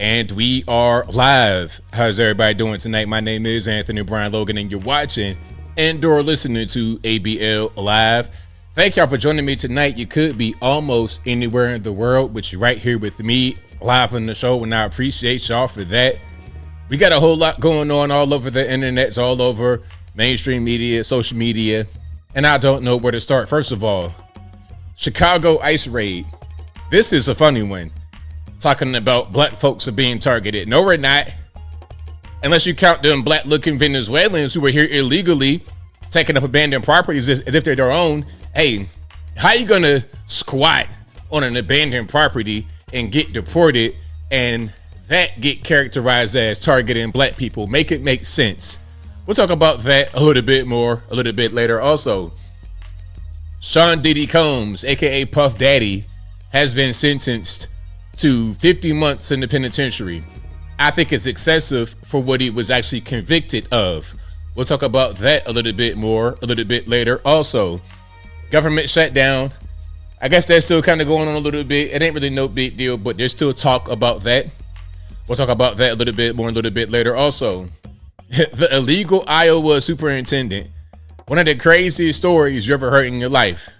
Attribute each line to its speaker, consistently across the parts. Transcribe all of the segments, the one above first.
Speaker 1: And we are live. How's everybody doing tonight? My name is Anthony Brian Logan, and you're watching and/or listening to ABL Live. Thank y'all for joining me tonight. You could be almost anywhere in the world, but you're right here with me live on the show, and I appreciate y'all for that. We got a whole lot going on all over the internet, all over mainstream media, social media, and I don't know where to start. First of all, Chicago ICE raid. This is a funny one. Talking about black folks are being targeted. No, we're not. Unless you count them black looking Venezuelans who were here illegally, taking up abandoned properties as if they're their own. Hey, how you gonna squat on an abandoned property and get deported and that get characterized as targeting black people? Make it make sense. We'll talk about that a little bit more a little bit later. Also, Sean Diddy Combs, aka Puff Daddy, has been sentenced to 50 months in the penitentiary. I think it's excessive for what he was actually convicted of. We'll talk about that a little bit more a little bit later. Also, government shutdown. I guess that's still kind of going on a little bit. It ain't really no big deal, but there's still talk about that. We'll talk about that a little bit more a little bit later. Also, the illegal Iowa superintendent. One of the craziest stories you ever heard in your life.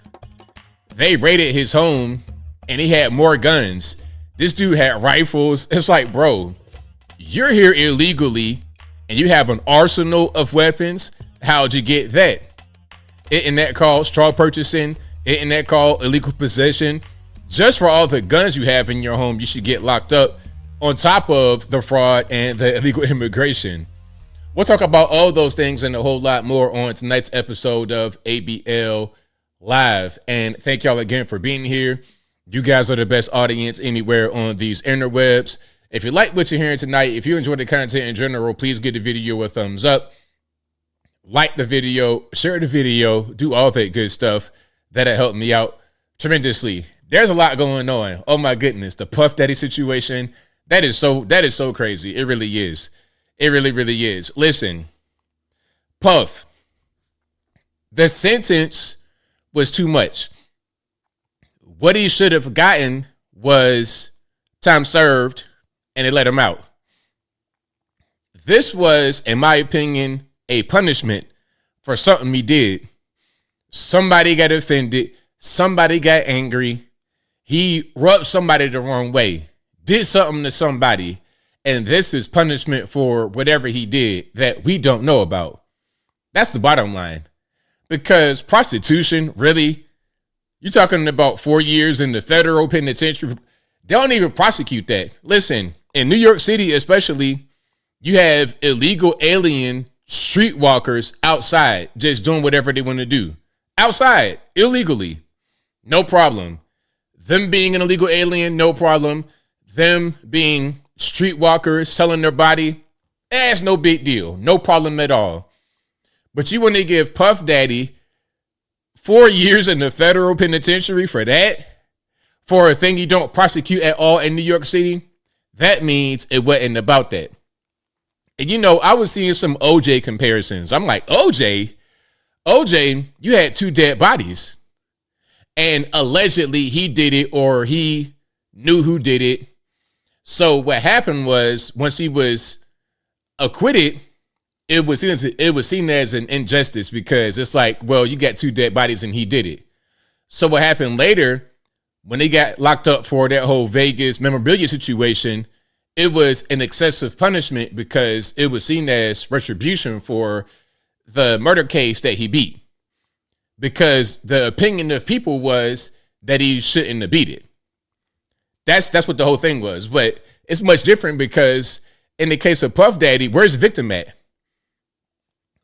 Speaker 1: They raided his home and he had more guns. This dude had rifles. It's like, bro, you're here illegally and you have an arsenal of weapons. How'd you get that? Isn't that called straw purchasing? Isn't that called illegal possession? Just for all the guns you have in your home, you should get locked up, on top of the fraud and the illegal immigration. We'll talk about all those things and a whole lot more on tonight's episode of ABL Live. And thank y'all again for being here. You guys are the best audience anywhere on these interwebs. If you like what you're hearing tonight, if you enjoy the content in general, please give the video a thumbs up. Like the video, share the video, do all that good stuff. That'll help me out tremendously. There's a lot going on. Oh my goodness, the Puff Daddy situation. That is so crazy. It really is. It really, really is. Listen, Puff, the sentence was too much. What he should have gotten was time served and they let him out. This was, in my opinion, a punishment for something he did. Somebody got offended. Somebody got angry. He rubbed somebody the wrong way, did something to somebody. And this is punishment for whatever he did that we don't know about. That's the bottom line. Because prostitution, really, you're talking about 4 years in the federal penitentiary. They don't even prosecute that. Listen, in New York City especially, you have illegal alien streetwalkers outside just doing whatever they want to do. Outside, illegally, no problem. Them being an illegal alien, no problem. Them being streetwalkers selling their body, that's no big deal. No problem at all. But you want to give Puff Daddy 4 years in the federal penitentiary for that? For a thing you don't prosecute at all in New York City? That means it wasn't about that. And you know, I was seeing some OJ comparisons. I'm like, OJ, you had 2 dead bodies. And allegedly he did it, or he knew who did it. So what happened was, once he was acquitted, it was seen as an injustice, because it's like, well, you got 2 dead bodies and he did it. So what happened later, when they got locked up for that whole Vegas memorabilia situation, it was an excessive punishment because it was seen as retribution for the murder case that he beat. Because the opinion of people was that he shouldn't have beat it. That's what the whole thing was. But it's much different, because in the case of Puff Daddy, where's the victim at?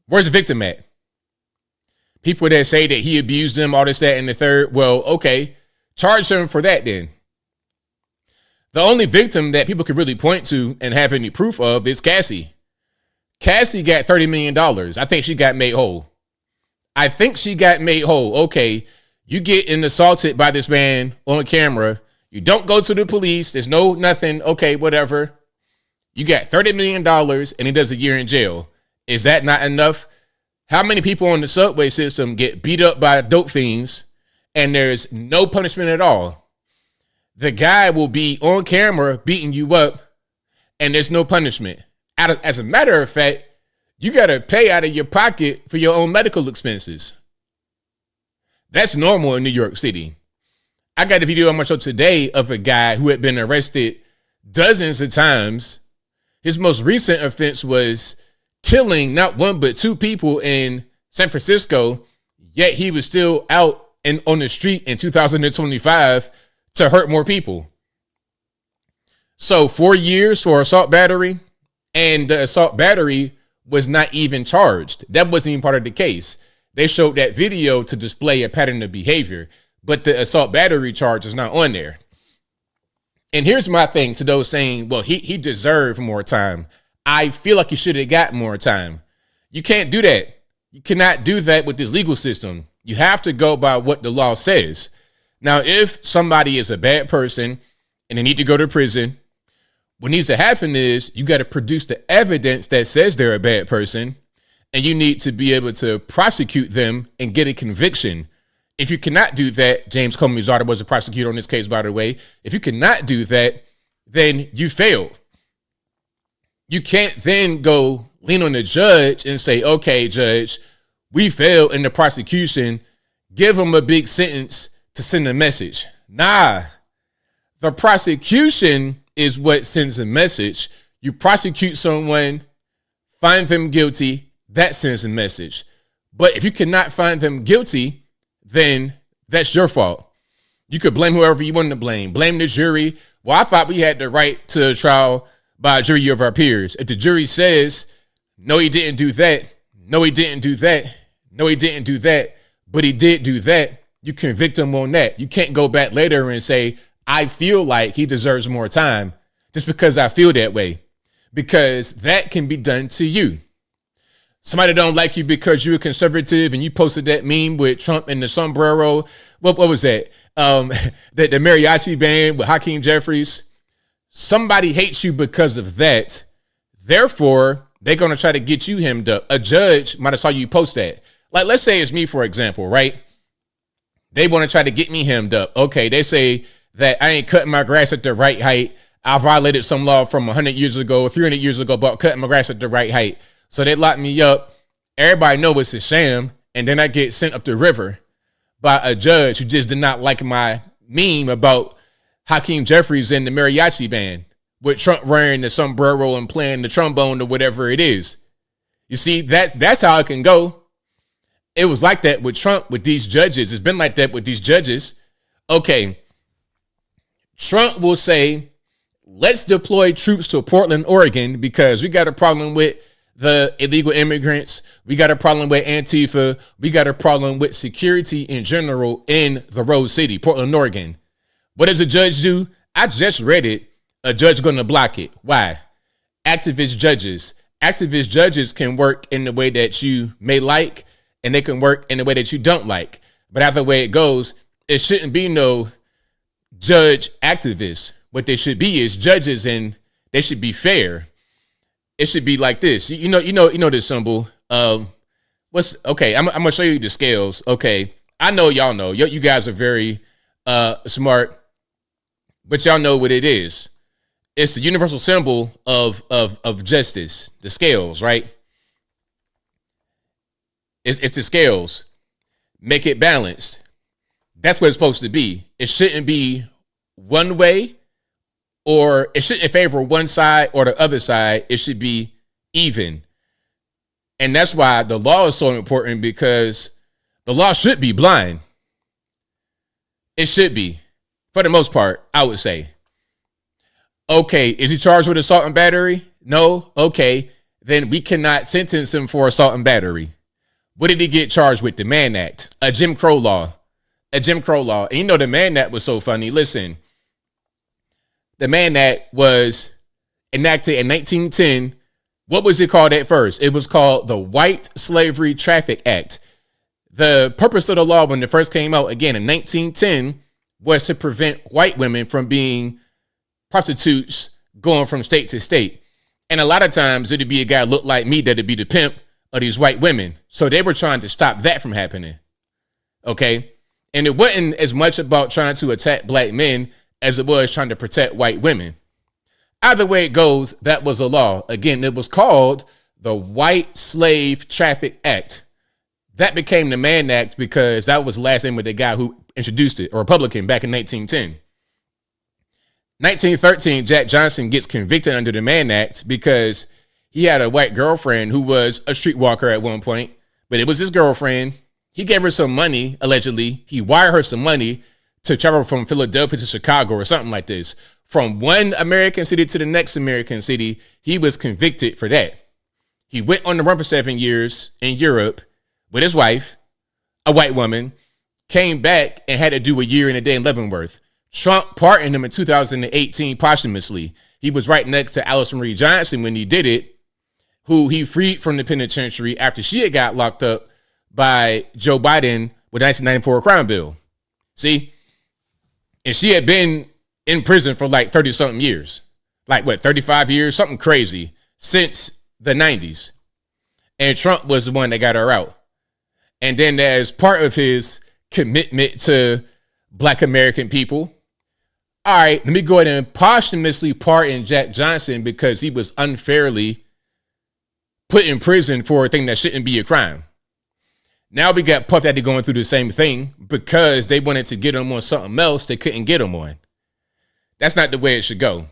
Speaker 1: Where's the victim at? People that say that he abused them, all this, that, and the third. Well, okay, charge him for that then. The only victim that people could really point to and have any proof of is Cassie. Cassie got $30 million. I think she got made whole. Okay, you getting assaulted by this man on camera. You don't go to the police. There's no nothing. Okay, whatever. You got $30 million and he does a year in jail. Is that not enough? How many people on the subway system get beat up by dope fiends and there's no punishment at all? The guy will be on camera beating you up and there's no punishment. As a matter of fact, you got to pay out of your pocket for your own medical expenses. That's normal in New York City. I got a video on my show today of a guy who had been arrested dozens of times. His most recent offense was killing not one but two people in San Francisco, yet he was still out and on the street in 2025 to hurt more people. So 4 years for assault battery, and the assault battery was not even charged. That wasn't even part of the case. They showed that video to display a pattern of behavior, but the assault battery charge is not on there. And here's my thing to those saying, well, he deserved more time. I feel like he should have got more time. You can't do that. You cannot do that with this legal system. You have to go by what the law says. Now, if somebody is a bad person and they need to go to prison, what needs to happen is you got to produce the evidence that says they're a bad person, and you need to be able to prosecute them and get a conviction. If you cannot do that, James Comey's daughter was a prosecutor on this case, by the way. If you cannot do that, then you failed. You can't then go lean on the judge and say, okay, judge, we failed in the prosecution. Give them a big sentence to send a message. Nah, the prosecution is what sends a message. You prosecute someone, find them guilty, that sends a message. But if you cannot find them guilty, then that's your fault. You could blame whoever you want to blame. Blame the jury. Well, I thought we had the right to a trial by a jury of our peers. If the jury says, no, he didn't do that, no, he didn't do that, no, he didn't do that, but he did do that, you convict him on that. You can't go back later and say, I feel like he deserves more time just because I feel that way, because that can be done to you. Somebody don't like you because you're a conservative and you posted that meme with Trump and the sombrero. What was that? The mariachi band with Hakeem Jeffries. Somebody hates you because of that. Therefore, they're going to try to get you hemmed up. A judge might have saw you post that. Like, let's say it's me, for example, right? They want to try to get me hemmed up. Okay, they say that I ain't cutting my grass at the right height. I violated some law from 100 years ago, 300 years ago about cutting my grass at the right height. So they lock me up. Everybody know it's a sham. And then I get sent up the river by a judge who just did not like my meme about Hakeem Jeffries and the mariachi band with Trump wearing the sombrero and playing the trombone or whatever it is. You see, that's how it can go. It was like that with Trump, with these judges. It's been like that with these judges. Okay. Trump will say, let's deploy troops to Portland, Oregon, because we got a problem with the illegal immigrants. We got a problem with Antifa. We got a problem with security in general in the Rose City, Portland, Oregon. What does a judge do? I just read it. A judge going to block it. Why? Activist judges. Activist judges can work in the way that you may like, and they can work in the way that you don't like. But either way it goes, it shouldn't be no judge activists. What they should be is judges, and they should be fair. It should be like this. You know this symbol. Okay? I'm gonna show you the scales. Okay, I know y'all know. You guys are very smart, but y'all know what it is. It's the universal symbol of justice. The scales, right? It's the scales. Make it balanced. That's what it's supposed to be. It shouldn't be one way, or it shouldn't favor one side or the other side. It should be even. And that's why the law is so important, because the law should be blind. It should be, for the most part, I would say. Okay, is he charged with assault and battery? No? Okay, then we cannot sentence him for assault and battery. What did he get charged with? The Mann Act, a Jim Crow law. A Jim Crow law. And you know the Mann Act was so funny. Listen, the Mann Act was enacted in 1910. What was it called at first? It was called the White Slavery Traffic Act. The purpose of the law when it first came out, again, in 1910, was to prevent white women from being prostitutes going from state to state. And a lot of times it'd be a guy look like me that'd be the pimp of these white women. So they were trying to stop that from happening. Okay. And it wasn't as much about trying to attack black men as it was trying to protect white women. Either way it goes, that was a law. Again, it was called the White Slave Traffic Act. That became the Mann Act because that was the last name of the guy who introduced it, a Republican, back in 1910. 1913, Jack Johnson gets convicted under the Mann Act because he had a white girlfriend who was a streetwalker at one point, but it was his girlfriend. He gave her some money, allegedly. He wired her some money to travel from Philadelphia to Chicago or something like this. From one American city to the next American city, he was convicted for that. He went on the run for 7 years in Europe with his wife, a white woman, came back and had to do a year and a day in Leavenworth. Trump pardoned him in 2018 posthumously. He was right next to Alice Marie Johnson when he did it, who he freed from the penitentiary after she had got locked up by Joe Biden with the 1994 crime bill. See? And she had been in prison for like 30-something years. Like, 35 years? Something crazy. Since the 90s. And Trump was the one that got her out. And then as part of his commitment to Black American people, all right, let me go ahead and posthumously pardon Jack Johnson because he was unfairly put in prison for a thing that shouldn't be a crime. Now we got Puff Daddy going through the same thing because they wanted to get him on something else they couldn't get him on. That's not the way it should go.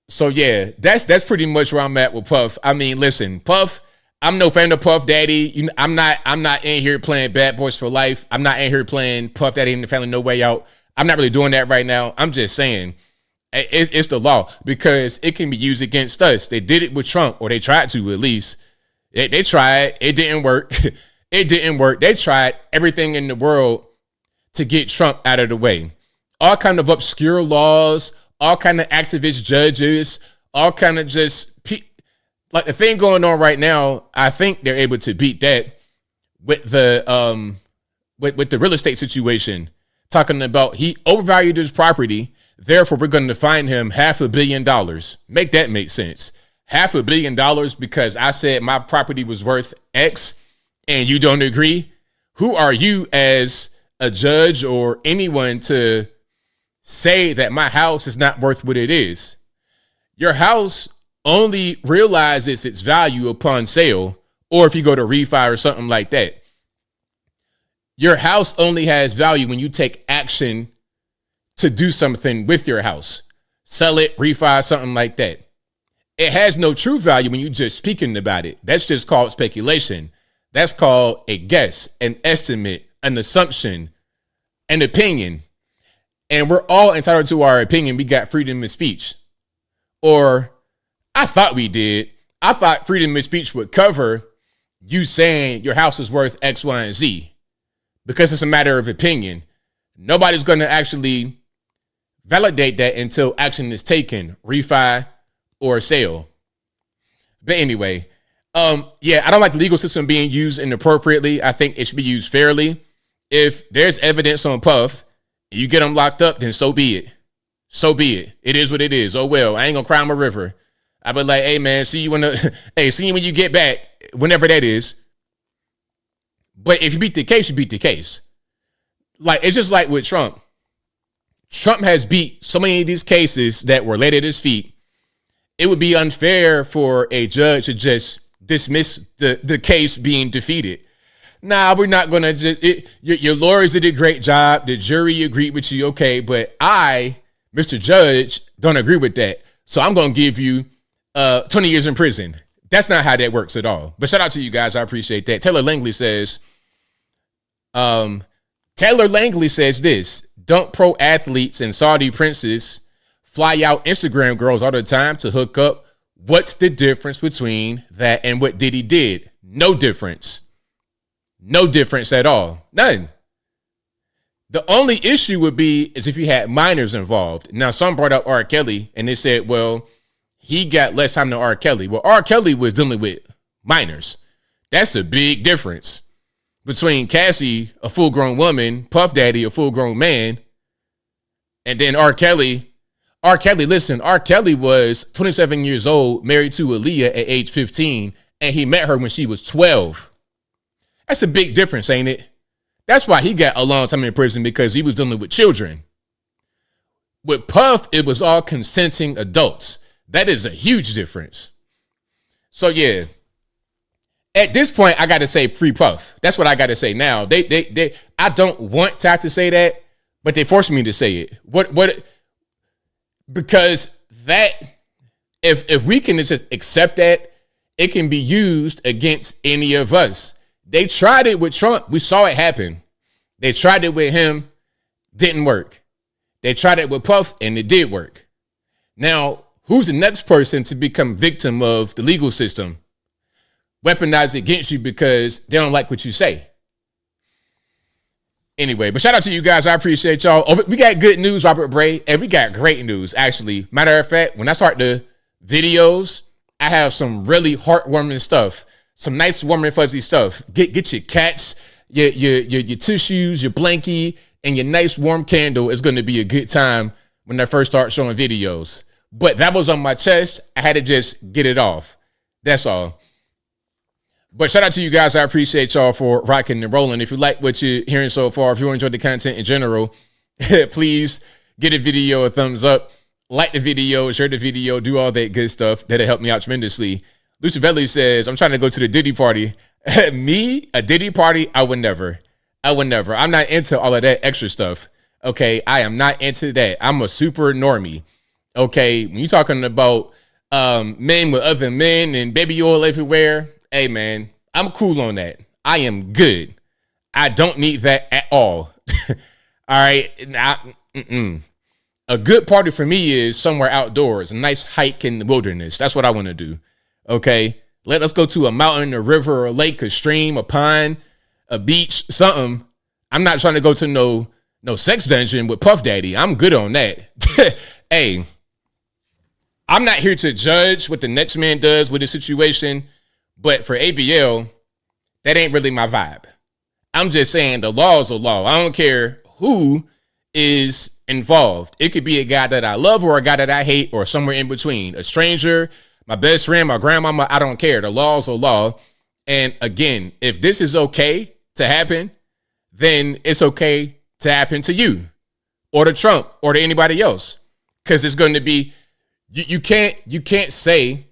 Speaker 1: So yeah, that's pretty much where I'm at with Puff. I mean, listen, Puff, I'm no fan of Puff Daddy. I'm not in here playing Bad Boys for Life. I'm not in here playing Puff Daddy and the Family No Way Out. I'm not really doing that right now. I'm just saying it's the law because it can be used against us. They did it with Trump, or they tried to at least. They tried. It didn't work. It didn't work. They tried everything in the world to get Trump out of the way. All kind of obscure laws, all kind of activist judges, all kind of just like the thing going on right now. I think they're able to beat that with the with the real estate situation. Talking about he overvalued his property, therefore we're going to fine him $500 million. Make that make sense. $500 million because I said my property was worth X and you don't agree? Who are you as a judge or anyone to say that my house is not worth what it is? Your house only realizes its value upon sale, or if you go to refi or something like that. Your house only has value when you take action to do something with your house. Sell it, refi, something like that. It has no true value when you just speaking about it. That's just called speculation. That's called a guess, an estimate, an assumption, an opinion. And we're all entitled to our opinion. We got freedom of speech. Or I thought we did. I thought freedom of speech would cover you saying your house is worth X, Y, and Z. Because it's a matter of opinion. Nobody's going to actually validate that until action is taken, refi or sale. But anyway, yeah, I don't like the legal system being used inappropriately. I think it should be used fairly. If there's evidence on Puff, and you get him locked up, then so be it. So be it. It is what it is. Oh well, I ain't gonna cry him a river. I be like, hey man, see you see you when you get back, whenever that is. But if you beat the case, you beat the case. Like, it's just like with Trump. Trump has beat so many of these cases that were laid at his feet. It would be unfair for a judge to just dismiss the case being defeated. Nah, we're not going to. Your lawyers did a great job. The jury agreed with you. Okay, but I, Mr. Judge, don't agree with that. So I'm going to give you 20 years in prison. That's not how that works at all. But shout out to you guys. I appreciate that. Taylor Langley says this: don't pro athletes and Saudi princes fly out Instagram girls all the time to hook up? What's the difference between that and what Diddy did? No difference. No difference at all. None. The only issue would be is if you had minors involved. Now, some brought up R. Kelly and they said, well, he got less time than R. Kelly. Well, R. Kelly was dealing with minors. That's a big difference between Cassie, a full-grown woman, Puff Daddy, a full-grown man, and then R. Kelly. R. Kelly, listen, R. Kelly was 27 years old, married to Aaliyah at age 15, and he met her when she was 12. That's a big difference, ain't it? That's why he got a long time in prison, because he was dealing with children. With Puff, it was all consenting adults. That is a huge difference. So yeah, at this point, I got to say free Puff. That's what I got to say now. I don't want to have to say that, but they forced me to say it. Because that, if we can just accept that, it can be used against any of us. They tried it with Trump. We saw it happen. They tried it with him. Didn't work. They tried it with Puff, and it did work. Now, who's the next person to become victim of the legal system? Weaponize it against you because they don't like what you say. Anyway, but shout out to you guys. I appreciate y'all. Oh, we got good news, Robert Bray, and we got great news, actually. Matter of fact, when I start the videos, I have some really heartwarming stuff, some nice, warm and fuzzy stuff. Get your cats, your tissues, your blankie, and your nice warm candle. It's going to be a good time when I first start showing videos. But that was on my chest. I had to just get it off. That's all. But shout out to you guys. I appreciate y'all for rocking and rolling. If you like what you're hearing so far, if you enjoyed the content in general, please get a video a thumbs up, like the video, share the video, do all that good stuff. That'll help me out tremendously. Lucivelli says, I'm trying to go to the Diddy party. Me, a Diddy party? I would never. I'm not into all of that extra stuff. Okay, I am not into that. I'm a super normie. Okay, when you're talking about men with other men and baby oil everywhere, hey, man, I'm cool on that. I am good. I don't need that at all. All right. A good party for me is somewhere outdoors, a nice hike in the wilderness. That's what I want to do. Okay. Let's go to a mountain, a river, a lake, a stream, a pond, a beach, something. I'm not trying to go to no sex dungeon with Puff Daddy. I'm good on that. Hey, I'm not here to judge what the next man does with the situation. But for ABL, that ain't really my vibe. I'm just saying the law is a law. I don't care who is involved. It could be a guy that I love or a guy that I hate or somewhere in between. A stranger, my best friend, my grandmama, I don't care. The law is a law. And again, if this is okay to happen, then it's okay to happen to you or to Trump or to anybody else. Because it's going to be, you can't say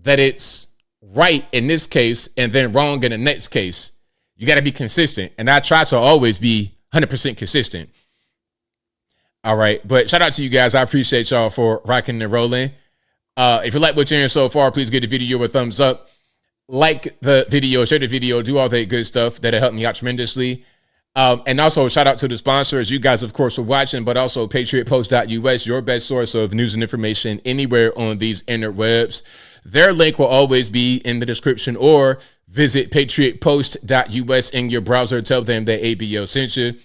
Speaker 1: that it's right in this case and then wrong in the next case. You got to be consistent, and I try to always be 100% consistent. All right, but shout out to you guys. I appreciate y'all for rocking and rolling. If you like what you're hearing so far, please give the video a thumbs up, like the video, share the video, do all that good stuff. That'll help me out tremendously. And also shout out to the sponsors. You guys, of course, are watching, but also patriotpost.us, your best source of news and information anywhere on these interwebs. Their link will always be in the description, or visit patriotpost.us in your browser. Tell them that ABL sent you.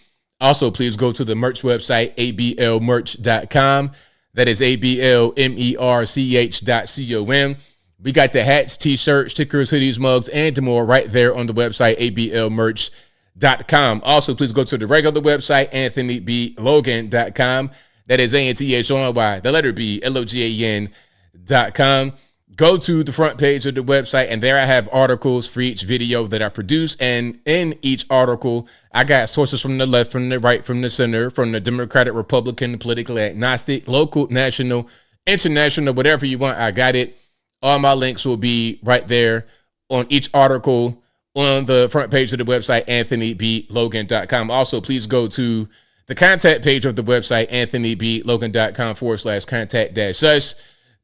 Speaker 1: Also, please go to the merch website, ablmerch.com. That is ablmerch.com. We got the hats, t-shirts, stickers, hoodies, mugs, and more right there on the website, ablmerch.com. Also, please go to the regular website, anthonyblogan.com. That is ANTHONY, the letter B, LOGAN.com. Go to the front page of the website, and there I have articles for each video that I produce. And in each article, I got sources from the left, from the right, from the center, from the Democratic, Republican, politically agnostic, local, national, international, whatever you want. I got it. All my links will be right there on each article on the front page of the website, anthonyblogan.com. Also, please go to the contact page of the website, anthonyblogan.com/contact-us.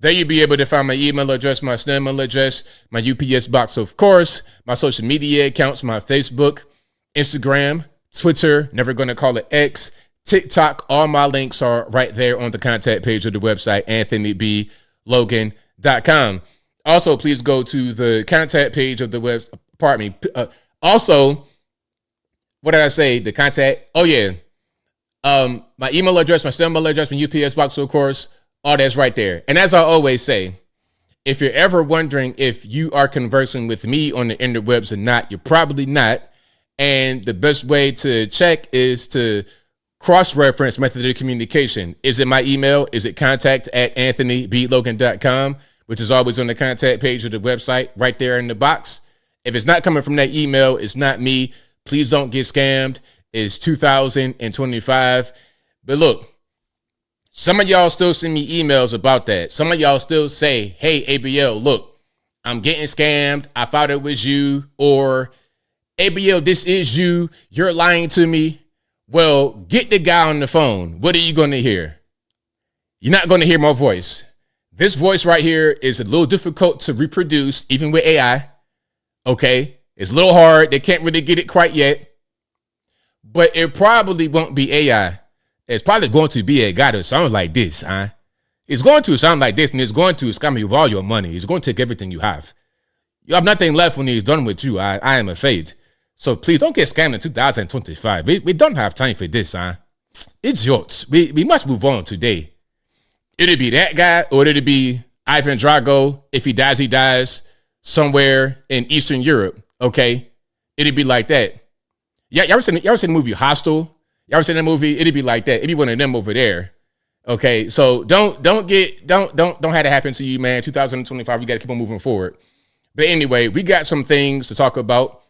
Speaker 1: There you'll be able to find my email address, my email address, my UPS box, of course, my social media accounts, my Facebook, Instagram, Twitter, never going to call it X, TikTok. All my links are right there on the contact page of the website, anthonyblogan.com. Also, please go to the contact page of the website. Pardon me. Also, what did I say? The contact. Oh, yeah. My email address, my email address, my UPS box, of course. All that's right there. And as I always say, if you're ever wondering if you are conversing with me on the interwebs or not, you're probably not. And the best way to check is to cross-reference method of communication. Is it my email? Is it contact@anthonyblogan.com, which is always on the contact page of the website right there in the box? If it's not coming from that email, it's not me. Please don't get scammed. It's 2025. But look, Some of y'all still send me emails about that. Some of y'all still say, hey, ABL, look, I'm getting scammed. I thought it was you. Or, ABL, this is you. You're lying to me. Well, get the guy on the phone. What are you going to hear? You're not going to hear my voice. This voice right here is a little difficult to reproduce, even with AI. Okay? It's a little hard. They can't really get it quite yet. But it probably won't be AI. It's probably going to be a guy that sounds like this, huh? It's going to sound like this, and it's going to scam you of all your money. It's going to take everything you have. You have nothing left when he's done with you. I am afraid. So please don't get scammed in 2025. We don't have time for this, huh? Idiots. We must move on today. It'll be that guy, or it'll be Ivan Drago. If he dies somewhere in Eastern Europe, okay? It'll be like that. Yeah, you ever seen the movie Hostel? You ever seen that movie? It'd be like that. It'd be one of them over there. Okay, so don't have that happen to you, man. 2025, we got to keep on moving forward. But anyway, we got some things to talk about.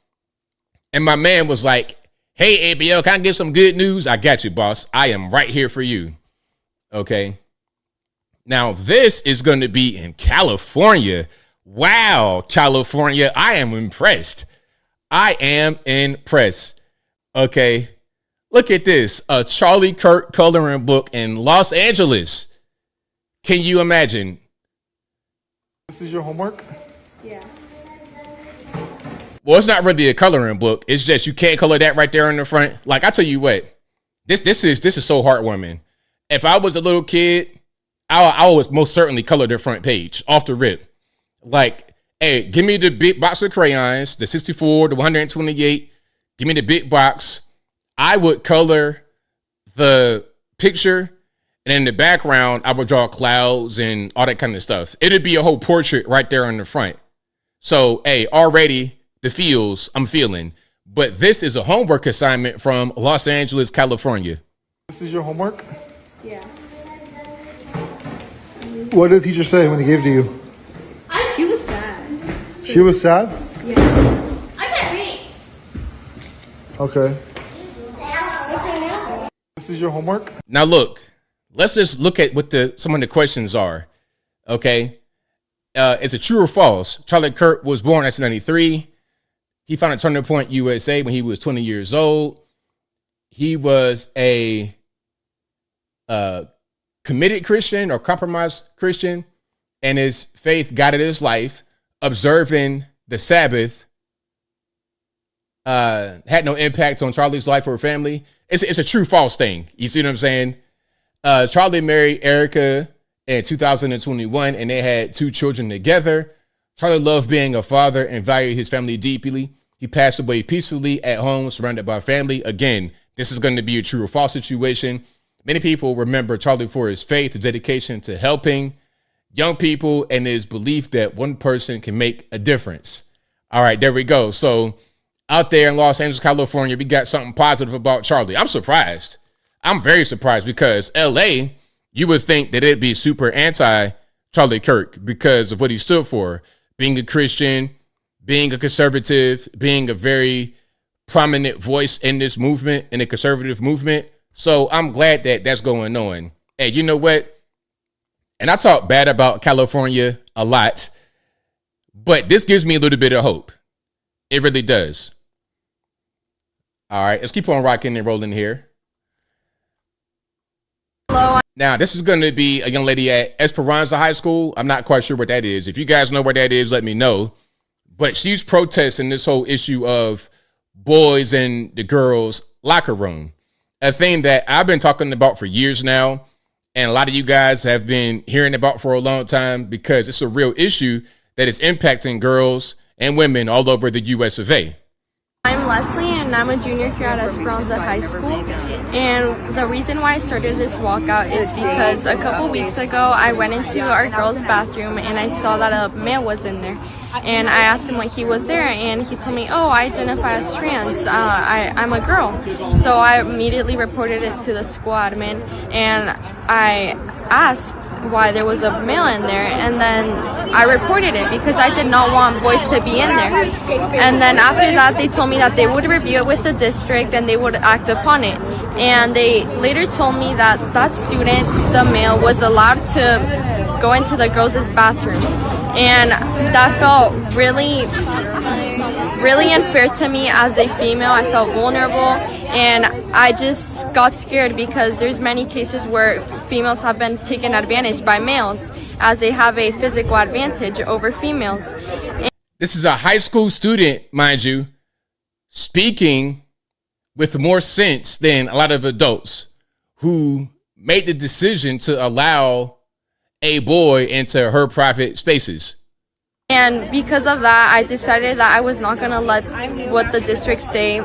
Speaker 1: And my man was like, hey, ABL, can I get some good news? I got you, boss. I am right here for you. Okay. Now, this is going to be in California. Wow, California. I am impressed. Okay. Look at this, a Charlie Kirk coloring book in Los Angeles. Can you imagine?
Speaker 2: This is your homework?
Speaker 3: Yeah.
Speaker 1: Well, it's not really a coloring book. It's just you can't color that right there in the front. Like, I tell you what, this is so heartwarming. If I was a little kid, I would most certainly color the front page off the rip. Like, hey, give me the big box of crayons, the 64, the 128. Give me the big box. I would color the picture, and in the background, I would draw clouds and all that kind of stuff. It'd be a whole portrait right there in the front. So, hey, already the feels I'm feeling. But this is a homework assignment from Los Angeles, California.
Speaker 2: This is your homework?
Speaker 3: Yeah.
Speaker 2: What did the teacher say when he gave it to you?
Speaker 3: She was sad.
Speaker 2: She was sad?
Speaker 3: Yeah. I can't read.
Speaker 2: Okay. This is your homework?
Speaker 1: Now look, let's just look at what some of the questions are. Okay. Is it true or false? Charlie Kirk was born in 1993. He founded Turning Point USA when he was 20 years old. He was a committed Christian or compromised Christian, and his faith guided his life. Observing the Sabbath had no impact on Charlie's life or family. It's a true false thing. You see what I'm saying? Charlie married Erica in 2021, and they had 2 children together. Charlie loved being a father and valued his family deeply. He passed away peacefully at home, surrounded by family. Again, this is going to be a true or false situation. Many people remember Charlie for his faith, his dedication to helping young people, and his belief that one person can make a difference. All right, there we go. So out there in Los Angeles, California, we got something positive about Charlie. I'm surprised. I'm very surprised because LA, you would think that it'd be super anti Charlie Kirk because of what he stood for, being a Christian, being a conservative, being a very prominent voice in this movement, in the conservative movement. So I'm glad that that's going on. Hey, you know what? And I talk bad about California a lot, but this gives me a little bit of hope. It really does. All right, let's keep on rocking and rolling here.
Speaker 3: Hello.
Speaker 1: Now, this is going to be a young lady at Esperanza High School. I'm not quite sure what that is. If you guys know where that is, let me know. But she's protesting this whole issue of boys in the girls' locker room, a thing that I've been talking about for years now. And a lot of you guys have been hearing about for a long time because it's a real issue that is impacting girls and women all over the US of A.
Speaker 4: I'm Leslie, and I'm a junior here at Esperanza High School. And the reason why I started this walkout is because a couple weeks ago, I went into our girls' bathroom and I saw that a male was in there. And I asked him why he was there, and he told me, oh, I identify as trans. I'm a girl. So I immediately reported it to the school admin, and I asked why there was a male in there, and then I reported it because I did not want boys to be in there. And then after that, they told me that they would review it with the district and they would act upon it. And they later told me that that student, the male, was allowed to go into the girls' bathroom. And that felt really unfair to me as a female. I felt vulnerable, and I just got scared because there's many cases where females have been taken advantage by males as they have a physical advantage over females.
Speaker 1: This is a high school student, mind you, speaking with more sense than a lot of adults who made the decision to allow a boy into her private spaces.
Speaker 4: And because of that, I decided that I was not going to let what the district say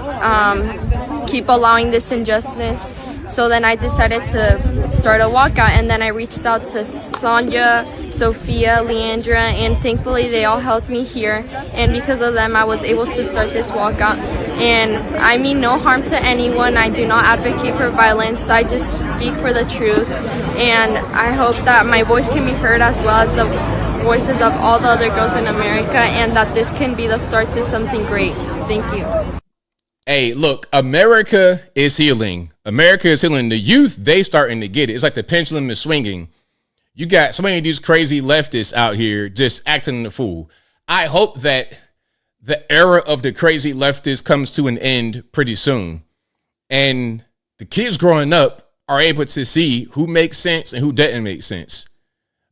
Speaker 4: keep allowing this injustice. So then I decided to start a walkout, and then I reached out to Sonia, Sophia, Leandra, and thankfully they all helped me here. And because of them, I was able to start this walkout. And I mean no harm to anyone. I do not advocate for violence. I just speak for the truth. And I hope that my voice can be heard as well as the voices of all the other girls in America, and that this can be the start to something great. Thank you.
Speaker 1: Hey, look, America is healing. America is healing. The youth, they starting to get it. It's like the pendulum is swinging. You got so many of these crazy leftists out here just acting the fool. I hope that the era of the crazy leftists comes to an end pretty soon. And the kids growing up are able to see who makes sense and who doesn't make sense.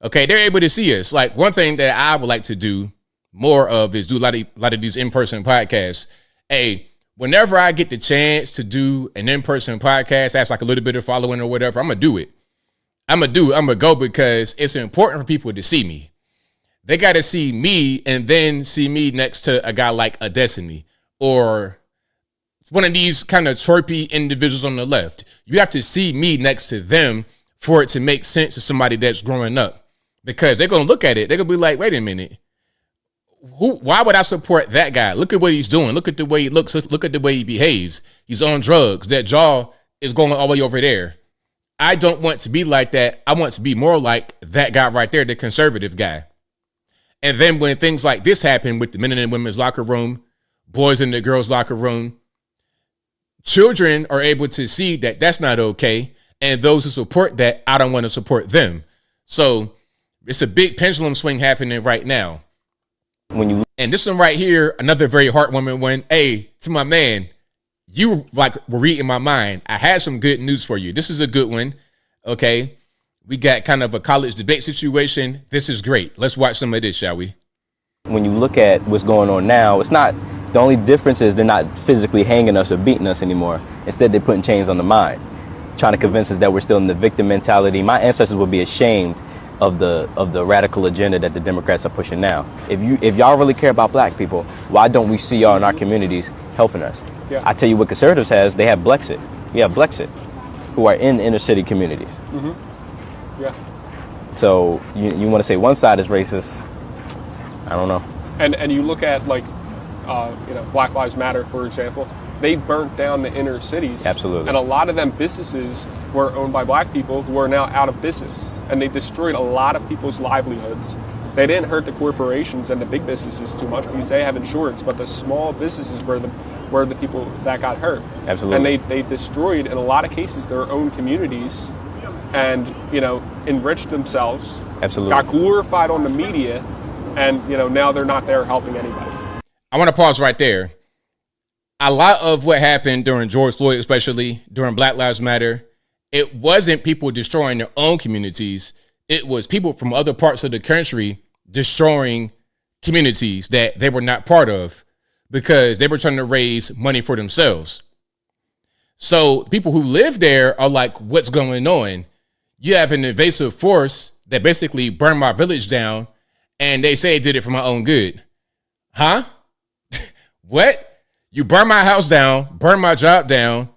Speaker 1: Okay, they're able to see us. Like, one thing that I would like to do more of is do a lot of these in-person podcasts. Hey, whenever I get the chance to do an in-person podcast, that's like a little bit of following or whatever, I'm going to do it. I'm going to go because it's important for people to see me. They got to see me and then see me next to a guy like a Destiny or one of these kind of twerpy individuals on the left. You have to see me next to them for it to make sense to somebody that's growing up. Because they're going to look at it. They're going to be like, wait a minute. Why would I support that guy? Look at what he's doing. Look at the way he looks. Look at the way he behaves. He's on drugs. That jaw is going all the way over there. I don't want to be like that. I want to be more like that guy right there, the conservative guy. And then when things like this happen with the men and women's locker room, boys in the girls' locker room, children are able to see that that's not okay. And those who support that, I don't want to support them. So it's a big pendulum swing happening right now. And this one right here, another very heartwarming one. Hey, to my man, you like were reading my mind. I had some good news for you. This is a good one. Okay. We got kind of a college debate situation. This is great. Let's watch some of this, shall we?
Speaker 5: When you look at what's going on now, it's not, the only difference is they're not physically hanging us or beating us anymore. Instead, they're putting chains on the mind, trying to convince us that we're still in the victim mentality. My ancestors would be ashamed of the radical agenda that the Democrats are pushing now. If y'all really care about black people, why don't we see y'all in our communities helping us? Yeah. I tell you what conservatives has, they have Blexit. We have Blexit, who are in inner city communities. Mm-hmm. Yeah. So you want to say one side is racist? I don't know.
Speaker 6: And you look at like, Black Lives Matter, for example. They burnt down the inner cities.
Speaker 5: Absolutely.
Speaker 6: And a lot of them businesses were owned by black people who are now out of business. And they destroyed a lot of people's livelihoods. They didn't hurt the corporations and the big businesses too much because they have insurance, but the small businesses were the people that got hurt.
Speaker 5: Absolutely.
Speaker 6: And they destroyed, in a lot of cases, their own communities and, enriched themselves.
Speaker 5: Absolutely.
Speaker 6: Got glorified on the media, and, now they're not there helping anybody.
Speaker 1: I want to pause right there. A lot of what happened during George Floyd, especially during Black Lives Matter, it wasn't people destroying their own communities. It was people from other parts of the country destroying communities that they were not part of because they were trying to raise money for themselves. So people who live there are like, what's going on? You have an invasive force that basically burned my village down, and they say it did it for my own good. Huh? What? You burn my house down, burn my job down.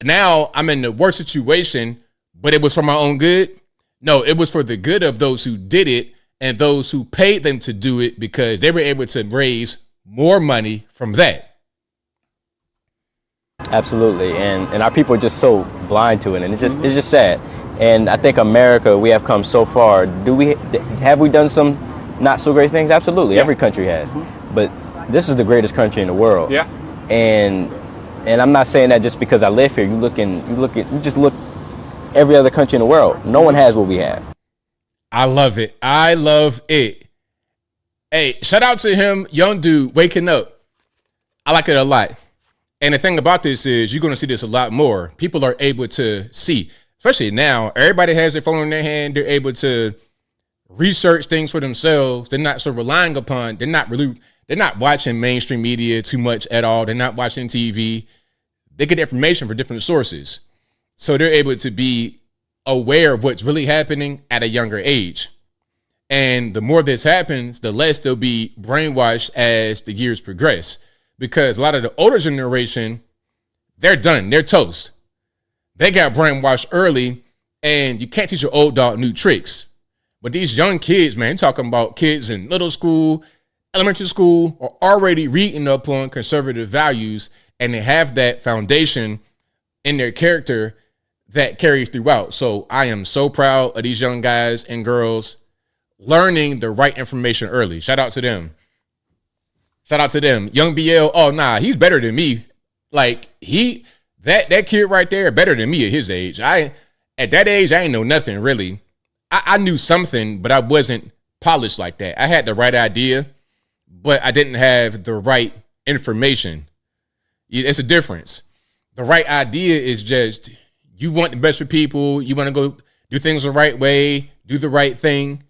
Speaker 1: Now I'm in the worst situation, but it was for my own good? No, it was for the good of those who did it and those who paid them to do it because they were able to raise more money from that.
Speaker 5: Absolutely. And our people are just so blind to it, and it's just sad. And I think America, we have come so far. Have we done some not so great things? Absolutely. Yeah. Every country has. But this is the greatest country in the world.
Speaker 6: Yeah.
Speaker 5: And And I'm not saying that just because I live here. You just look every other country in the world. No one has what we have.
Speaker 1: I love it. I love it. Hey, shout out to him, young dude, waking up. I like it a lot. And the thing about this is you're going to see this a lot more. People are able to see, especially now, everybody has their phone in their hand. They're able to research things for themselves. They're not so relying upon, they're not watching mainstream media too much at all. They're not watching TV. They get information from different sources. So they're able to be aware of what's really happening at a younger age. And the more this happens, the less they'll be brainwashed as the years progress. Because a lot of the older generation, they're done. They're toast. They got brainwashed early, and you can't teach an old dog new tricks. But these young kids, man, talking about kids in middle school, elementary school, are already reading up on conservative values, and they have that foundation in their character that carries throughout. So I am so proud of these young guys and girls learning the right information early. Shout out to them. Shout out to them. Young BL, oh, nah, he's better than me. Like, that kid right there, better than me at his age. At that age, I ain't know nothing, really. I knew something, but I wasn't polished like that. I had the right idea, but I didn't have the right information. It's a difference. The right idea is just, you want the best for people. You want to go do things the right way, do the right thing.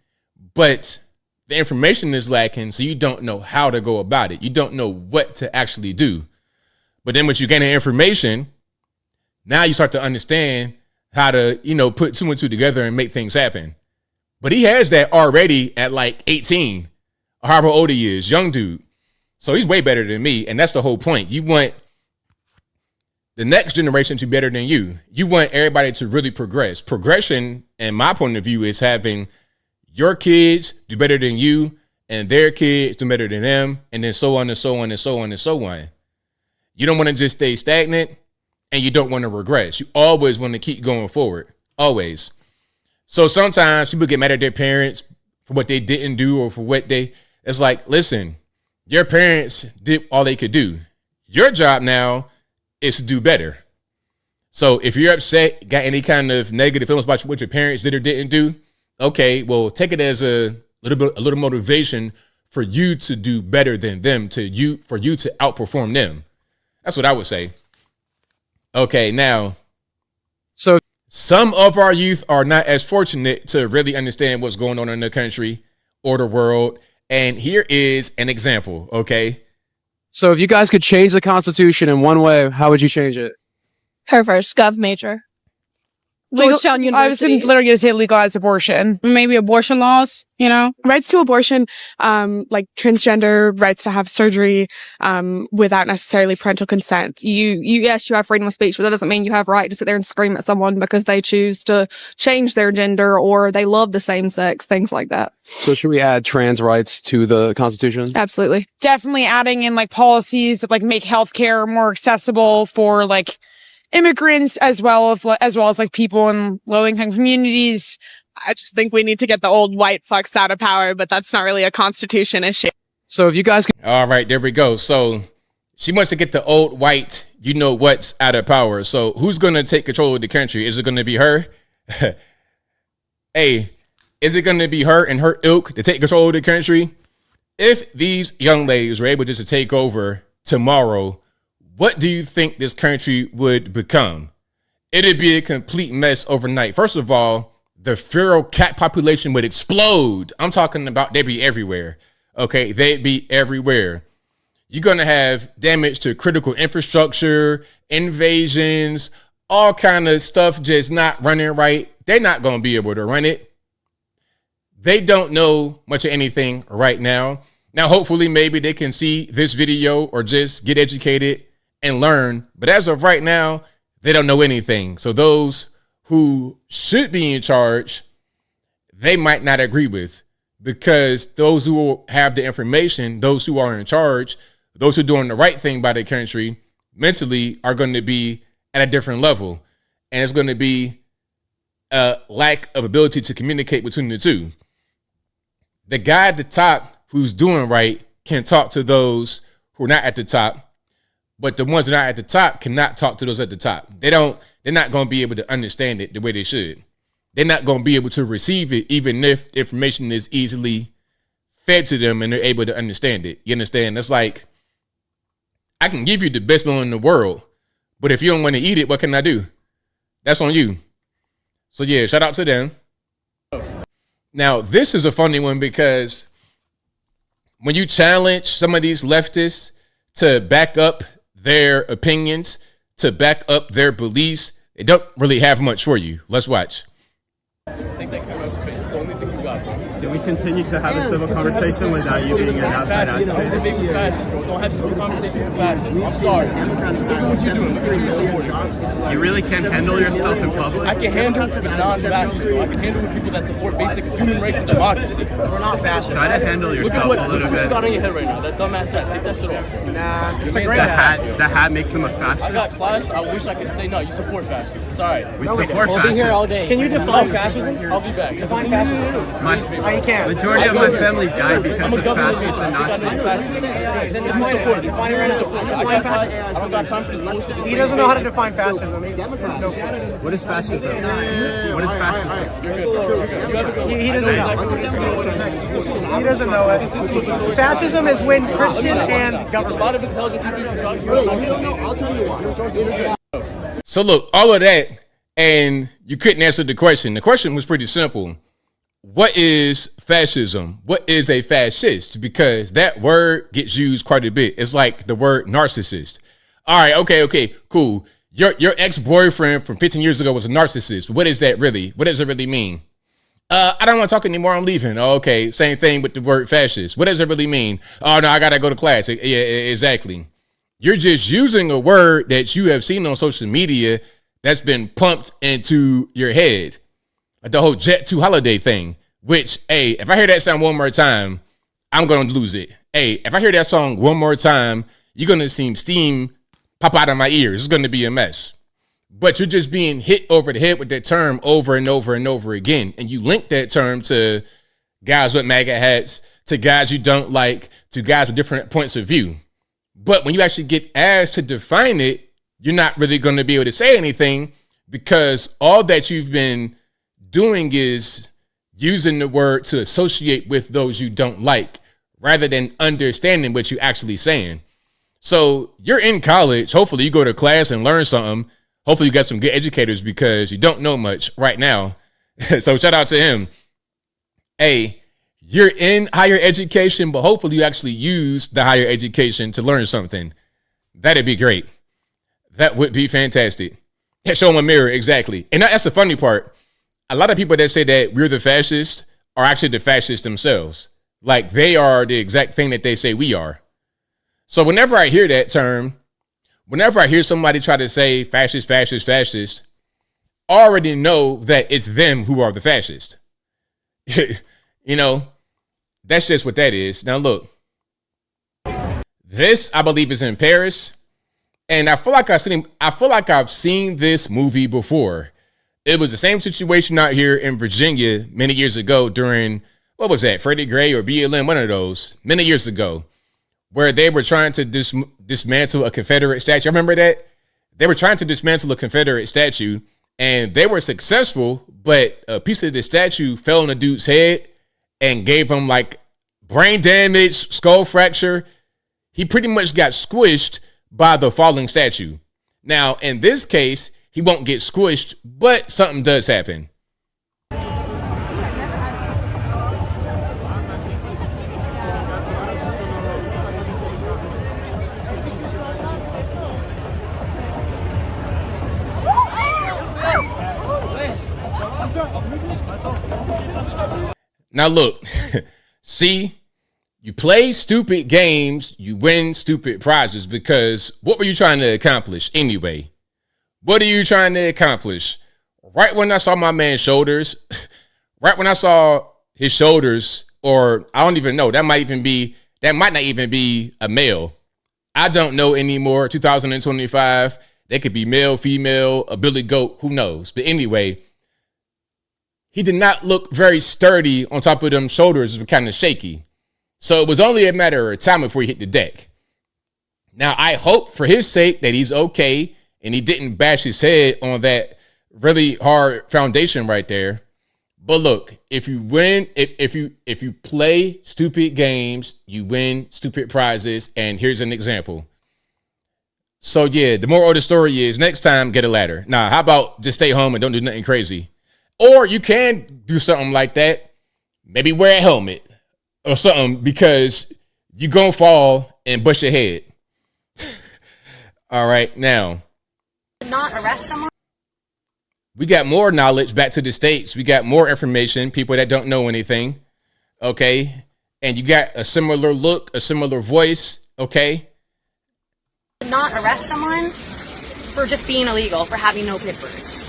Speaker 1: But the information is lacking, so you don't know how to go about it. You don't know what to actually do. But then once you gain the information, now you start to understand how to, put two and two together and make things happen. But he has that already at like 18, or however old he is, young dude. So he's way better than me, and that's the whole point. You want the next generation to be better than you. You want everybody to really progress. Progression, in my point of view, is having your kids do better than you and their kids do better than them, and then so on and so on and so on and so on. You don't want to just stay stagnant, and you don't want to regress. You always want to keep going forward, always. So sometimes people get mad at their parents for what they didn't do or for it's like, listen, your parents did all they could do. Your job now is to do better. So if you're upset, got any kind of negative feelings about what your parents did or didn't do, okay, well, take it as a little motivation for you to do better than them, for you to outperform them. That's what I would say. Okay, now, so some of our youth are not as fortunate to really understand what's going on in the country or the world. And here is an example, okay?
Speaker 7: So if you guys could change the Constitution in one way, how would you change it?
Speaker 8: Her first gov major.
Speaker 9: Georgetown University.
Speaker 8: I was literally going to say legalize abortion.
Speaker 9: Maybe abortion laws,
Speaker 10: Rights to abortion, like transgender rights to have surgery, without necessarily parental consent.
Speaker 8: Yes, you have freedom of speech, but that doesn't mean you have right to sit there and scream at someone because they choose to change their gender or they love the same sex, things like that.
Speaker 7: So should we add trans rights to the Constitution?
Speaker 8: Absolutely.
Speaker 10: Definitely adding in policies that make healthcare more accessible for immigrants as well as people in low income communities. I just think we need to get the old white fucks out of power, but that's not really a constitution issue.
Speaker 7: So if you guys could...
Speaker 1: All right, there we go. So she wants to get the old white, what's out of power. So who's going to take control of the country? Is it going to be her? Hey, is it going to be her and her ilk to take control of the country? If these young ladies were able just to take over tomorrow, what do you think this country would become? It'd be a complete mess overnight. First of all, the feral cat population would explode. I'm talking about they'd be everywhere. Okay, they'd be everywhere. You're going to have damage to critical infrastructure, invasions, all kind of stuff just not running right. They're not going to be able to run it. They don't know much of anything right now. Now, hopefully, maybe they can see this video or just get educated and learn. But as of right now, they don't know anything. So those who should be in charge, they might not agree with, because those who have the information, those who are in charge, those who are doing the right thing by the country mentally are going to be at a different level. And it's going to be a lack of ability to communicate between the two. The guy at the top who's doing right can talk to those who are not at the top, but the ones that are at the top cannot talk to those at the top. They're not going to be able to understand it the way they should. They're not going to be able to receive it, even if information is easily fed to them and they're able to understand it. You understand? That's like, I can give you the best meal in the world, but if you don't want to eat it, what can I do? That's on you. So yeah, shout out to them. Now, this is a funny one because when you challenge some of these leftists to back up their opinions, to back up their beliefs, they don't really have much for you. Let's watch.
Speaker 11: Take that camera out, it's the only thing you got. Can we continue to have a civil conversation without you being an outside agitator?
Speaker 12: Don't have civil conversation with fascists. I'm sorry. Look at what you're doing. Look at your support.
Speaker 11: You really can't handle yourself in public?
Speaker 12: I can handle it with non-fascists, bro. I can handle with people that support basic human rights and democracy.
Speaker 11: We're not fascists. Try to handle yourself a little bit.
Speaker 12: Look at what you got on your head right now. That dumbass hat. Take that shit off.
Speaker 11: Nah, it's a great hat. The hat makes him a fascist.
Speaker 12: I got class. I wish I could say no. You support fascists. It's all right.
Speaker 11: We support fascists. We'll be here all day.
Speaker 12: Can you define fascism? I'll be back. Define fascism.
Speaker 11: You can't. Majority of my family died because of fascists and Nazis.
Speaker 12: You support it. I got class. I don't got time for this bullshit.
Speaker 13: He doesn't know how to define fascism.
Speaker 11: What is fascism? What is fascism?
Speaker 12: You're good. You have to go.
Speaker 13: He doesn't know. He doesn't know it. Fascism is when Christian and government.
Speaker 12: A lot of intelligent people can talk to you.
Speaker 13: I'll tell you why.
Speaker 1: So look, all of that, and you couldn't answer the question. The question was pretty simple. What is fascism? What is a fascist? Because that word gets used quite a bit. It's like the word narcissist. All right, okay, cool. Your ex-boyfriend from 15 years ago was a narcissist. What is that really? What does it really mean? I don't want to talk anymore. I'm leaving. Oh, okay, same thing with the word fascist. What does it really mean? Oh, no, I got to go to class. Yeah, exactly. You're just using a word that you have seen on social media that's been pumped into your head. Like the whole Jet 2 holiday thing, which, hey, if I hear that sound one more time, I'm going to lose it. Hey, if I hear that song one more time, you're going to see steam pop out of my ears. It's going to be a mess. But you're just being hit over the head with that term over and over and over again. And you link that term to guys with MAGA hats, to guys you don't like, to guys with different points of view. But when you actually get asked to define it, you're not really going to be able to say anything because all that you've been doing is using the word to associate with those you don't like rather than understanding what you're actually saying. So you're in college. Hopefully you go to class and learn something. Hopefully you got some good educators because you don't know much right now. So shout out to him. Hey, you're in higher education, but hopefully you actually use the higher education to learn something. That'd be great. That would be fantastic. Yeah, show him a mirror, exactly. And that's the funny part. A lot of people that say that we're the fascists are actually the fascists themselves. Like they are the exact thing that they say we are. So whenever I hear that term, whenever I hear somebody try to say fascist, I already know that it's them who are the fascists. You know, that's just what that is. Now look, this I believe is in Paris, and I feel like I've seen this movie before. It was the same situation out here in Virginia many years ago during, what was that, Freddie Gray or BLM, one of those, many years ago, where they were trying to dismantle a Confederate statue. I remember that? They were trying to dismantle a Confederate statue, and they were successful, but a piece of the statue fell on the dude's head and gave him like brain damage, skull fracture. He pretty much got squished by the falling statue. Now, in this case, he won't get squished, but something does happen. Now look, see, you play stupid games, you win stupid prizes, because what were you trying to accomplish anyway? What are you trying to accomplish? Right when I saw my man's shoulders, right when I saw his shoulders, or I don't even know, that might not even be a male. I don't know anymore. 2025, they could be male, female, a billy goat, who knows? But anyway, he did not look very sturdy on top of them shoulders. It was kind of shaky. So it was only a matter of time before he hit the deck. Now, I hope for his sake that he's okay and he didn't bash his head on that really hard foundation right there. But look, if you win, if you play stupid games, you win stupid prizes. And here's an example. So yeah, the moral of the story is next time get a ladder. Now, how about just stay home and don't do nothing crazy? Or you can do something like that. Maybe wear a helmet or something because you gonna fall and bust your head. All right, now.
Speaker 14: Not arrest someone?
Speaker 1: We got more knowledge back to the States. We got more information, people that don't know anything, okay? And you got a similar look, a similar voice, okay?
Speaker 14: Not arrest someone for just being illegal, for having no papers.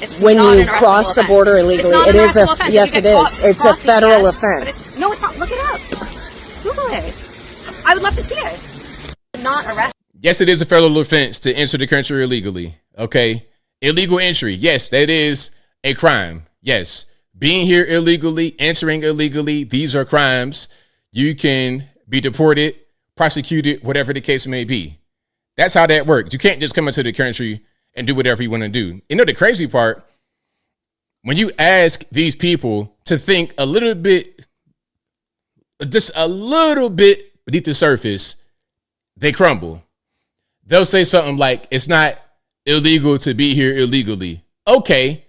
Speaker 14: It's
Speaker 15: when
Speaker 14: not
Speaker 15: you
Speaker 14: an arrestable
Speaker 15: cross the
Speaker 14: offense.
Speaker 15: border
Speaker 14: It's
Speaker 15: illegally,
Speaker 14: not
Speaker 15: it
Speaker 14: an
Speaker 15: is a
Speaker 14: arrestable offense.
Speaker 15: yes,
Speaker 14: If
Speaker 15: it
Speaker 14: you
Speaker 15: is.
Speaker 14: get
Speaker 15: It's a
Speaker 14: crossing,
Speaker 15: federal
Speaker 14: yes,
Speaker 15: offense.
Speaker 14: no, it's not. Look it up. Google it. I would love to see it. Not arrest.
Speaker 1: Yes, it is a federal offense to enter the country illegally, okay? Illegal entry, yes, that is a crime. Yes, being here illegally, entering illegally, these are crimes. You can be deported, prosecuted, whatever the case may be. That's how that works. You can't just come into the country and do whatever you want to do. You know, the crazy part, when you ask these people to think a little bit, just a little bit beneath the surface, they crumble. They'll say something like, it's not illegal to be here illegally. Okay,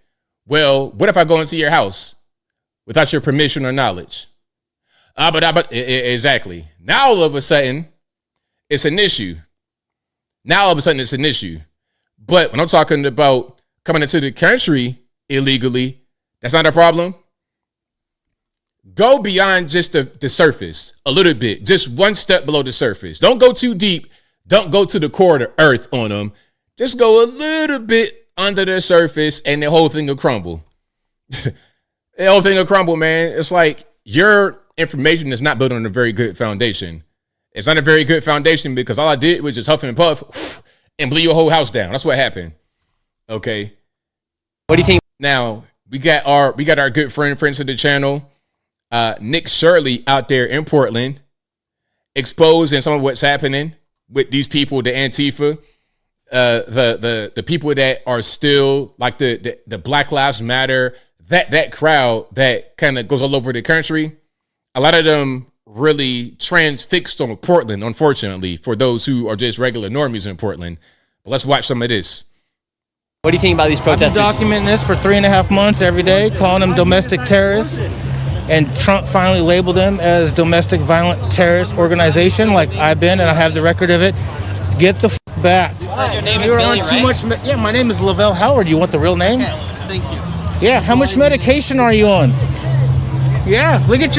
Speaker 1: well, what if I go into your house without your permission or knowledge? Exactly. Now all of a sudden, it's an issue. Now all of a sudden, it's an issue. But when I'm talking about coming into the country illegally, that's not a problem. Go beyond just the surface a little bit, just one step below the surface. Don't go too deep. Don't go to the core of the earth on them. Just go a little bit under the surface and the whole thing will crumble. The whole thing will crumble, man. It's like your information is not built on a very good foundation. It's not a very good foundation because all I did was just huff and puff and blew your whole house down. That's what happened. Okay.
Speaker 5: What do you think?
Speaker 1: Now, we got our good friends of the channel, Nick Shirley out there in Portland, exposing some of what's happening with these people, the Antifa, the people that are still like the Black Lives Matter, that crowd that kind of goes all over the country. A lot of them really transfixed on Portland, unfortunately, for those who are just regular normies in Portland. But let's watch some of this.
Speaker 5: What do you think about these protesters?
Speaker 16: I've been documenting this for 3.5 months every day, calling them domestic terrorists. And Trump finally labeled them as domestic violent terrorist organization, like I've been, and I have the record of it. Get the back.
Speaker 17: Your name is Billy, right?
Speaker 16: Yeah, my name is Lavelle Howard. You want the real name?
Speaker 17: Okay, thank you.
Speaker 16: Yeah, how much medication are you on? Yeah, look at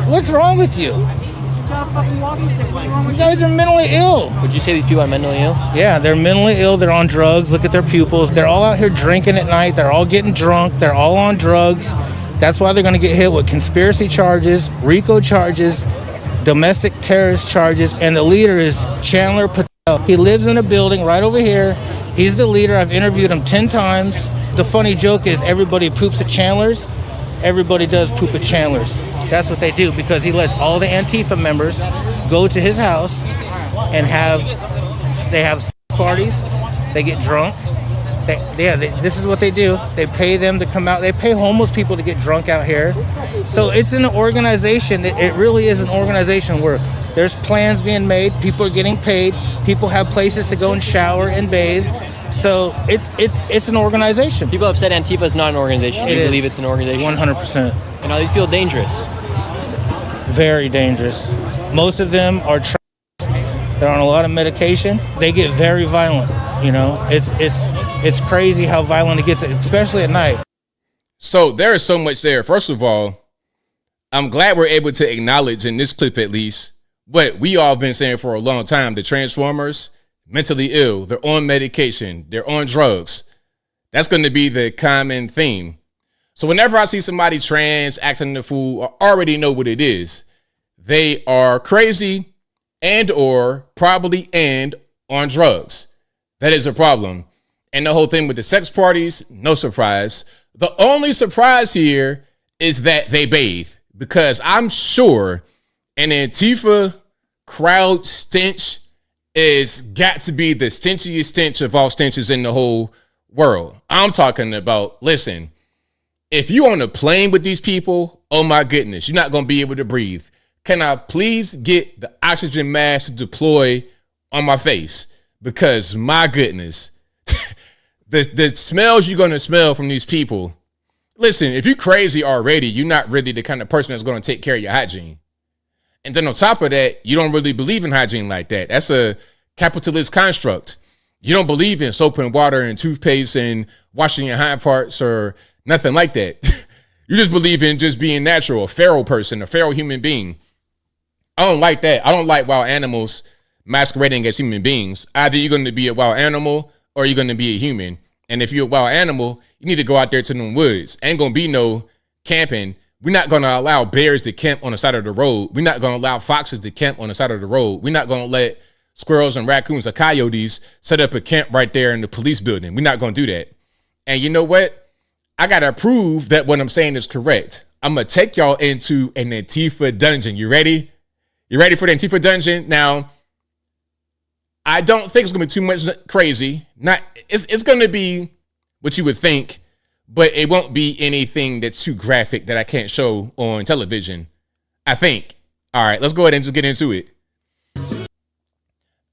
Speaker 16: what's wrong with you? You guys are mentally ill.
Speaker 5: Would you say these people are mentally ill?
Speaker 16: Yeah, they're mentally ill. They're on drugs. Look at their pupils. They're all out here drinking at night. They're all getting drunk. They're all on drugs. That's why they're going to get hit with conspiracy charges, RICO charges, domestic terrorist charges, and the leader is Chandler Patel. He lives in a building right over here. He's the leader. I've interviewed him 10 times. The funny joke is everybody poops at Chandler's. Everybody does poop at Chandler's. That's what they do because he lets all the Antifa members go to his house and they have parties. They get drunk. This is what they do. They pay them to come out. They pay homeless people to get drunk out here. So it's an organization. It really is an organization where there's plans being made. People are getting paid. People have places to go and shower and bathe. So it's an organization.
Speaker 5: People have said Antifa is not an organization. Do you believe it's an organization?
Speaker 16: 100%.
Speaker 5: And are these people dangerous?
Speaker 16: Very dangerous. Most of them are they're on a lot of medication. They get very violent. You know, it's crazy how violent it gets, especially at night.
Speaker 1: So there is so much there. First of all, I'm glad we're able to acknowledge in this clip at least what we all have been saying for a long time. The Transformers, mentally ill, they're on medication, they're on drugs. That's going to be the common theme. So whenever I see somebody trans acting the fool, I already know what it is. They are crazy and or probably on drugs. That is a problem. And the whole thing with the sex parties, no surprise. The only surprise here is that they bathe, because I'm sure an Antifa crowd stench is got to be the stinchiest stench of all stenches in the whole world. I'm talking about, listen, if you on a plane with these people, oh my goodness, you're not going to be able to breathe. Can I please get the oxygen mask to deploy on my face? Because my goodness, the smells you're going to smell from these people. Listen, if you're crazy already, you're not really the kind of person that's going to take care of your hygiene. And then on top of that, you don't really believe in hygiene like that. That's a capitalist construct. You don't believe in soap and water and toothpaste and washing your hind parts or nothing like that. You just believe in just being natural, a feral person, a feral human being. I don't like that. I don't like wild animals masquerading as human beings. Either you're going to be a wild animal or you're going to be a human. And if you're a wild animal, you need to go out there to the woods. Ain't going to be no camping. We're not going to allow bears to camp on the side of the road. We're not going to allow foxes to camp on the side of the road. We're not going to let squirrels and raccoons or coyotes set up a camp right there in the police building. We're not going to do that. And you know what? I got to prove that what I'm saying is correct. I'm going to take y'all into an Antifa dungeon. You ready? You ready for the Antifa dungeon? Now, I don't think it's going to be too much crazy. It's going to be what you would think, but it won't be anything that's too graphic that I can't show on television, I think. All right, let's go ahead and just get into it.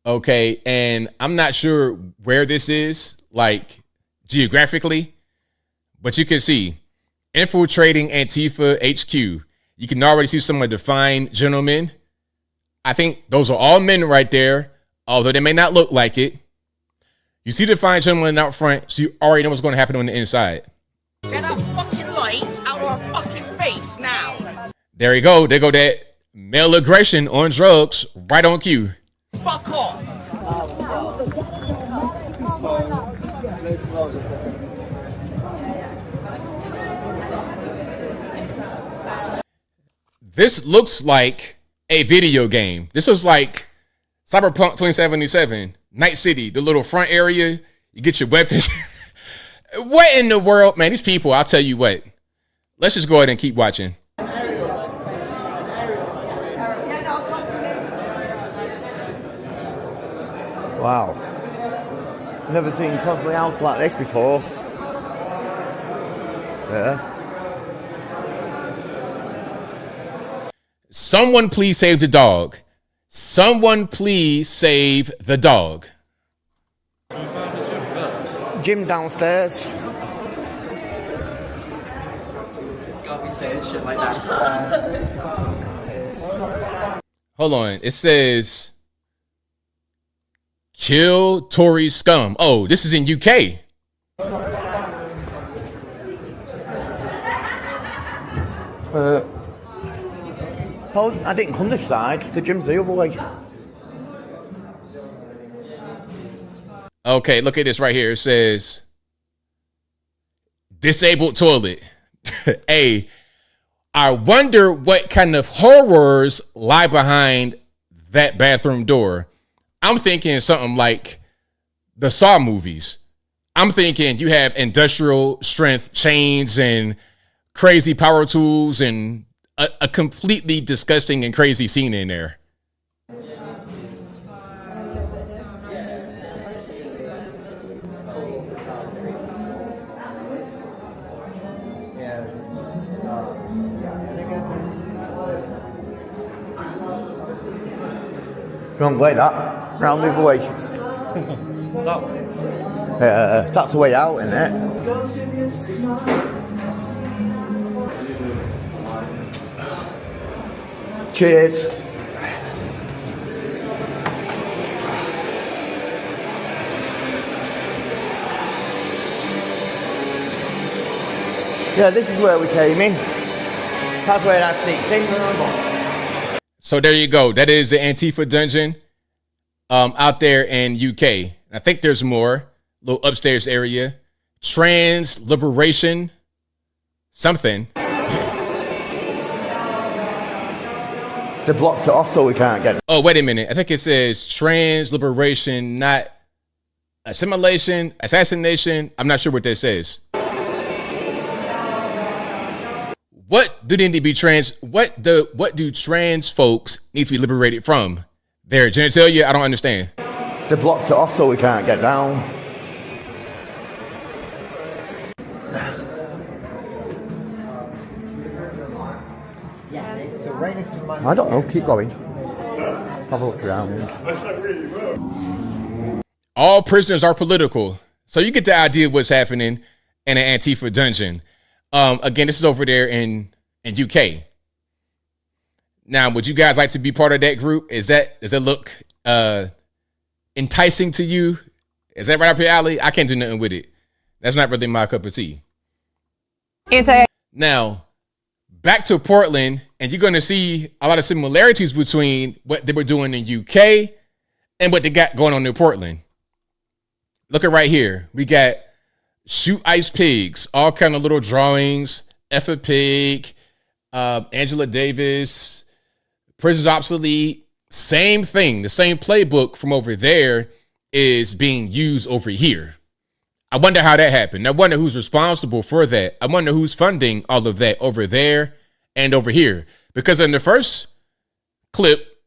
Speaker 1: Okay, and I'm not sure where this is, like, geographically, but you can see infiltrating Antifa HQ. You can already see some of the fine gentlemen. I think those are all men right there, although they may not look like it. You see the fine gentleman out front, so you already know what's going to happen on the inside.
Speaker 15: Get that fucking light out of our fucking face now.
Speaker 1: There you go. There go that male aggression on drugs right on cue.
Speaker 15: Fuck off.
Speaker 1: This looks like a video game. This was like Cyberpunk 2077, Night City, the little front area. You get your weapons. What in the world? Man, these people, I'll tell you what. Let's just go ahead and keep watching.
Speaker 18: Wow. Never seen Cosplay House like this before. Yeah.
Speaker 1: Someone please save the dog. Someone please save the dog.
Speaker 18: Gym downstairs.
Speaker 1: Hold on. It says kill Tory scum. Oh, this is in UK.
Speaker 18: Oh, I didn't come this side. The gym's the other way.
Speaker 1: Okay, look at this right here. It says disabled toilet. Hey, I wonder what kind of horrors lie behind that bathroom door. I'm thinking something like the Saw movies. I'm thinking you have industrial strength chains and crazy power tools and a completely disgusting and crazy scene in there.
Speaker 18: Wrong way, that. Round the other way. That's the way out, isn't it? Cheers. Yeah, this is where we came in. That's where I sneaked in.
Speaker 1: So there you go. That is the Antifa dungeon out there in UK. I think there's more. Little upstairs area. Trans liberation something.
Speaker 18: They blocked it off so we can't get it.
Speaker 1: Oh, wait a minute. I think it says trans liberation, not assimilation, assassination. I'm not sure what that says. What do they need to be trans? What do trans folks need to be liberated from? Their genitalia? I don't understand.
Speaker 18: They blocked it off so we can't get down. I don't know, keep going. Have a look around.
Speaker 1: All prisoners are political. So you get the idea of what's happening in an Antifa dungeon. Again, this is over there in UK. Now, would you guys like to be part of that group? Does that look enticing to you? Is that right up your alley? I can't do nothing with it. That's not really my cup of tea. Now, back to Portland, and you're going to see a lot of similarities between what they were doing in UK and what they got going on in Portland. Look at right here. We got shoot ice pigs, all kind of little drawings, F a pig, Angela Davis, prisons obsolete, same thing. The same playbook from over there is being used over here. I wonder how that happened. I wonder who's responsible for that. I wonder who's funding all of that over there and over here. Because in the first clip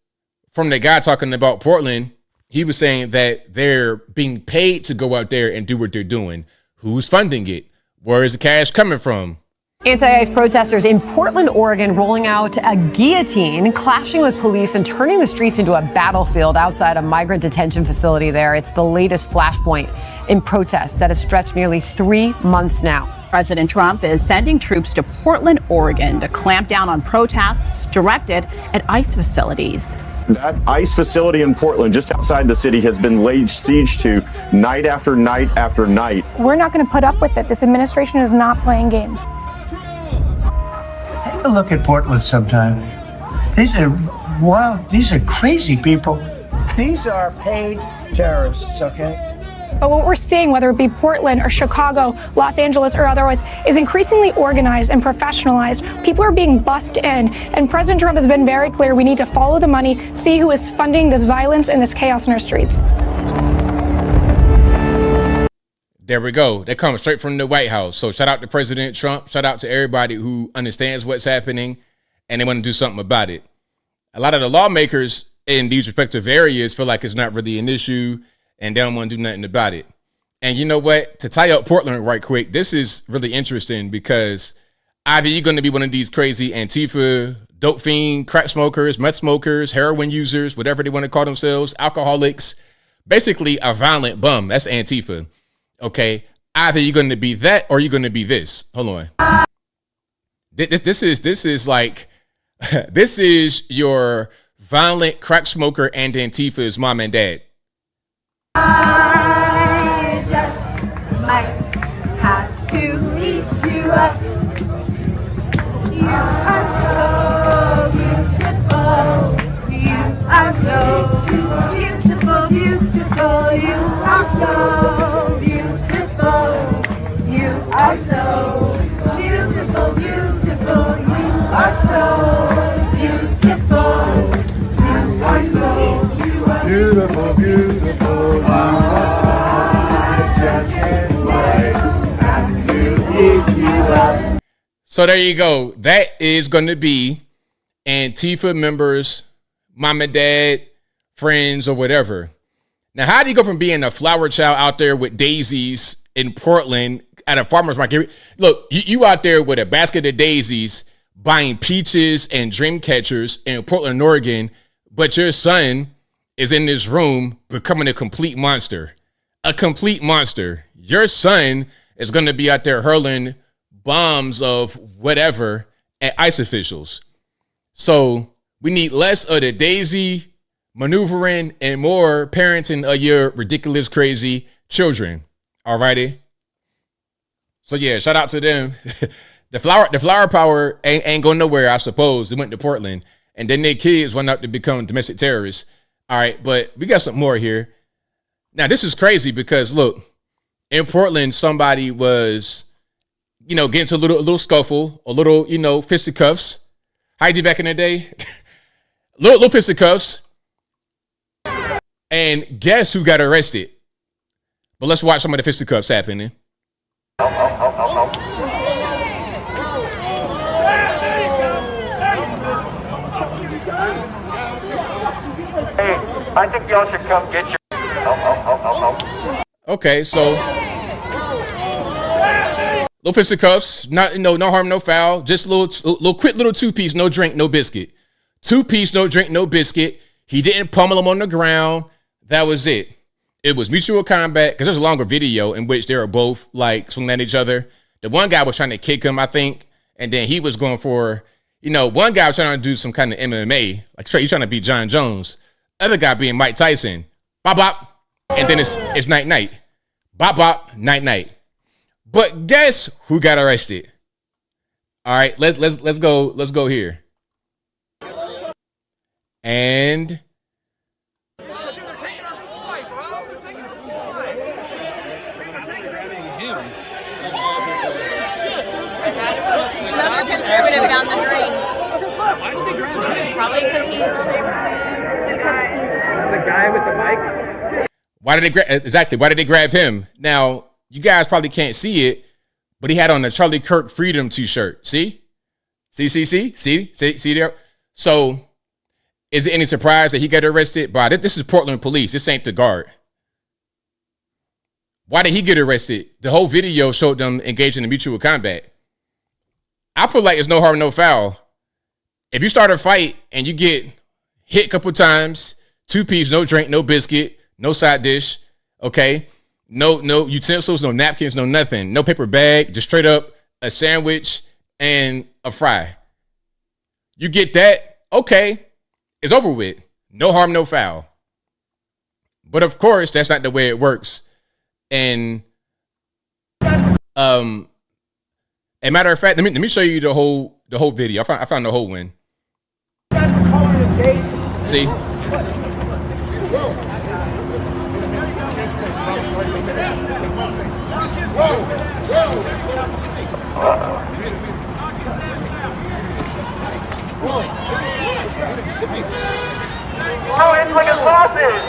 Speaker 1: from the guy talking about Portland, he was saying that they're being paid to go out there and do what they're doing. Who's funding it? Where is the cash coming from?
Speaker 19: Anti-ICE protesters in Portland, Oregon, rolling out a guillotine, clashing with police and turning the streets into a battlefield outside a migrant detention facility there. It's the latest flashpoint in protests that has stretched nearly 3 months now.
Speaker 20: President Trump is sending troops to Portland, Oregon to clamp down on protests directed at ICE facilities.
Speaker 21: That ICE facility in Portland, just outside the city, has been laid siege to night after night after night.
Speaker 22: We're not going to put up with it. This administration is not playing games.
Speaker 23: Take a look at Portland sometime. These are wild, these are crazy people. These are paid terrorists, okay?
Speaker 22: But what we're seeing, whether it be Portland or Chicago, Los Angeles or otherwise, is increasingly organized and professionalized. People are being bussed in, and President Trump has been very clear we need to follow the money, see who is funding this violence and this chaos in our streets.
Speaker 1: There we go. That comes straight from the White House. So shout out to President Trump. Shout out to everybody who understands what's happening and they want to do something about it. A lot of the lawmakers in these respective areas feel like it's not really an issue and they don't want to do nothing about it. And you know what? To tie up Portland right quick, this is really interesting because either you're going to be one of these crazy Antifa, dope fiend, crack smokers, meth smokers, heroin users, whatever they want to call themselves, alcoholics, basically a violent bum. That's Antifa. Okay. Either you're going to be that or you're going to be this. Hold on. This is like, this is your violent crack smoker and Antifa's mom and dad.
Speaker 24: I just might have to eat you up. You are so beautiful. You are so beautiful, beautiful. You are so beautiful. You are so beautiful, beautiful. You are so beautiful. You are so beautiful, beautiful.
Speaker 1: So there you go. That is going to be Antifa members, mom and dad, friends, or whatever. Now, how do you go from being a flower child out there with daisies in Portland at a farmer's market? Look, you out there with a basket of daisies buying peaches and dream catchers in Portland, Oregon, but your son is in this room becoming a complete monster. A complete monster. Your son is going to be out there hurling bombs of whatever at ICE officials. So we need less of the daisy maneuvering and more parenting of your ridiculous, crazy children. All righty. So yeah, shout out to them. The flower power ain't going nowhere, I suppose. They went to Portland and then their kids went out to become domestic terrorists. All right, but we got some more here. Now, this is crazy because, look, in Portland, somebody was, getting into a little scuffle, a little, fisticuffs. How you did back in the day? little fisticuffs. And guess who got arrested? But let's watch some of the fisticuffs happening.
Speaker 25: I think y'all should come get your...
Speaker 1: Okay, so little fisticuffs, no harm, no foul. Just little quick little 2-piece, no drink, no biscuit. 2-piece, no drink, no biscuit. He didn't pummel him on the ground. That was it. It was mutual combat because there's a longer video in which they were both like swinging at each other. The one guy was trying to kick him, I think, and then he was going for, one guy was trying to do some kind of MMA, like straight, he's trying to beat John Jones. Other guy being Mike Tyson. Bop bop, and then it's night night. Bop bop, night night. But guess who got arrested? All right, let's go here. And
Speaker 24: Another conservative down the drain. Why did they grab him? Probably because he's
Speaker 11: The guy with the mic?
Speaker 1: why did they grab him? Now, you guys probably can't see it, but he had on a Charlie Kirk Freedom t-shirt. See there? So, is it any surprise that he got arrested? But this is Portland police. This ain't the guard. Why did he get arrested? The whole video showed them engaging in mutual combat. I feel like it's no harm, no foul. If you start a fight and you get hit a couple times, 2-piece, no drink, no biscuit, no side dish, okay? No utensils, no napkins, no nothing. No paper bag, just straight up a sandwich and a fry. You get that, okay, it's over with. No harm, no foul. But of course, that's not the way it works. And a matter of fact, let me show you the whole video. I found the whole one. See?
Speaker 24: it's like a sausage.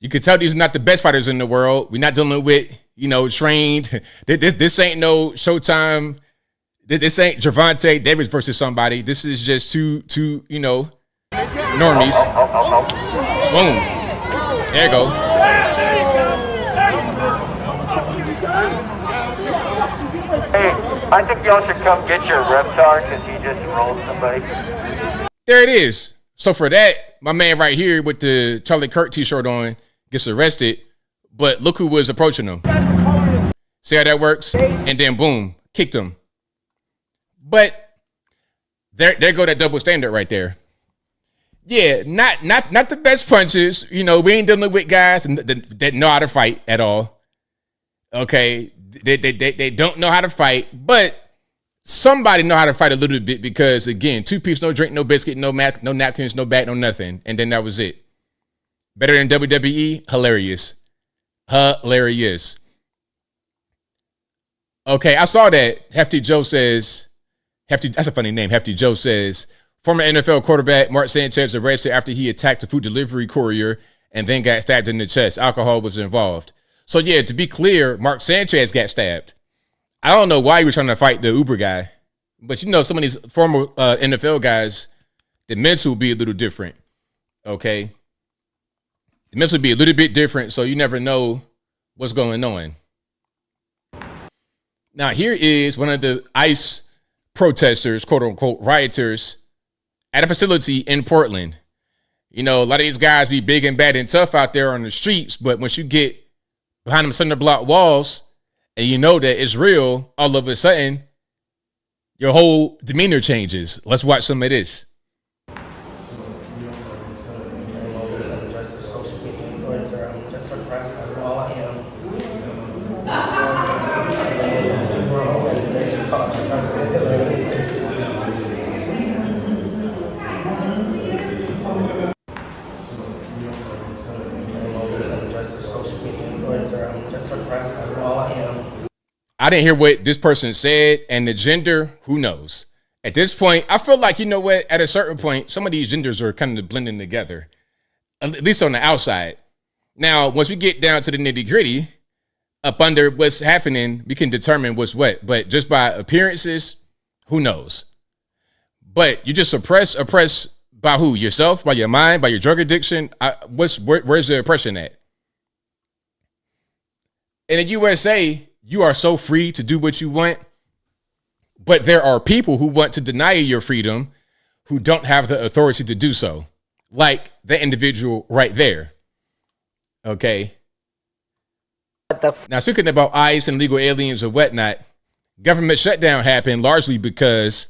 Speaker 1: You can tell these are not the best fighters in the world. We're not dealing with, trained. This ain't no Showtime. This ain't Gervonta Davis versus somebody. This is just two normies. Boom. There you go.
Speaker 2: Hey, I think y'all should come get your Reptar because he just rolled somebody.
Speaker 1: There it is. So for that, my man right here with the Charlie Kirk t-shirt on gets arrested, but look who was approaching him. See how that works? And then boom, kicked him. But there go that double standard right there. Yeah, not the best punches. We ain't dealing with guys that know how to fight at all. Okay, they don't know how to fight, but somebody know how to fight a little bit because again, 2-piece, no drink, no biscuit, no napkins, no bag, no nothing, and then that was it. Better than WWE? Hilarious. Okay, I saw that. Hefty Joe says, that's a funny name. Hefty Joe says, former NFL quarterback Mark Sanchez arrested after he attacked a food delivery courier and then got stabbed in the chest. Alcohol was involved. So yeah, to be clear, Mark Sanchez got stabbed. I don't know why he was trying to fight the Uber guy, but some of these former NFL guys, the mental will be a little different. Okay. The mental will be a little bit different, so you never know what's going on. Now, here is one of the ICE protesters, quote unquote, rioters at a facility in Portland. A lot of these guys be big and bad and tough out there on the streets, but once you get behind them cinder block walls and you know that it's real, all of a sudden, your whole demeanor changes. Let's watch some of this. I didn't hear what this person said, and the gender, who knows? At this point, I feel like, at a certain point, some of these genders are kind of blending together, at least on the outside. Now, once we get down to the nitty gritty, up under what's happening, we can determine what's what. But just by appearances, who knows? But you just oppress By who? Yourself? By your mind? By your drug addiction? Where's the oppression at? In the USA, you are so free to do what you want, but there are people who want to deny you your freedom who don't have the authority to do so. Like the individual right there. Okay. Now, speaking about ICE and illegal aliens and whatnot, government shutdown happened largely because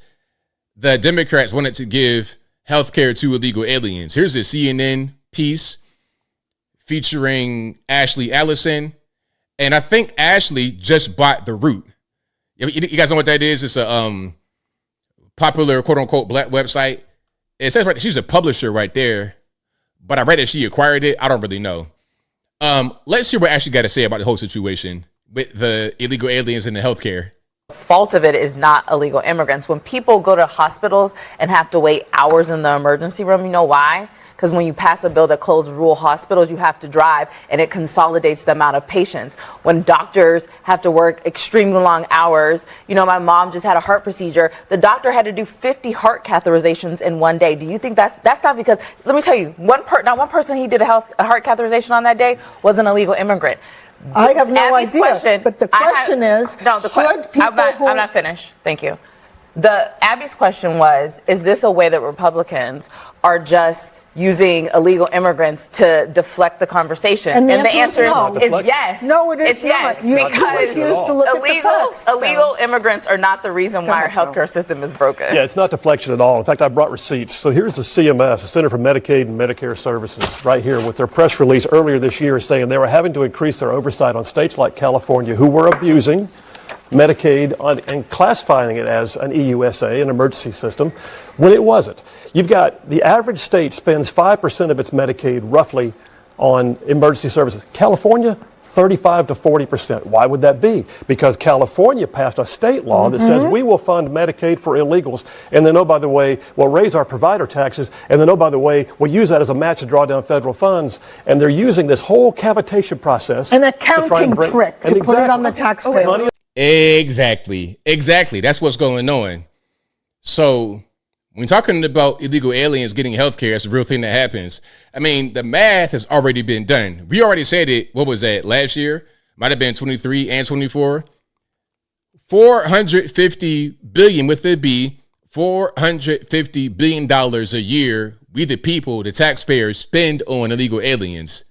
Speaker 1: the Democrats wanted to give health care to illegal aliens. Here's a CNN piece featuring Ashley Allison. And I think Ashley just bought The Root. You guys know what that is? It's a popular, quote unquote, black website. It says right, she's a publisher right there, but I read that she acquired it. I don't really know. Let's hear what Ashley got to say about the whole situation with the illegal aliens and the healthcare.
Speaker 3: The fault of it is not illegal immigrants. When people go to hospitals and have to wait hours in the emergency room, you know why? Because when you pass a bill that closes rural hospitals, you have to drive, and it consolidates the amount of patients. When doctors have to work extremely long hours, you know, my mom just had a heart procedure. The doctor had to do 50 heart catheterizations in one day. Do you think that's not because, let me tell you, not one person he did a heart catheterization on that day was an illegal immigrant.
Speaker 4: I have no
Speaker 3: Abby's
Speaker 4: idea.
Speaker 3: Question,
Speaker 4: but the question
Speaker 3: I'm not finished. Thank you. Abby's question was, is this a way that Republicans are just using illegal immigrants to deflect the conversation?
Speaker 4: And the answer
Speaker 3: is yes.
Speaker 4: No, it is
Speaker 3: it's
Speaker 4: not.
Speaker 3: Yes, because
Speaker 4: refuse to look at the facts.
Speaker 3: Illegal immigrants are not the reason why our healthcare system is broken.
Speaker 6: Yeah, it's not deflection at all. In fact, I brought receipts. So here's the CMS, the Center for Medicaid and Medicare Services, right here with their press release earlier this year saying they were having to increase their oversight on states like California who were abusing Medicaid and classifying it as an EUSA, an emergency system, when it wasn't. You've got the average state spends 5% of its Medicaid roughly on emergency services. California, 35 to 40%. Why would that be? Because California passed a state law that says we will fund Medicaid for illegals, and then, oh, by the way, we'll raise our provider taxes, and then, oh, by the way, we'll use that as a match to draw down federal funds. And they're using this whole cavitation process.
Speaker 4: An accounting trick to put it on the taxpayer.
Speaker 1: Exactly. That's what's going on. So when talking about illegal aliens getting health care, it's a real thing that happens. I mean, the math has already been done. We already said it. What was that? Last year? Might have been 23 and 24. $450 billion with a B, $450 billion a year. We the people, the taxpayers, spend on illegal aliens.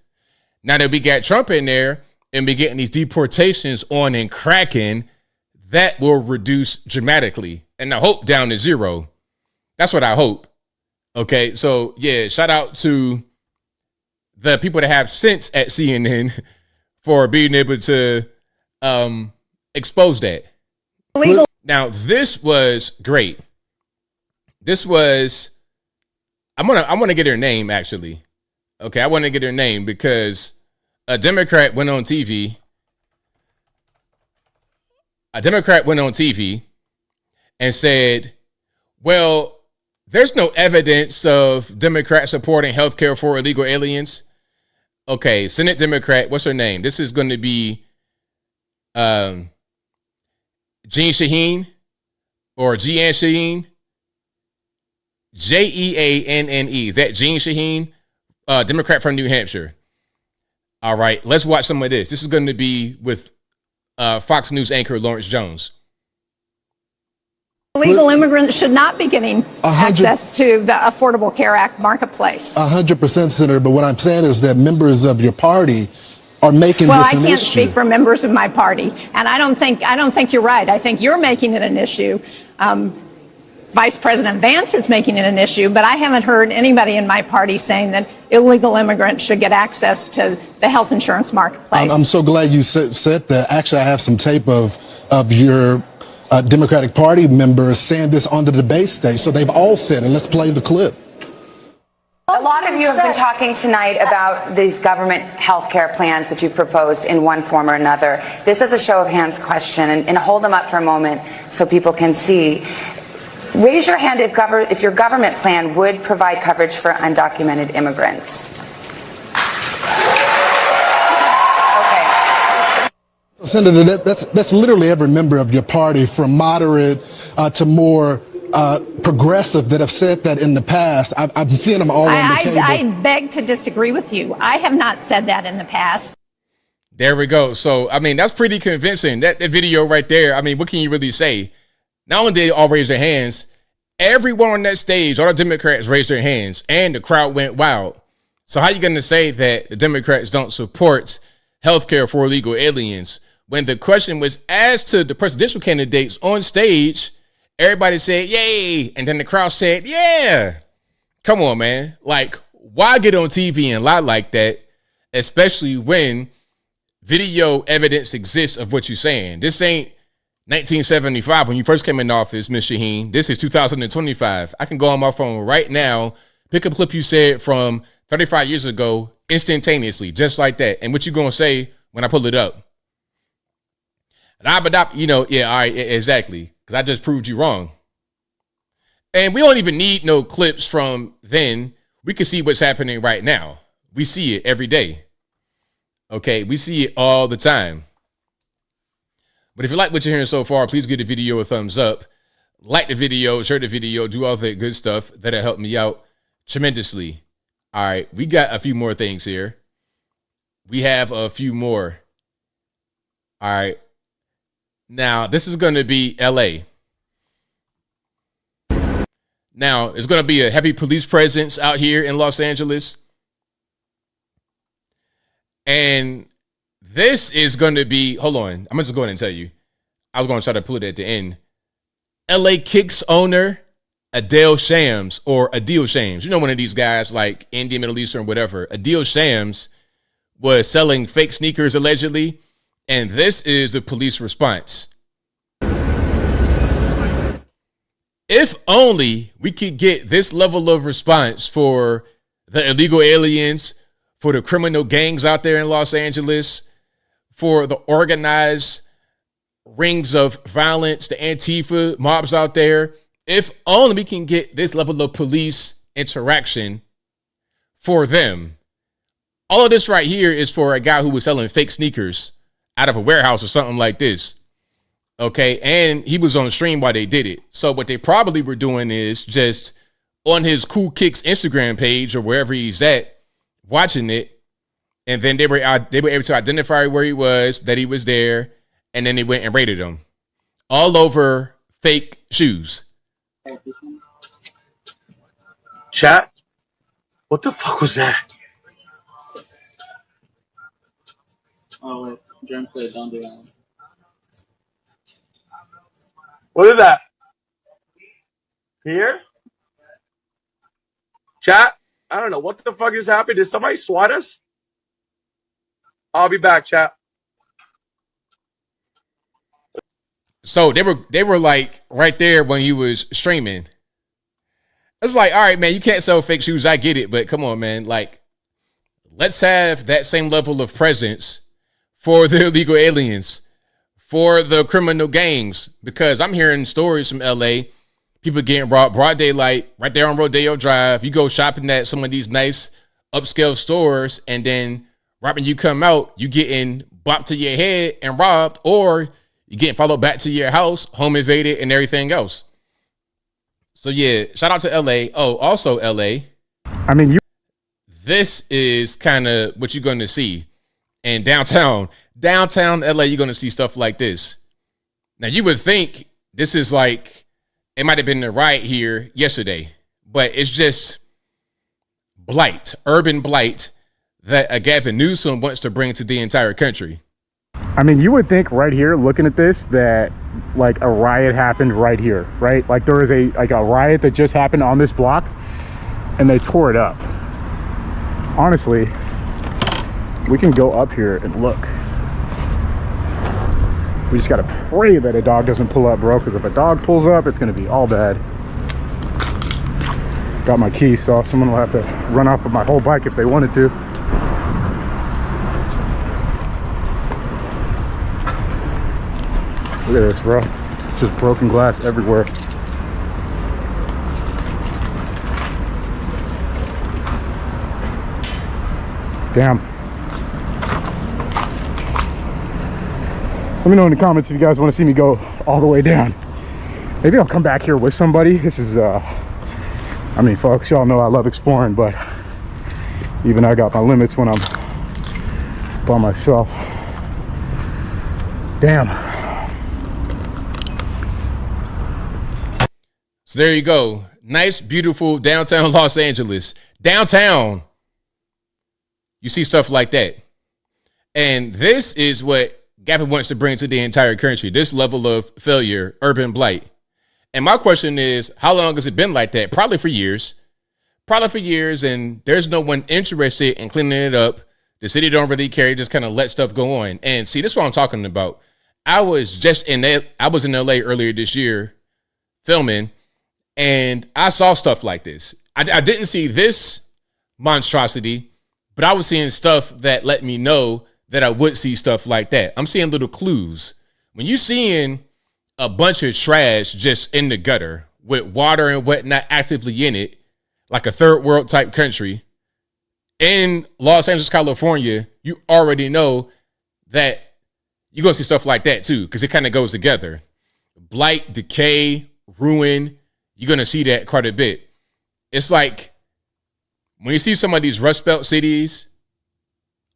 Speaker 1: Now that we got Trump in there, and be getting these deportations on and cracking, that will reduce dramatically. And I hope down to zero. That's what I hope. Okay, so yeah, shout out to the people that have sense at CNN for being able to expose that. Now, this was great. This was, I want to get her name, actually. Okay, I want to get her name because a Democrat went on TV. And said, well, there's no evidence of Democrats supporting health care for illegal aliens. Okay, Senate Democrat, what's her name? This is going to be Jeanne Shaheen or Jeanne Shaheen. Jeanne. Is that Jeanne Shaheen? Democrat from New Hampshire. All right, let's watch some of this. This is going to be with Fox News anchor Lawrence Jones.
Speaker 9: Illegal immigrants should not be getting access to the Affordable Care Act marketplace.
Speaker 25: 100%, Senator. But what I'm saying is that members of your party are making
Speaker 9: this
Speaker 25: an issue.
Speaker 9: Well, I can't speak for members of my party, and I don't think you're right. I think you're making it an issue. Vice President Vance is making it an issue, but I haven't heard anybody in my party saying that illegal immigrants should get access to the health insurance marketplace.
Speaker 25: I'm so glad you said that. Actually, I have some tape of your Democratic Party members saying this on the debate stage. So they've all said it. Let's play the clip.
Speaker 26: A lot of you have been talking tonight about these government health care plans that you've proposed in one form or another. This is a show of hands question, and hold them up for a moment so people can see. Raise your hand if your government plan would provide coverage for undocumented immigrants.
Speaker 25: Senator, that's literally every member of your party, from moderate to more progressive that have said that in the past. I'm seeing them all on the cable.
Speaker 9: I beg to disagree with you. I have not said that in the past.
Speaker 1: There we go. So, I mean, that's pretty convincing. That video right there, I mean, what can you really say? Not only did they all raise their hands, everyone on that stage, all the Democrats raised their hands, and the crowd went wild. So how are you going to say that the Democrats don't support healthcare for illegal aliens when the question was asked to the presidential candidates on stage? Everybody said, yay. And then the crowd said, yeah. Come on, man. Like, why get on TV and lie like that, especially when video evidence exists of what you're saying? This ain't 1975 when you first came in office, Ms. Shaheen. This is 2025. I can go on my phone right now, pick a clip you said from 35 years ago instantaneously, just like that. And what you going to say when I pull it up? You know, yeah, all right, exactly. Because I just proved you wrong. And we don't even need no clips from then. We can see what's happening right now. We see it every day. Okay, we see it all the time. But if you like what you're hearing so far, please give the video a thumbs up. Like the video, share the video, do all that good stuff. That'll help me out tremendously. All right, we got a few more things here. We have a few more. All right. Now, this is going to be LA. Now, it's going to be a heavy police presence out here in Los Angeles. And this is going to be, hold on, I'm going to just go ahead and tell you. I was going to try to put it at the end. LA Kicks owner Adil Shams, you know, one of these guys like Indian, Middle Eastern, whatever. Adil Shams was selling fake sneakers allegedly, and this is the police response. If only we could get this level of response for the illegal aliens, for the criminal gangs out there in Los Angeles, for the organized rings of violence, the Antifa mobs out there. If only we can get this level of police interaction for them. All of this right here is for a guy who was selling fake sneakers out of a warehouse or something like this. Okay, and he was on stream while they did it. So what they probably were doing is just on his Cool Kicks Instagram page or wherever he's at, watching it, and then they were able to identify where he was, that he was there, and then they went and raided him. All over fake shoes.
Speaker 7: Chat? What the fuck was that?
Speaker 8: Oh, wait. Gameplay, don't do that.
Speaker 7: What is that? Here? Chat? I don't know. What the fuck is happening? Did somebody swat us? I'll be back, chat.
Speaker 1: So they were like right there when he was streaming. It's like, all right, man, you can't sell fake shoes. I get it, but come on, man. Like, let's have that same level of presence for the illegal aliens, for the criminal gangs, because I'm hearing stories from LA, people getting robbed broad daylight right there on Rodeo Drive. You go shopping at some of these nice upscale stores, and then right when you come out, you getting bopped to your head and robbed, or you getting followed back to your house, home invaded, and everything else. So yeah, shout out to LA. Oh, also LA.
Speaker 10: I mean,
Speaker 1: this is kind of what you're going to see. And downtown LA, you're going to see stuff like this. Now, you would think this is like, it might have been the riot here yesterday, but it's just blight, urban blight that Gavin Newsom wants to bring to the entire country.
Speaker 10: I mean, you would think right here, looking at this, that like a riot happened right here, right? Like there was a riot that just happened on this block and they tore it up. Honestly, we can go up here and look. We just got to pray that a dog doesn't pull up, bro, because if a dog pulls up, it's going to be all bad. Got my keys, so someone will have to run off of my whole bike if they wanted to. Look at this, bro. Just broken glass everywhere. Damn. Let me know in the comments if you guys want to see me go all the way down. Maybe I'll come back here with somebody. This is, I mean, folks, y'all know I love exploring, but even I got my limits when I'm by myself. Damn.
Speaker 1: So there you go. Nice, beautiful downtown Los Angeles. Downtown, you see stuff like that. And this is what Gavin wants to bring to the entire country, this level of failure, urban blight. And my question is, how long has it been like that? Probably for years. And there's no one interested in cleaning it up. The city don't really care, just kind of let stuff go on. And see, this is what I'm talking about. I was in LA earlier this year filming, and I saw stuff like this. I didn't see this monstrosity, but I was seeing stuff that let me know that I would see stuff like that. I'm seeing little clues. When you're seeing a bunch of trash just in the gutter with water and whatnot actively in it, like a third world type country in Los Angeles, California, you already know that you're going to see stuff like that too, because it kind of goes together. Blight, decay, ruin, you're going to see that quite a bit. It's like when you see some of these Rust Belt cities,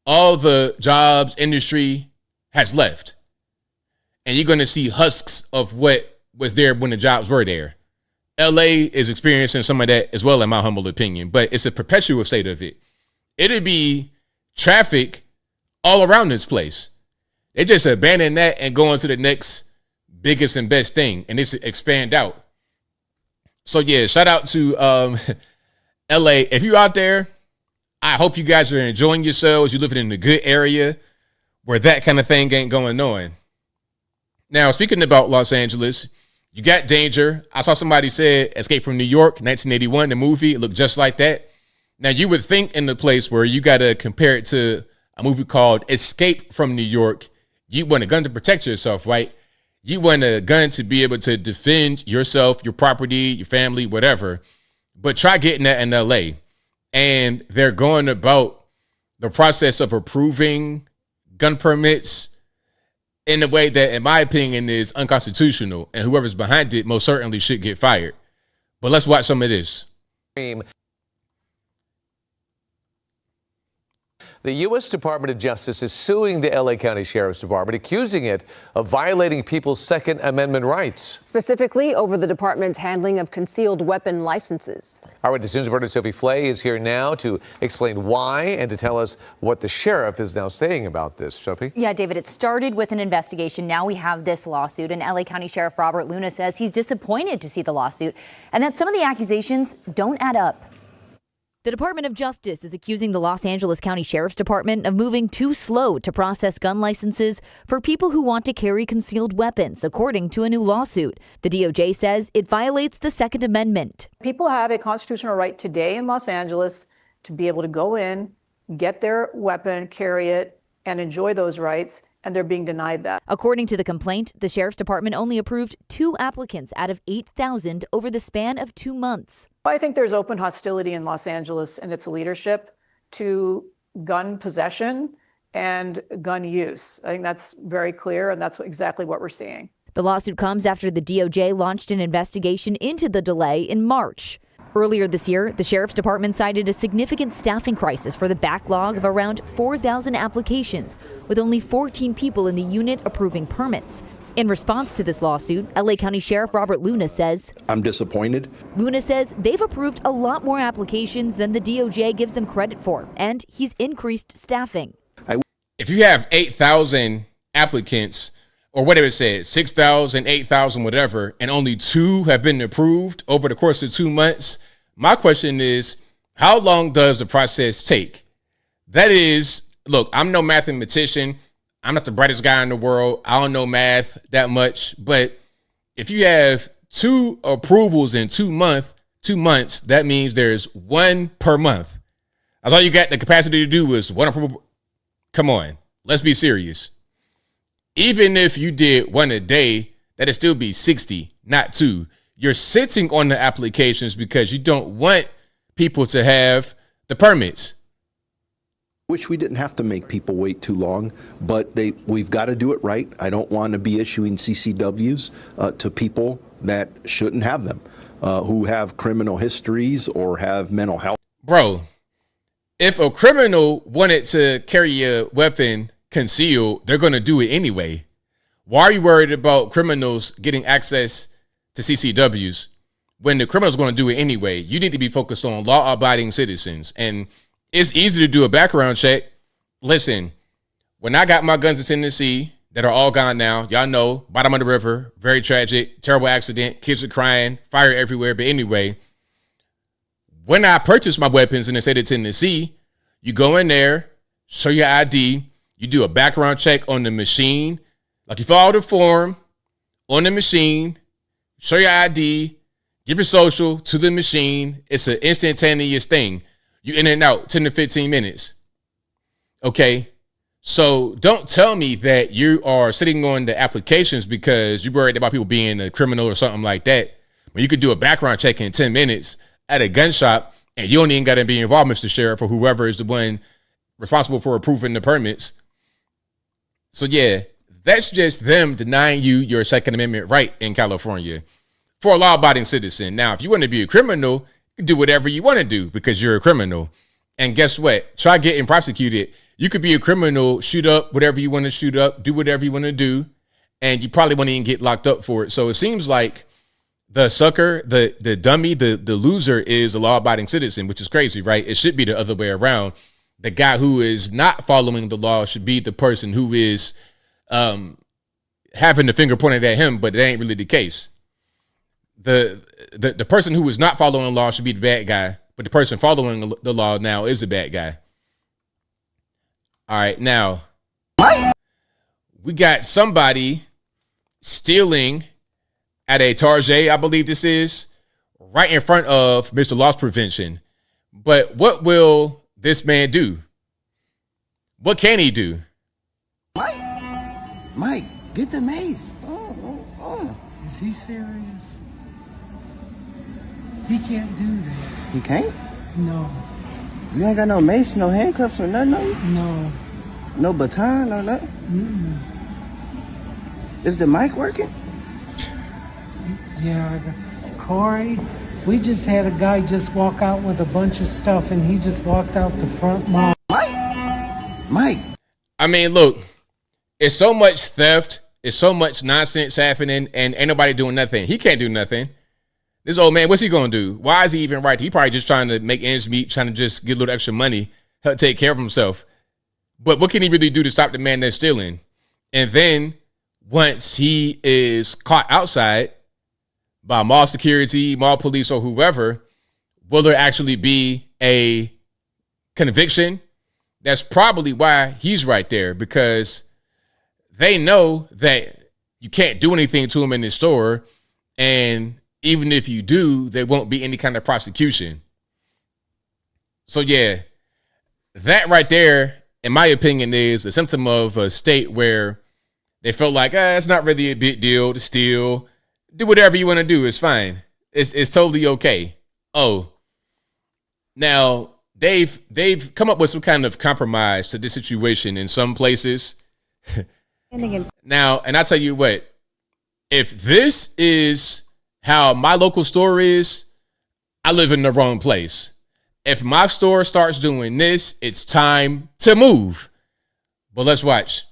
Speaker 1: all the jobs, industry has left. And you're going to see husks of what was there when the jobs were there. LA is experiencing some of that as well, in my humble opinion, but it's a perpetual state of it. It'd be traffic all around this place. They just abandon that and go on to the next biggest and best thing, and it's expand out. So yeah, shout out to LA. If you're out there, I hope you guys are enjoying yourselves. You're living in a good area where that kind of thing ain't going on. Now, speaking about Los Angeles, you got danger. I saw somebody said Escape from New York, 1981, the movie. It looked just like that. Now, you would think in the place where you got to compare it to a movie called Escape from New York, you want a gun to protect yourself, right? You want a gun to be able to defend yourself, your property, your family, whatever. But try getting that in LA. And they're going about the process of approving gun permits in a way that, in my opinion, is unconstitutional. And whoever's behind it most certainly should get fired. But let's watch some of this.
Speaker 5: The U.S. Department of Justice is suing the L.A. County Sheriff's Department, accusing it of violating people's Second Amendment rights.
Speaker 19: Specifically over the department's handling of concealed weapon licenses.
Speaker 5: Our Witness News reporter Sophie Flay is here now to explain why and to tell us what the sheriff is now saying about this. Sophie?
Speaker 12: Yeah, David, it started with an investigation. Now we have this lawsuit, and L.A. County Sheriff Robert Luna says he's disappointed to see the lawsuit and that some of the accusations don't add up.
Speaker 13: The Department of Justice is accusing the Los Angeles County Sheriff's Department of moving too slow to process gun licenses for people who want to carry concealed weapons, according to a new lawsuit. The DOJ says it violates the Second Amendment.
Speaker 14: People have a constitutional right today in Los Angeles to be able to go in, get their weapon, carry it, and enjoy those rights, and they're being denied that.
Speaker 13: According to the complaint, the Sheriff's Department only approved 2 applicants out of 8,000 over the span of 2 months.
Speaker 14: I think there's open hostility in Los Angeles and its leadership to gun possession and gun use. I think that's very clear, and that's exactly what we're seeing.
Speaker 13: The lawsuit comes after the DOJ launched an investigation into the delay in March. Earlier this year, the Sheriff's Department cited a significant staffing crisis for the backlog of around 4,000 applications, with only 14 people in the unit approving permits. In response to this lawsuit, LA County Sheriff Robert Luna says,
Speaker 16: I'm disappointed.
Speaker 13: Luna says they've approved a lot more applications than the DOJ gives them credit for, and he's increased staffing.
Speaker 1: If you have 8,000 applicants, or whatever it said, 6,000, 8,000, whatever, and only 2 have been approved over the course of 2 months, my question is, how long does the process take? That is, look, I'm no mathematician. I'm not the brightest guy in the world. I don't know math that much. But if you have 2 approvals in 2 months, that means there's 1 per month. That's all you got the capacity to do is 1 approval. Come on, let's be serious. Even if you did 1 a day, that'd still be 60, not 2. You're sitting on the applications because you don't want people to have the permits.
Speaker 16: Wish we didn't have to make people wait too long, but we've got to do it right. I don't want to be issuing CCWs to people that shouldn't have them, who have criminal histories or have mental health.
Speaker 1: Bro, if a criminal wanted to carry a weapon concealed, they're going to do it anyway. Why are you worried about criminals getting access to CCWs when the criminal's going to do it anyway? You need to be focused on law-abiding citizens. And it's easy to do a background check. Listen, when I got my guns in Tennessee that are all gone now, y'all know, bottom of the river, very tragic, terrible accident, kids are crying, fire everywhere. But anyway, when I purchased my weapons in the state of Tennessee, you go in there, show your ID, you do a background check on the machine. Like you fill out the form on the machine, show your ID, give your social to the machine. It's an instantaneous thing. You in and out 10 to 15 minutes. Okay. So don't tell me that you are sitting on the applications because you're worried about people being a criminal or something like that. When you could do a background check in 10 minutes at a gun shop and you don't even got to be involved, Mr. Sheriff, or whoever is the one responsible for approving the permits. So yeah, that's just them denying you your Second Amendment right in California for a law-abiding citizen. Now, if you want to be a criminal, you can do whatever you want to do because you're a criminal. And guess what? Try getting prosecuted. You could be a criminal, shoot up whatever you want to shoot up, do whatever you want to do, and you probably won't even get locked up for it. So it seems like the sucker, the dummy, the loser is a law-abiding citizen, which is crazy, right? It should be the other way around. The guy who is not following the law should be the person who is having the finger pointed at him, but it ain't really the case. The person who is not following the law should be the bad guy, but the person following the law now is the bad guy. All right, now we got somebody stealing at a Target, I believe this is, right in front of Mr. Loss Prevention. But what will this man do? What can he do?
Speaker 15: Mike, get the mace.
Speaker 17: Is he serious? He can't do that.
Speaker 15: He can't?
Speaker 17: No.
Speaker 15: You ain't got no mace, no handcuffs or nothing, no?
Speaker 17: No.
Speaker 15: No baton or nothing? Is the mic working?
Speaker 17: Yeah, Corey, we just had a guy just walk out with a bunch of stuff and he just walked out the front mall.
Speaker 15: Mike.
Speaker 1: I mean, look, it's so much theft, it's so much nonsense happening, and ain't nobody doing nothing. He can't do nothing. This old man, what's he gonna do? Why is he even right? He probably just trying to make ends meet, trying to just get a little extra money, help take care of himself. But what can he really do to stop the man that's stealing? And then once he is caught outside by mall security, mall police, or whoever, will there actually be a conviction? That's probably why he's right there, because they know that you can't do anything to him in his store. And even if you do, there won't be any kind of prosecution. So yeah, that right there, in my opinion, is a symptom of a state where they felt like, it's not really a big deal to steal. Do whatever you want to do. It's fine. It's totally okay. Oh, now they've come up with some kind of compromise to this situation in some places. Now, and I tell you what, if this is how my local store is, I live in the wrong place. If my store starts doing this, it's time to move. But let's watch.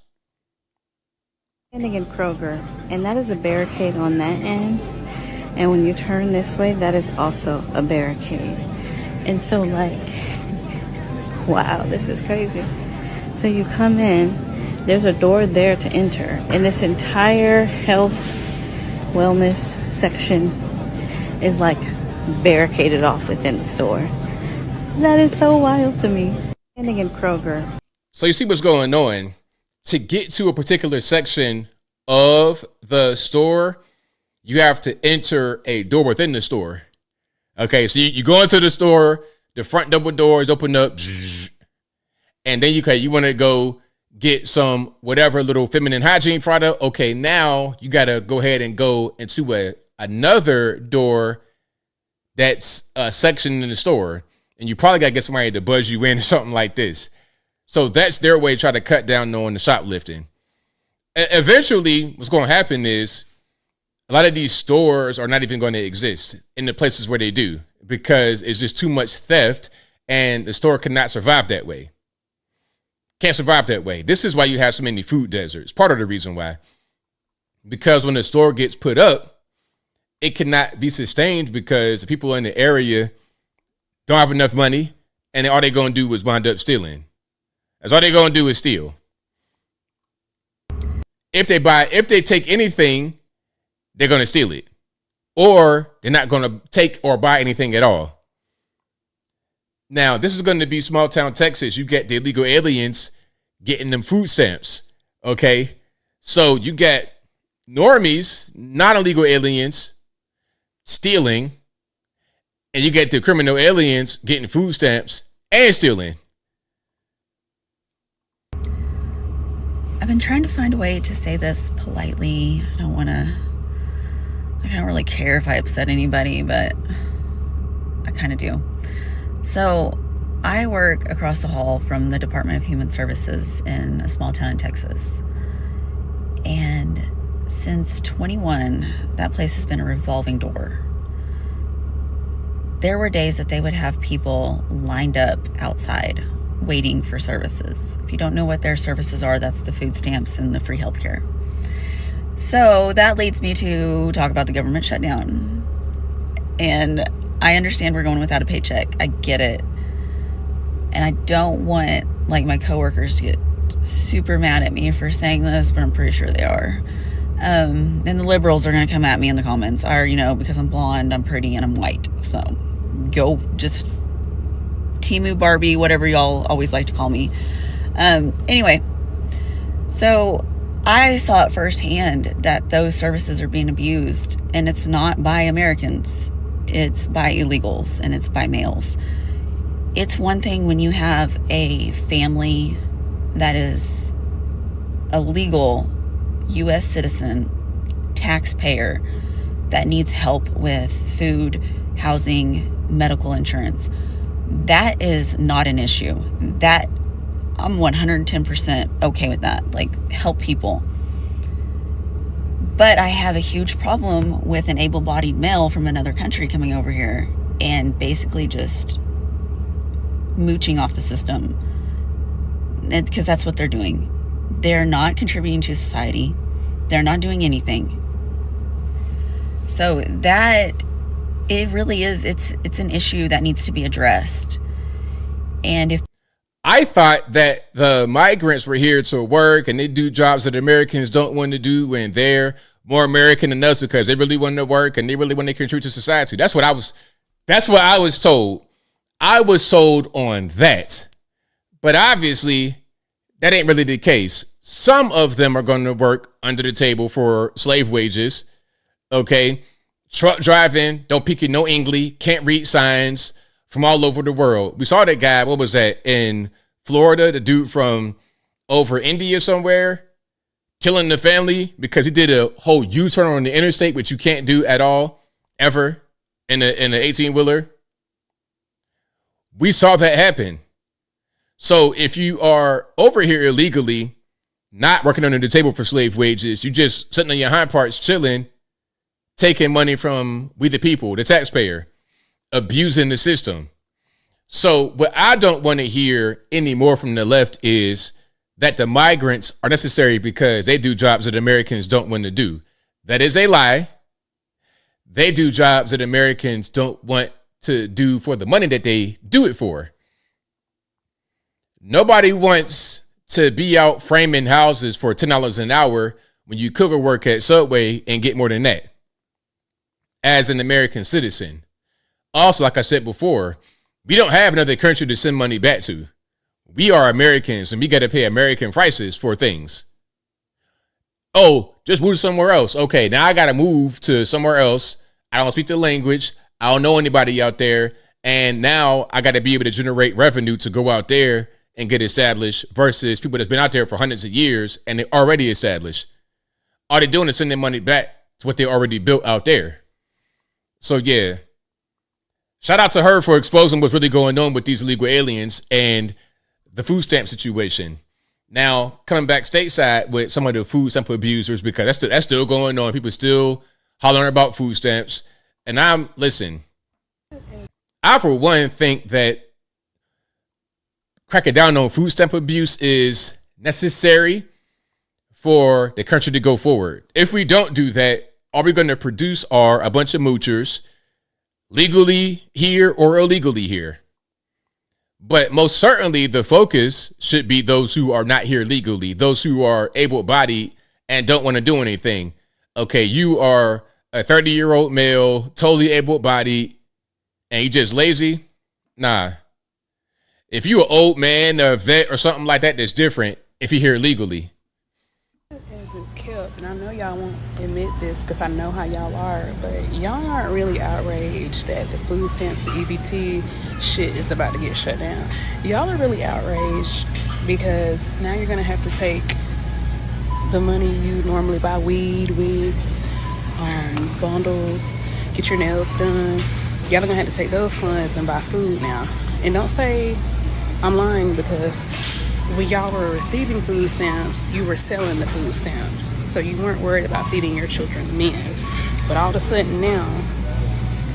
Speaker 18: Standing in Kroger, and that is a barricade on that end. And when you turn this way, that is also a barricade. And so, like, wow, this is crazy. So you come in, there's a door there to enter, and this entire health, wellness section is like barricaded off within the store. That is so wild to me. Standing in Kroger.
Speaker 1: So you see what's going on. To get to a particular section of the store, you have to enter a door within the store. Okay, so you go into the store, the front double doors open up, and then you want to go get some whatever little feminine hygiene product. Okay, now you got to go ahead and go into another door that's a section in the store, and you probably got to get somebody to buzz you in or something like this. So that's their way to try to cut down on the shoplifting. Eventually, what's going to happen is a lot of these stores are not even going to exist in the places where they do, because it's just too much theft and the store cannot survive that way. Can't survive that way. This is why you have so many food deserts. Part of the reason why. Because when the store gets put up, it cannot be sustained because the people in the area don't have enough money, and all they're going to do is wind up stealing. That's all they're going to do is steal. If they take anything, they're going to steal it. Or they're not going to take or buy anything at all. Now, this is going to be small town Texas. You get the illegal aliens getting them food stamps. Okay. So you get normies, not illegal aliens, stealing, and you get the criminal aliens getting food stamps and stealing.
Speaker 11: I've been trying to find a way to say this politely. I don't really care if I upset anybody, but I kind of do. So I work across the hall from the Department of Human Services in a small town in Texas. And since 21, that place has been a revolving door. There were days that they would have people lined up outside waiting for services. If you don't know what their services are, that's the food stamps and the free healthcare. So that leads me to talk about the government shutdown. And I understand we're going without a paycheck. I get it. And I don't want my coworkers to get super mad at me for saying this, but I'm pretty sure they are. And the liberals are going to come at me in the comments, because I'm blonde, I'm pretty, and I'm white. So go just Timu Barbie, whatever y'all always like to call me. Anyway, so I saw it firsthand that those services are being abused, and it's not by Americans. It's by illegals, and it's by males. It's one thing when you have a family that is a legal U.S. citizen, taxpayer, that needs help with food, housing, medical insurance. That is not an issue. That I'm 110% okay with that. Help people. But I have a huge problem with an able-bodied male from another country coming over here and basically just mooching off the system. Because that's what they're doing. They're not contributing to society. They're not doing anything. So that, it really is, it's an issue that needs to be addressed. And if
Speaker 1: I thought that the migrants were here to work and they do jobs that Americans don't want to do, and they're more American than us because they really want to work and they really want to contribute to society. That's what I was told. I was sold on that. But obviously, that ain't really the case. Some of them are going to work under the table for slave wages. Okay. Truck driving, don't speak no English, can't read signs, from all over the world. We saw that guy, what was that, in Florida, the dude from over India somewhere, killing the family because he did a whole U-turn on the interstate, which you can't do at all, ever, in an 18-wheeler. We saw that happen. So if you are over here illegally, not working under the table for slave wages, you just sitting on your hind parts chilling, taking money from we the people, the taxpayer, abusing the system. So what I don't want to hear anymore from the left is that the migrants are necessary because they do jobs that Americans don't want to do. That is a lie. They do jobs that Americans don't want to do for the money that they do it for. Nobody wants to be out framing houses for $10 an hour when you could work at Subway and get more than that as an American citizen. Also, like I said before, we don't have another country to send money back to. We are Americans and we got to pay American prices for things. Oh, just move somewhere else. Okay, now I got to move to somewhere else. I don't speak the language. I don't know anybody out there. And now I got to be able to generate revenue to go out there and get established versus people that's been out there for hundreds of years and they're already established. All they're doing is sending money back to what they already built out there. So, yeah. Shout out to her for exposing what's really going on with these illegal aliens and the food stamp situation. Now, coming back stateside with some of the food stamp abusers, because that's still going on. People still hollering about food stamps. And listen, I for one think that cracking down on food stamp abuse is necessary for the country to go forward. If we don't do that, all we're going to produce are a bunch of moochers, legally here or illegally here. But most certainly the focus should be those who are not here legally, those who are able-bodied and don't want to do anything. Okay, you are a 30-year-old male, totally able-bodied, and you just lazy? Nah. If you an old man, a vet, or something like that, that's different if you're here legally.
Speaker 2: As it's kept, and I know y'all won't admit this because I know how y'all are, but y'all aren't really outraged that the food stamps, the EBT shit is about to get shut down. Y'all are really outraged because now you're going to have to take the money you normally buy weed, wigs, bundles, get your nails done. Y'all are going to have to take those funds and buy food now. And don't say I'm lying, because when y'all were receiving food stamps, you were selling the food stamps. So you weren't worried about feeding your children men. But all of a sudden now,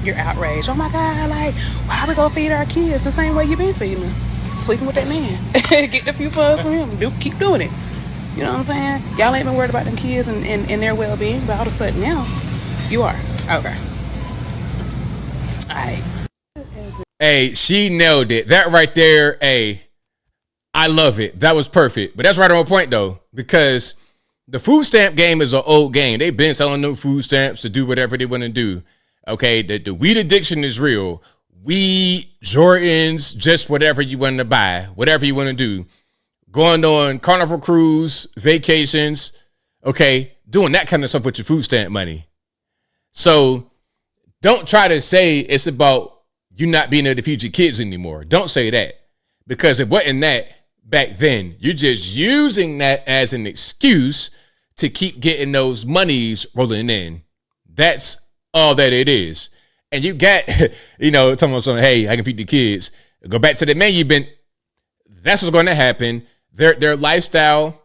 Speaker 2: you're outraged. Oh my God, like, why we gonna feed our kids the same way you've been feeding them? Sleeping with that man. Get a few funds from him. Keep doing it. You know what I'm saying? Y'all ain't been worried about them kids and their well-being, but all of a sudden now, you are. Okay. All right.
Speaker 1: Hey, she nailed it. That right there, hey, I love it. That was perfect. But that's right on point, though, because the food stamp game is an old game. They've been selling them food stamps to do whatever they want to do. Okay, the weed addiction is real. Weed, Jordans, just whatever you want to buy, whatever you want to do. Going on Carnival cruise, vacations, okay, doing that kind of stuff with your food stamp money. So don't try to say it's about you not being able to feed your kids anymore. Don't say that, because it wasn't that back then. You're just using that as an excuse to keep getting those monies rolling in. That's all that it is. And you got, talking about something, hey, I can feed the kids. Go back to the man you've been. That's what's going to happen. Their lifestyle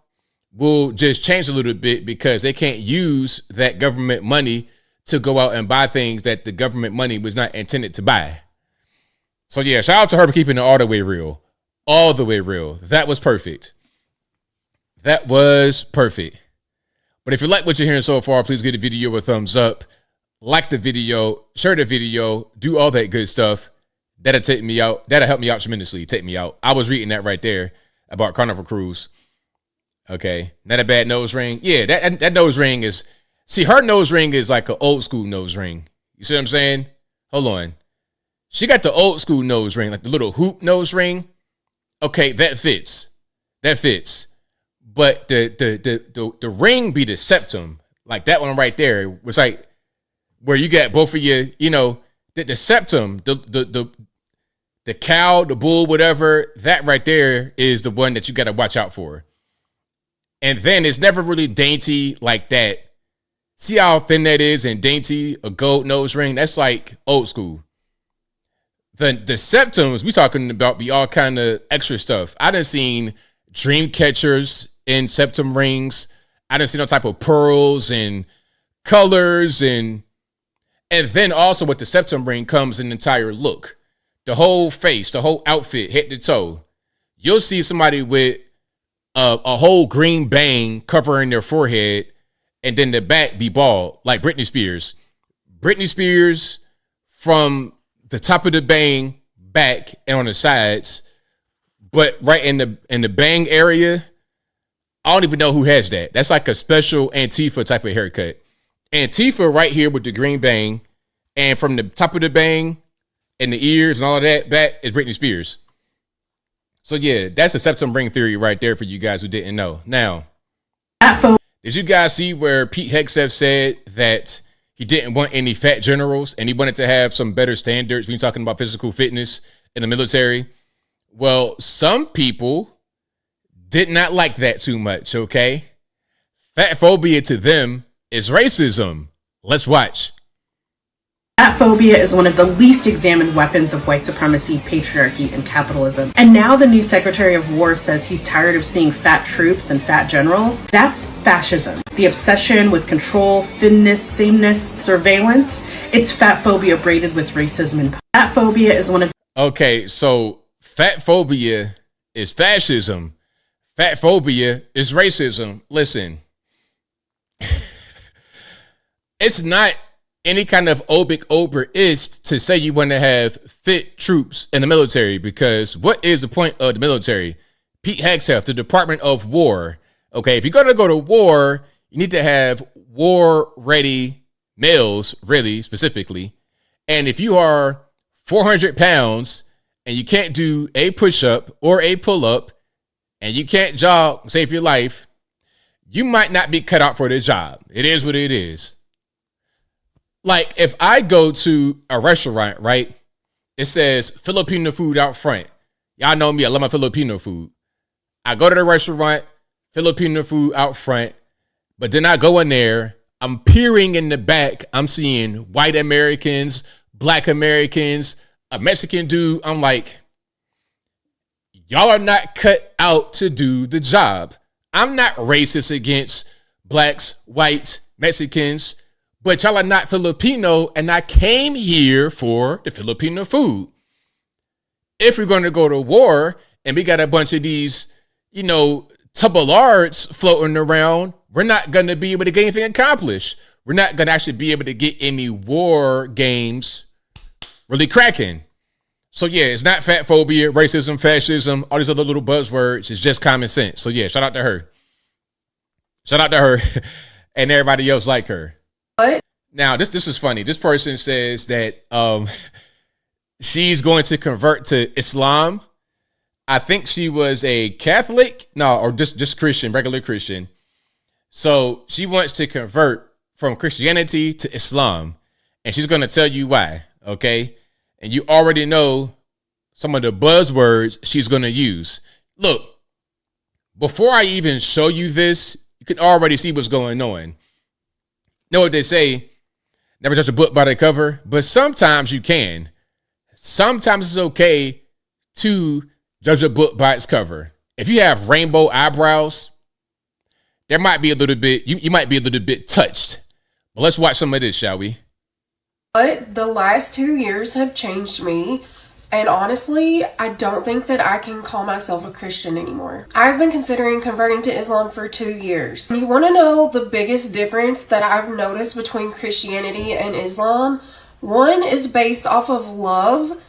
Speaker 1: will just change a little bit because they can't use that government money to go out and buy things that the government money was not intended to buy. So yeah, shout out to her for keeping it all the way real. All the way real. That was perfect. That was perfect. But if you like what you're hearing so far, please give the video a thumbs up. Like the video, share the video, do all that good stuff. That'll take me out. That'll help me out tremendously. Take me out. I was reading that right there about Carnival Cruise. Okay. Not a bad nose ring. Yeah, that nose ring is, see, her nose ring is like an old school nose ring. You see what I'm saying? Hold on. She got the old school nose ring, like the little hoop nose ring. Okay, that fits. That fits. But the ring be the septum. Like that one right there was like where you got both of your, the septum, the cow, the bull, whatever, that right there is the one that you got to watch out for. And then it's never really dainty like that. See how thin that is and dainty, a gold nose ring? That's like old school. The septums we talking about be all kind of extra stuff. I done seen dream catchers in septum rings. I done seen all type of pearls and colors and then also with the septum ring comes an entire look. The whole face, the whole outfit, head to toe. You'll see somebody with a whole green bang covering their forehead and then the back be bald, like Britney Spears. Britney Spears from the top of the bang back and on the sides, but right in the bang area, I don't even know who has that. That's like a special Antifa type of haircut. Antifa right here with the green bang, and from the top of the bang and the ears and all of that back is Britney Spears. So yeah, that's a septum ring theory right there for you guys who didn't know. Now, did you guys see where Pete Hegseth said that he didn't want any fat generals and he wanted to have some better standards when you're talking about physical fitness in the military? Well, some people did not like that too much, okay? Fat phobia to them is racism. Let's watch.
Speaker 20: Fat phobia is one of the least examined weapons of white supremacy, patriarchy, and capitalism. And now the new Secretary of War says he's tired of seeing fat troops and fat generals. That's fascism. The obsession with control, thinness, sameness, surveillance. It's fat phobia braided with racism. And fat phobia is one of...
Speaker 1: Okay, so fat phobia is fascism. Fat phobia is racism. Listen, it's not any kind of obic oberist to say you want to have fit troops in the military, because what is the point of the military? Pete Hegseth, the Department of War. Okay, if you're going to go to war, you need to have war-ready males, really, specifically. And if you are 400 pounds and you can't do a push-up or a pull-up and you can't jog, save your life, you might not be cut out for the job. It is what it is. Like, if I go to a restaurant, right, it says Filipino food out front. Y'all know me, I love my Filipino food. I go to the restaurant, Filipino food out front, but then I go in there, I'm peering in the back, I'm seeing white Americans, black Americans, a Mexican dude. I'm like, y'all are not cut out to do the job. I'm not racist against blacks, whites, Mexicans, but y'all are not Filipino, and I came here for the Filipino food. If we're going to go to war and we got a bunch of these, you know, tubulards floating around, we're not going to be able to get anything accomplished. We're not going to actually be able to get any war games really cracking. So yeah, it's not fat phobia, racism, fascism, all these other little buzzwords. It's just common sense. So yeah, shout out to her. Shout out to her and everybody else like her.
Speaker 3: What?
Speaker 1: Now, this is funny. This person says that she's going to convert to Islam. I think she was a Catholic, or just Christian, regular Christian. So she wants to convert from Christianity to Islam, and she's going to tell you why, okay? And you already know some of the buzzwords she's going to use. Look, before I even show you this, you can already see what's going on. Know what they say? Never judge a book by the cover, but sometimes you can. Sometimes it's okay to judge a book by its cover. If you have rainbow eyebrows, there might be a little bit, you might be a little bit touched. But let's watch some of this, shall we?
Speaker 3: But the last 2 years have changed me, and honestly, I don't think that I can call myself a Christian anymore. I've been considering converting to Islam for 2 years. You want to know the biggest difference that I've noticed between Christianity and Islam? One is based off of love.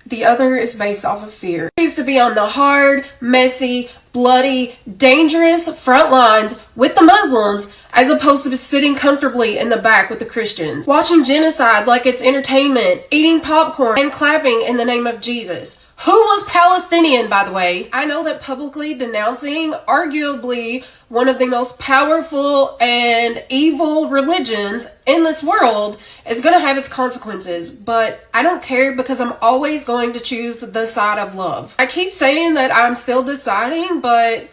Speaker 3: The other is based off of fear. I used to be on the hard, messy, bloody, dangerous front lines with the Muslims, as opposed to sitting comfortably in the back with the Christians, watching genocide like it's entertainment, eating popcorn, and clapping in the name of Jesus, who was Palestinian, by the way. I know that publicly denouncing arguably one of the most powerful and evil religions in this world is going to have its consequences, but I don't care, because I'm always going to choose the side of love. I keep saying that I'm still deciding, but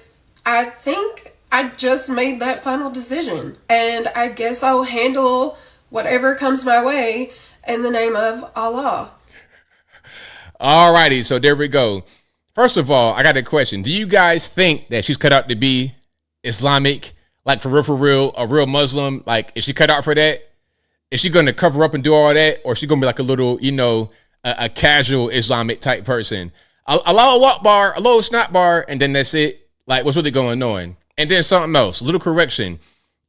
Speaker 3: I think I just made that final decision, and I guess I'll handle whatever comes my way in the name of Allah.
Speaker 1: Alrighty, so there we go. First of all, I got a question. Do you guys think that she's cut out to be Islamic? Like, for real, a real Muslim? Like, is she cut out for that? Is she going to cover up and do all that? Or is she going to be like a little, a casual Islamic type person? Allahu Akbar, Allahu Snot Bar, and then that's it? Like, what's really going on? And then something else, a little correction.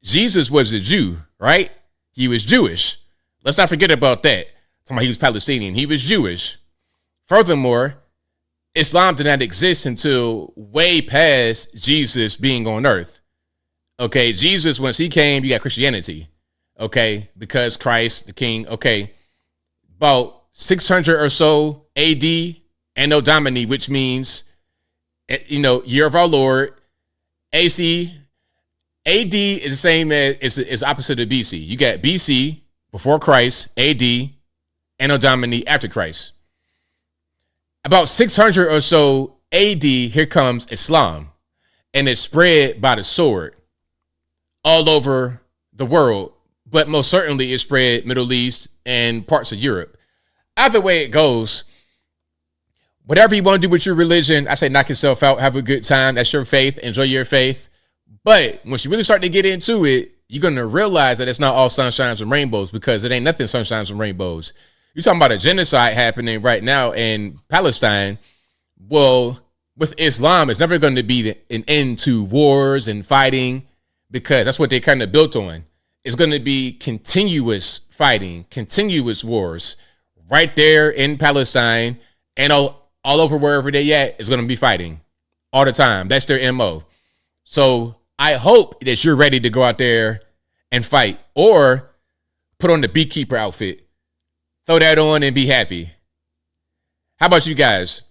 Speaker 1: Jesus was a Jew, right? He was Jewish. Let's not forget about that. Talking about he was Palestinian. He was Jewish. Furthermore, Islam did not exist until way past Jesus being on earth. Okay, Jesus, once he came, you got Christianity. Okay, because Christ, the King. Okay, about 600 or so AD, Anno Domini, which means, year of our Lord. AC, AD is the same as, is opposite of BC. You got BC, before Christ, AD, Anno Domini, after Christ. About 600 or so AD, here comes Islam, and it's spread by the sword all over the world, but most certainly it spread Middle East and parts of Europe. Either way it goes, whatever you want to do with your religion, I say knock yourself out, have a good time. That's your faith. Enjoy your faith. But once you really start to get into it, you're going to realize that it's not all sunshines and rainbows, because it ain't nothing sunshines and rainbows. You're talking about a genocide happening right now in Palestine. Well, with Islam, it's never going to be an end to wars and fighting, because that's what they kind of built on. It's going to be continuous fighting, continuous wars right there in Palestine, and all over wherever they at is going to be fighting all the time. That's their MO. So I hope that you're ready to go out there and fight, or put on the beekeeper outfit, throw that on and be happy. How about you guys?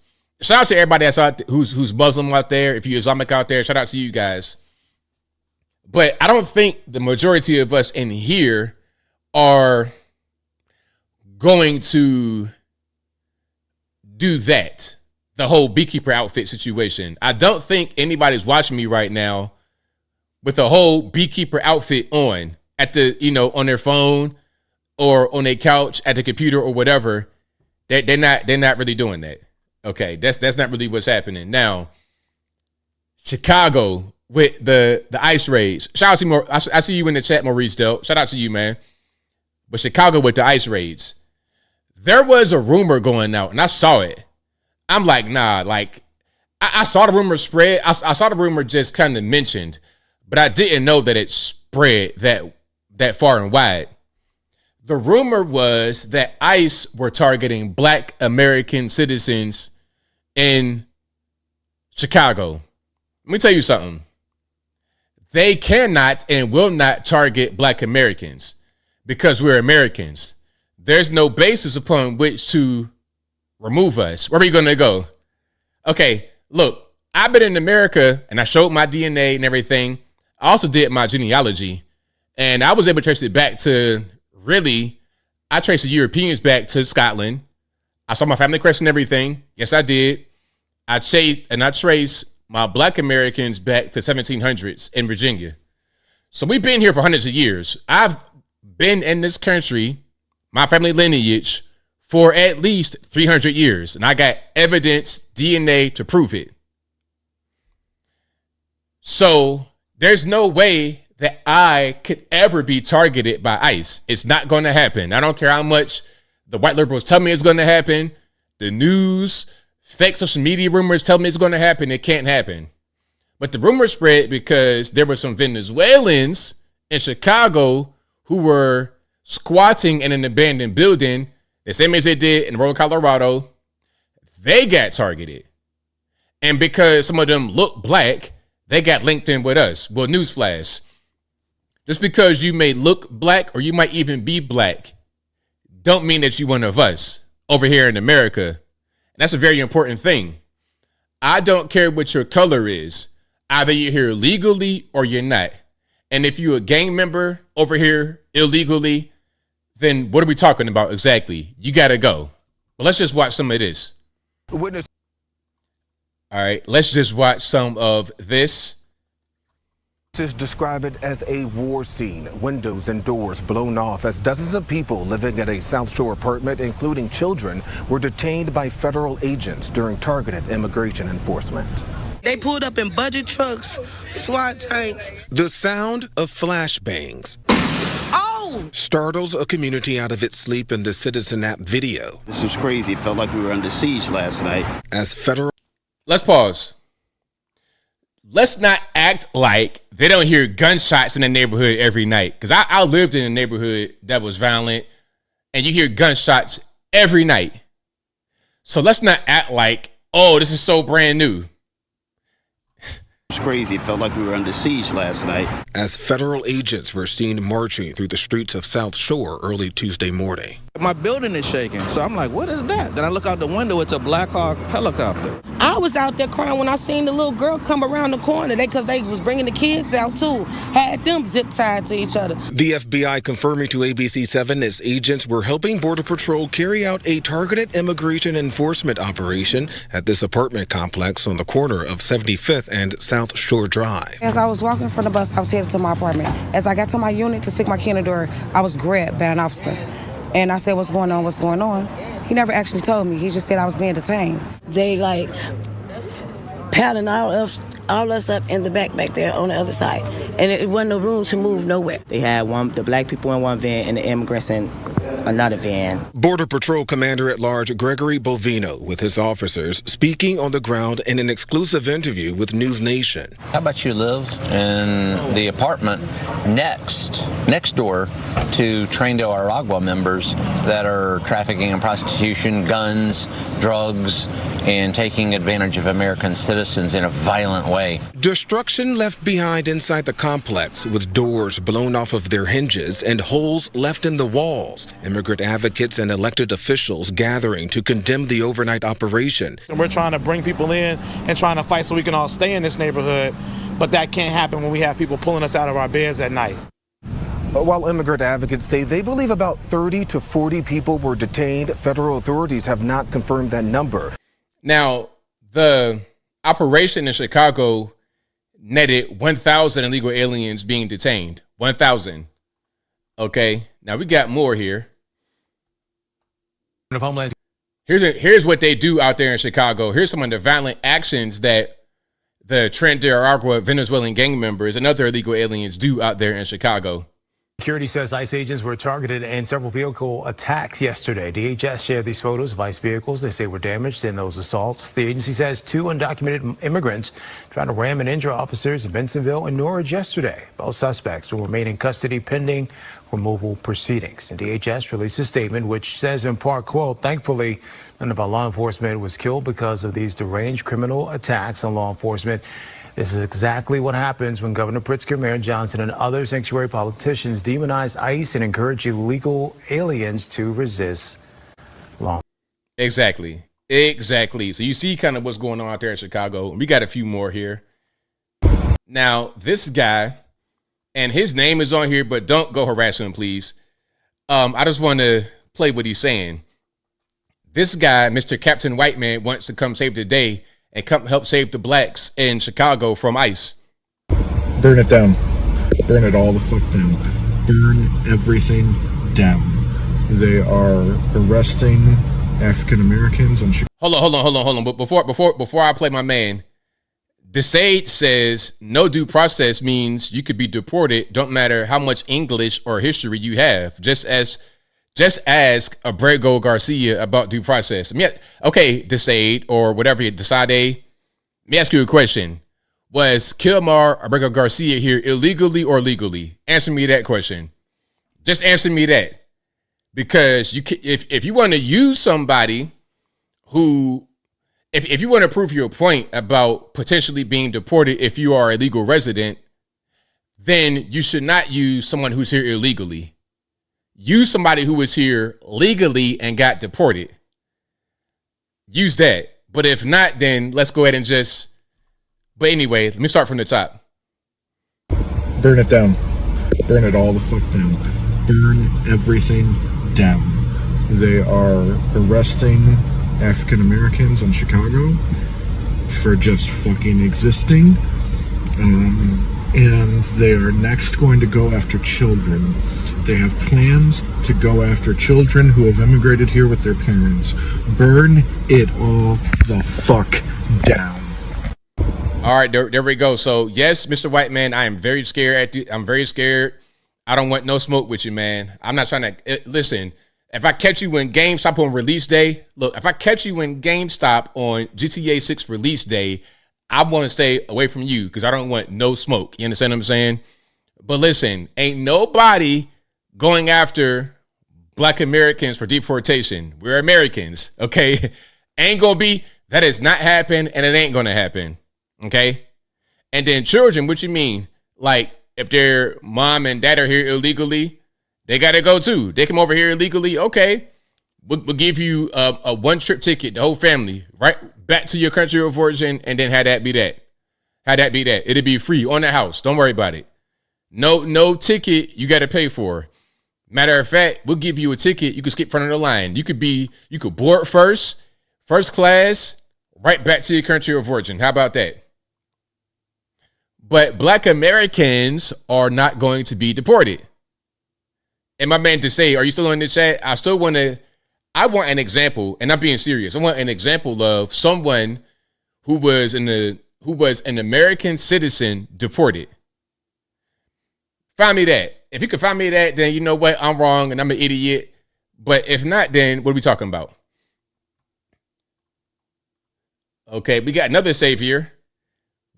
Speaker 1: Shout out to everybody that's out who's Muslim out there. If you're Islamic out there, shout out to you guys. But I don't think the majority of us in here are going to do that. The whole beekeeper outfit situation. I don't think anybody's watching me right now with a whole beekeeper outfit on at the, on their phone or on their couch at the computer or whatever. They're not really doing that. Okay, that's not really what's happening. Now, Chicago with the ice raids. Shout out to you, I see you in the chat, Maurice Del. Shout out to you, man. But Chicago with the ice raids. There was a rumor going out, and I saw it. I'm like, nah, like, I saw the rumor spread. I saw the rumor just kind of mentioned, but I didn't know that it spread that far and wide. The rumor was that ICE were targeting Black American citizens in Chicago. Let me tell you something. They cannot and will not target Black Americans because we're Americans. There's no basis upon which to remove us. Where are we going to go? Okay, look, I've been in America and I showed my DNA and everything. I also did my genealogy, and I was able to trace it back to, really, I traced the Europeans back to Scotland. I saw my family crest and everything. Yes, I did. I traced my Black Americans back to 1700s in Virginia. So we've been here for hundreds of years. I've been in this country, my family lineage, for at least 300 years. And I got evidence, DNA to prove it. So there's no way that I could ever be targeted by ICE. It's not going to happen. I don't care how much the white liberals tell me it's going to happen. The news, fake social media rumors tell me it's going to happen. It can't happen. But the rumor spread because there were some Venezuelans in Chicago who were squatting in an abandoned building, the same as they did in rural Colorado. They got targeted. And because some of them look Black, they got linked in with us. Well, newsflash. Just because you may look Black or you might even be Black don't mean that you're one of us over here in America. And that's a very important thing. I don't care what your color is. Either you're here legally or you're not. And if you're a gang member over here illegally, then what are we talking about exactly? You got to go. But let's just watch some of this. Witness. All right, let's just watch some of this.
Speaker 4: Describe it as a war scene. Windows and doors blown off as dozens of people living at a South Shore apartment, including children, were detained by federal agents during targeted immigration enforcement.
Speaker 6: They pulled up in budget trucks, SWAT tanks.
Speaker 4: The sound of flashbangs.
Speaker 6: Oh!
Speaker 4: Startles a community out of its sleep in the Citizen app video.
Speaker 21: This was crazy. It felt like we were under siege last night.
Speaker 4: As federal...
Speaker 1: Let's pause. Let's not act like they don't hear gunshots in the neighborhood every night. Because I lived in a neighborhood that was violent, and you hear gunshots every night. So let's not act like, oh, this is so brand new.
Speaker 21: It was crazy. It felt like we were under siege last night.
Speaker 4: As federal agents were seen marching through the streets of South Shore early Tuesday morning.
Speaker 22: My building is shaking, so I'm like, what is that? Then I look out the window, it's a Black Hawk helicopter.
Speaker 6: I was out there crying when I seen the little girl come around the corner. Because they was bringing the kids out too. Had them zip tied to each other.
Speaker 4: The FBI confirming to ABC7 its agents were helping Border Patrol carry out a targeted immigration enforcement operation at this apartment complex on the corner of 75th and South Shore Drive.
Speaker 6: As I was walking from the bus, I was headed to my apartment. As I got to my unit to stick my key in the door, I was grabbed by an officer. And I said, what's going on, what's going on? He never actually told me. He just said I was being detained.
Speaker 23: They like patting
Speaker 8: all us up in the back there on the other side. And it wasn't no room to move nowhere.
Speaker 9: They had the black people in one van and the immigrants in another van.
Speaker 4: Border Patrol Commander-at-Large Gregory Bovino with his officers speaking on the ground in an exclusive interview with News Nation.
Speaker 23: How about you live in the apartment next door to Trinidad Aragua members that are trafficking and prostitution, guns, drugs, and taking advantage of American citizens in a violent way.
Speaker 4: Destruction left behind inside the complex with doors blown off of their hinges and holes left in the walls. Immigrant advocates and elected officials gathering to condemn the overnight operation.
Speaker 24: We're trying to bring people in and trying to fight so we can all stay in this neighborhood, but that can't happen when we have people pulling us out of our beds at night.
Speaker 25: While immigrant advocates say they believe about 30 to 40 people were detained, federal authorities have not confirmed that number.
Speaker 1: Now, the operation in Chicago netted 1,000 illegal aliens being detained. 1,000. Okay, now we got more here. Here's what they do out there in Chicago. Here's some of the violent actions that the Trinidad Aragua Venezuelan gang members and other illegal aliens do out there in Chicago.
Speaker 26: Security says ICE agents were targeted in several vehicle attacks yesterday. DHS shared these photos of ICE vehicles they say were damaged in those assaults. The agency says 2 undocumented immigrants tried to ram and injure officers in Bensenville and Norridge yesterday. Both suspects will remain in custody pending removal proceedings. And DHS released a statement which says in part, quote, "Thankfully, none of our law enforcement was killed because of these deranged criminal attacks on law enforcement. This is exactly what happens when Governor Pritzker, Mayor Johnson, and other sanctuary politicians demonize ICE and encourage illegal aliens to resist law."
Speaker 1: Exactly. So you see kind of what's going on out there in Chicago. We got a few more here. Now, this guy, and his name is on here, but don't go harass him, please. I just want to play what he's saying. This guy, Mr. Captain White Man, wants to come save the day and come help save the blacks in Chicago from ICE.
Speaker 27: Burn it down. Burn it all the fuck down. Burn everything down. They are arresting African Americans in Chicago.
Speaker 1: Hold on. But before I play my man, DeSage says no due process means you could be deported. Don't matter how much English or history you have. Just ask Abrego Garcia about due process. Okay, DeSade or whatever you decide. Let me ask you a question. Was Kilmar Abrego Garcia here illegally or legally? Answer me that question. Just answer me that. Because if you want to use somebody who, if you want to prove your point about potentially being deported if you are a legal resident, then you should not use someone who's here illegally. Use somebody who was here legally and got deported. Use that. But if not, then let's go ahead and but anyway, let me start from the top.
Speaker 27: Burn it down. Burn it all the fuck down. Burn everything down. They are arresting African Americans in Chicago for just fucking existing. And they are next going to go after children. They have plans to go after children who have immigrated here with their parents. Burn it all the fuck down.
Speaker 1: All right, there we go. So yes, Mr. White Man, I am very scared. I'm very scared. I don't want no smoke with you, man. I'm not trying to listen. If I catch you in GameStop on release day, if I catch you in GameStop on GTA 6 release day, I want to stay away from you because I don't want no smoke. You understand what I'm saying? But listen, ain't nobody going after black Americans for deportation. We're Americans, okay? Ain't gonna be, that has not happened and it ain't gonna happen, okay? And then children, what you mean? Like if their mom and dad are here illegally, they gotta go too. They come over here illegally, okay. We'll give you a one-trip ticket, the whole family, right back to your country of origin, and then have that be that. It'll be free on the house. Don't worry about it. No ticket you got to pay for. Matter of fact, we'll give you a ticket. You can skip front of the line. You could board first class, right back to your country of origin. How about that? But black Americans are not going to be deported. And my man to say, are you still in the chat? I want an example, and I'm being serious. I want an example of someone who who was an American citizen deported? Find me that. If you can find me that, then you know what? I'm wrong and I'm an idiot. But if not, then what are we talking about? Okay, we got another savior.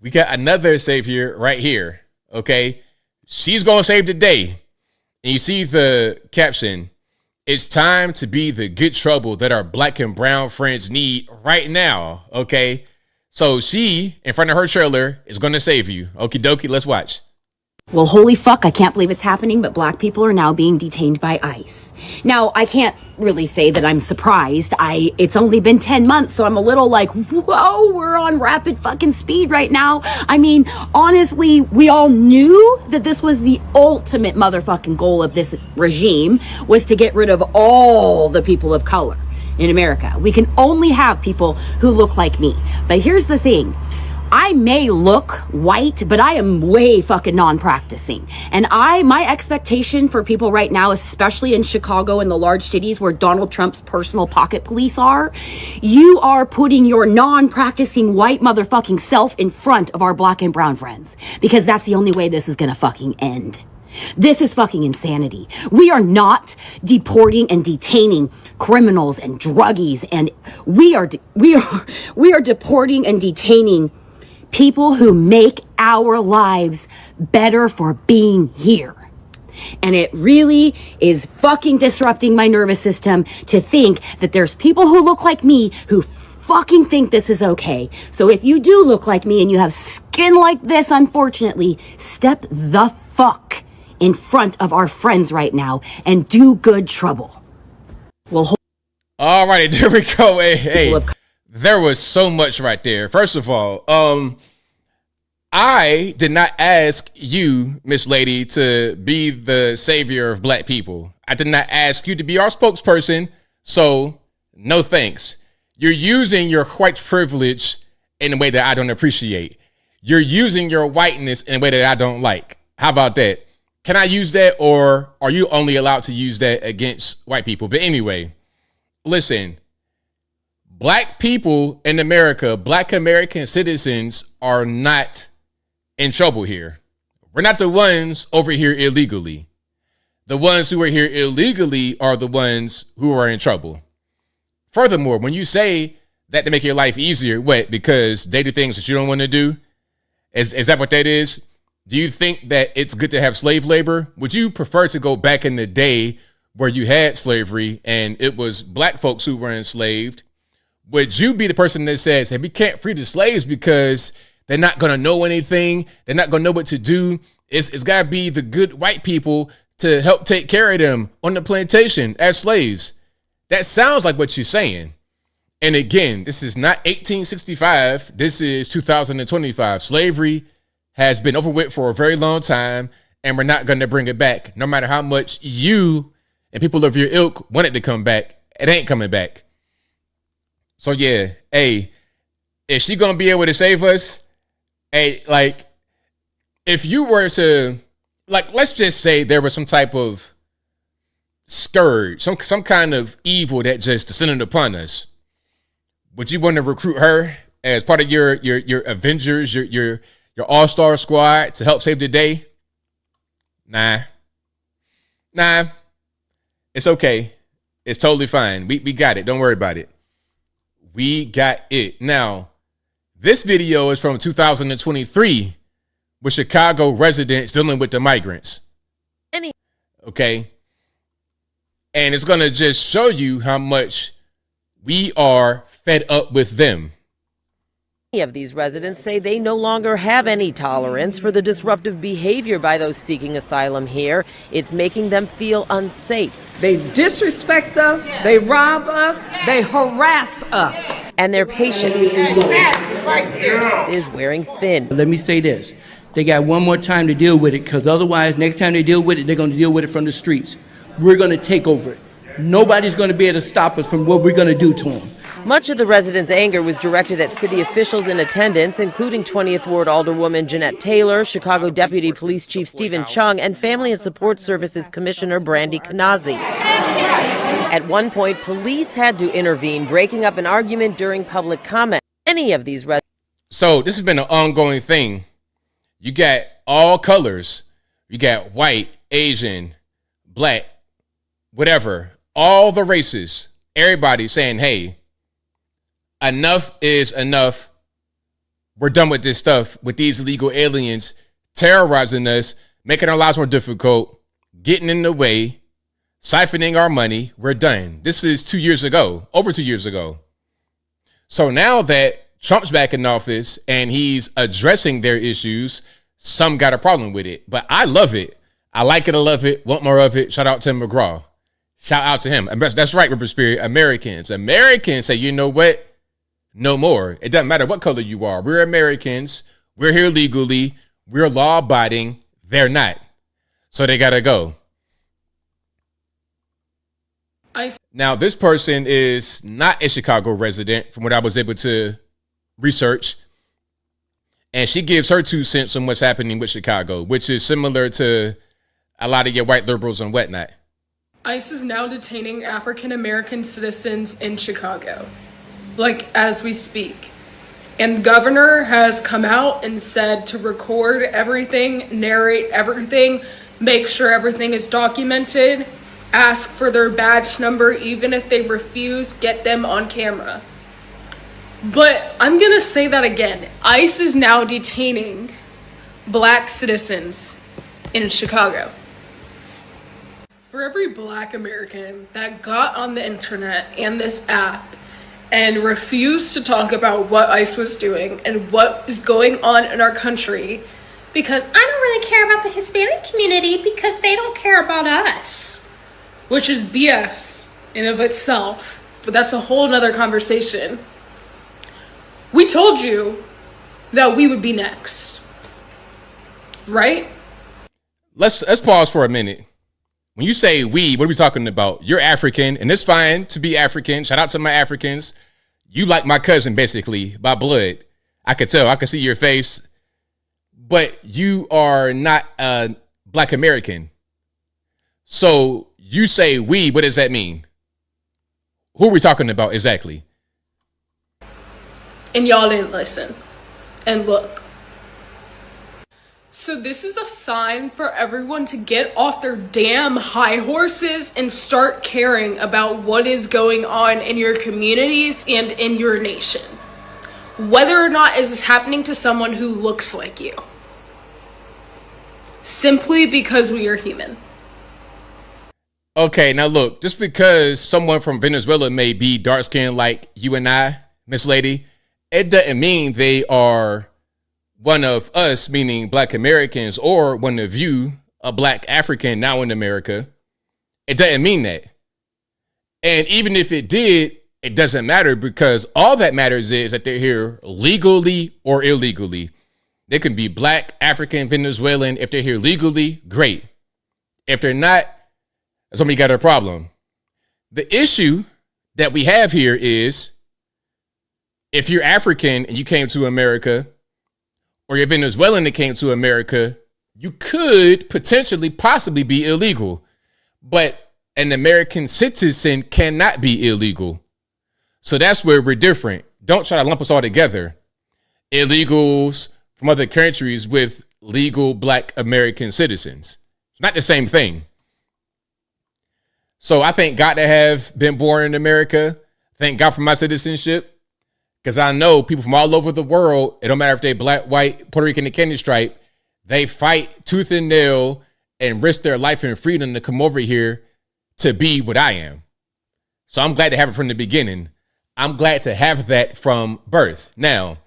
Speaker 1: We got another savior right here. Okay, she's going to save the day. And you see the caption, it's time to be the good trouble that our black and brown friends need right now. Okay, so she, in front of her trailer, is going to save you. Okie dokie, let's watch.
Speaker 5: Well, holy fuck, I can't believe it's happening, but black people are now being detained by ICE. Now, I can't really say that I'm surprised. It's only been 10 months, so I'm a little like, whoa, we're on rapid fucking speed right now. I mean, honestly, we all knew that this was the ultimate motherfucking goal of this regime, was to get rid of all the people of color in America. We can only have people who look like me. But here's the thing. I may look white, but I am way fucking non-practicing. And my expectation for people right now, especially in Chicago and the large cities where Donald Trump's personal pocket police are, you are putting your non-practicing white motherfucking self in front of our black and brown friends. Because that's the only way this is gonna fucking end. This is fucking insanity. We are not deporting and detaining criminals and druggies, and we are deporting and detaining people who make our lives better for being here. And it really is fucking disrupting my nervous system to think that there's people who look like me who fucking think this is okay. So if you do look like me and you have skin like this, unfortunately, step the fuck in front of our friends right now and do good trouble. Well,
Speaker 1: all right, there we go. Hey. There was so much right there. First of all, I did not ask you, Miss Lady, to be the savior of black people. I did not ask you to be our spokesperson, so no thanks. You're using your white privilege in a way that I don't appreciate. You're using your whiteness in a way that I don't like. How about that? Can I use that, or are you only allowed to use that against white people? But anyway, listen. Black people in America, black American citizens are not in trouble here. We're not the ones over here illegally. The ones who are here illegally are the ones who are in trouble. Furthermore, when you say that to make your life easier, what? Because they do things that you don't want to do? Is that what that is? Do you think that it's good to have slave labor? Would you prefer to go back in the day where you had slavery and it was black folks who were enslaved? Would you be the person that says, hey, we can't free the slaves because they're not going to know anything. They're not going to know what to do. It's got to be the good white people to help take care of them on the plantation as slaves. That sounds like what you're saying. And again, this is not 1865. This is 2025. Slavery has been over with for a very long time, and we're not going to bring it back. No matter how much you and people of your ilk want it to come back, it ain't coming back. So yeah, hey, is she gonna be able to save us? Hey, like, if you were to, like, let's just say there was some type of scourge, some kind of evil that just descended upon us. Would you want to recruit her as part of your Avengers, your all-star squad to help save the day? Nah. It's okay. It's totally fine. We got it. Don't worry about it. We got it. Now, this video is from 2023 with Chicago residents dealing with the migrants. Okay. And it's going to just show you how much we are fed up with them.
Speaker 7: Many of these residents say they no longer have any tolerance for the disruptive behavior by those seeking asylum here. It's making them feel unsafe.
Speaker 10: They disrespect us, they rob us, they harass us.
Speaker 7: And their patience is wearing thin.
Speaker 12: Let me say this. They got one more time to deal with it, because otherwise, next time they deal with it, they're going to deal with it from the streets. We're going to take over it. Nobody's going to be able to stop us from what we're going to do to them.
Speaker 7: Much of the residents' anger was directed at city officials in attendance, including 20th Ward Alderwoman Jeanette Taylor, Chicago Deputy Police Chief Stephen Chung, and Family and Support Services Commissioner Brandy Kanazi. At one point, police had to intervene, breaking up an argument during public comment. Any of these residents.
Speaker 1: So this has been an ongoing thing. You got all colors. You got white, Asian, black, whatever, all the races, everybody saying, hey, enough is enough. We're done with this stuff, with these illegal aliens terrorizing us, making our lives more difficult, getting in the way, siphoning our money. We're done. This is 2 years ago, over 2 years ago. So now that Trump's back in office and he's addressing their issues, some got a problem with it. But I love it. I like it. I love it. Want more of it. Shout out to McGraw. Shout out to him. That's right, River Spirit. Americans say, you know what? No more. It doesn't matter what color you are. We're Americans. We're here legally. We're law abiding. They're not. So they got to go. Now, this person is not a Chicago resident, from what I was able to research. And she gives her 2 cents on what's happening with Chicago, which is similar to a lot of your white liberals and whatnot.
Speaker 13: ICE is now detaining African-American citizens in Chicago, like as we speak. And the governor has come out and said to record everything, narrate everything, make sure everything is documented, ask for their badge number, even if they refuse, get them on camera. But I'm going to say that again. ICE is now detaining black citizens in Chicago. For every black American that got on the internet and this app and refused to talk about what ICE was doing and what is going on in our country, because I don't really care about the Hispanic community because they don't care about us, which is BS in of itself, but that's a whole nother conversation. We told you that we would be next, right?
Speaker 1: Let's pause for a minute. When you say we, what are we talking about? You're African, and it's fine to be African. Shout out to my Africans. You like my cousin, basically, by blood. I could tell. I could see your face. But you are not a black American. So you say we, what does that mean? Who are we talking about exactly?
Speaker 13: And y'all didn't listen. And look. So this is a sign for everyone to get off their damn high horses and start caring about what is going on in your communities and in your nation. Whether or not is this happening to someone who looks like you. Simply because we are human.
Speaker 1: Okay, now look, just because someone from Venezuela may be dark-skinned like you and I, Miss Lady, it doesn't mean they are one of us, meaning black Americans, or one of you, a black African now in America. It doesn't mean that. And even if it did, it doesn't matter, because all that matters is that they're here legally or illegally. They can be black, African, Venezuelan. If they're here legally, great. If they're not, that's when we got a problem. The issue that we have here is if you're African and you came to America, or you're Venezuelan that came to America, you could potentially possibly be illegal. But an American citizen cannot be illegal. So that's where we're different. Don't try to lump us all together. Illegals from other countries with legal black American citizens. It's not the same thing. So I thank God to have been born in America. Thank God for my citizenship. Because I know people from all over the world, it don't matter if they're black, white, Puerto Rican, and candy stripe, they fight tooth and nail and risk their life and freedom to come over here to be what I am. So I'm glad to have it from the beginning. I'm glad to have that from birth. Now,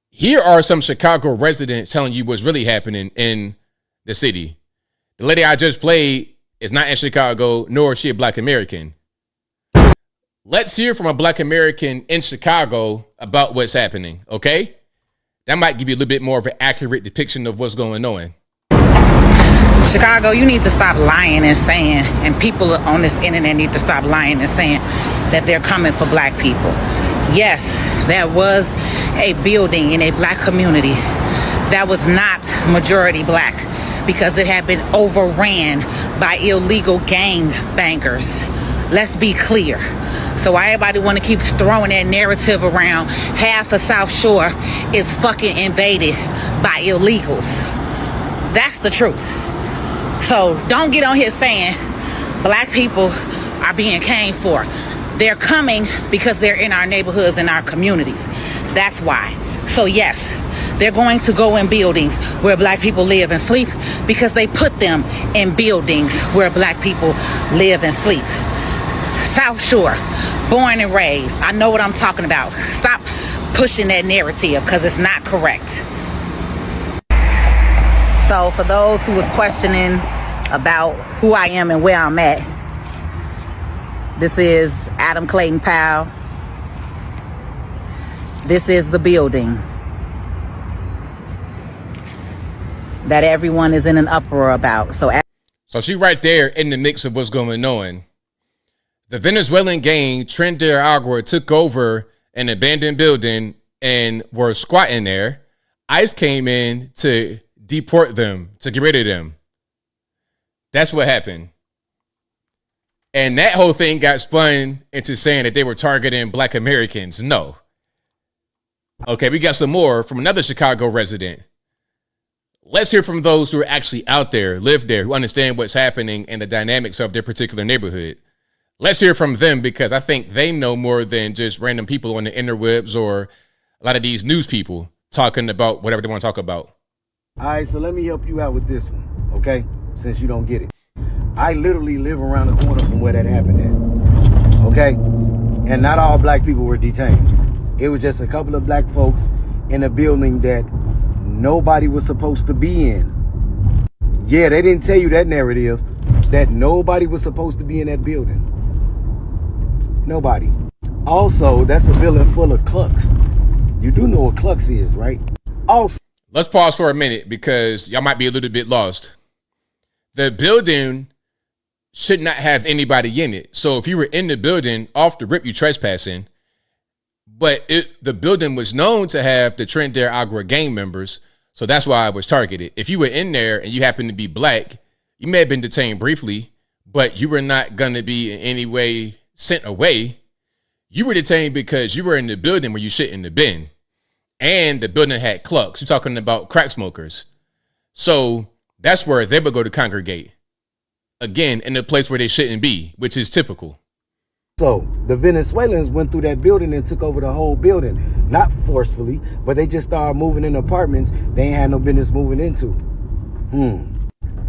Speaker 1: here are some Chicago residents telling you what's really happening in the city. The lady I just played is not in Chicago, nor is she a black American. Let's hear from a black American in Chicago about what's happening, okay? That might give you a little bit more of an accurate depiction of what's going on.
Speaker 14: Chicago, you need to stop lying and saying, and people on this internet need to stop lying and saying that they're coming for black people. Yes, there was a building in a black community that was not majority black because it had been overran by illegal gang bangers. Let's be clear. So why everybody want to keep throwing that narrative around half of South Shore is fucking invaded by illegals. That's the truth. So don't get on here saying black people are being came for. They're coming because they're in our neighborhoods and our communities. That's why. So yes, they're going to go in buildings where black people live and sleep because they put them in buildings where black people live and sleep. South Shore, born and raised. I know what I'm talking about. Stop pushing that narrative because it's not correct. So for those who was questioning about who I am and where I'm at, this is Adam Clayton Powell. This is the building that everyone is in an uproar about. So
Speaker 1: she right there in the mix of what's going on. The Venezuelan gang Trinidad Agua took over an abandoned building and were squatting there. ICE came in to deport them, to get rid of them. That's what happened. And that whole thing got spun into saying that they were targeting black Americans. No. Okay, we got some more from another Chicago resident. Let's hear from those who are actually out there, live there, who understand what's happening and the dynamics of their particular neighborhood. Let's hear from them because I think they know more than just random people on the interwebs or a lot of these news people talking about whatever they want to talk about.
Speaker 2: All right, so let me help you out with this one, okay? Since you don't get it. I literally live around the corner from where that happened at, okay? And not all black people were detained. It was just a couple of black folks in a building that nobody was supposed to be in. Yeah, they didn't tell you that narrative, that nobody was supposed to be in that building. Nobody. Also, that's a building full of clucks. You do know what clucks is, right? Also,
Speaker 1: let's pause for a minute because y'all might be a little bit lost. The building should not have anybody in it. So if you were in the building, off the rip, you trespassing. But the building was known to have the Trinidad Agua gang members. So that's why I was targeted. If you were in there and you happen to be black, you may have been detained briefly, but you were not going to be in any way sent away. You were detained because you were in the building where you shouldn't have been. And the building had clucks. You're talking about crack smokers. So that's where they would go to congregate. Again, in the place where they shouldn't be, which is typical.
Speaker 2: So the Venezuelans went through that building and took over the whole building. Not forcefully, but they just started moving in apartments they ain't had no business moving into.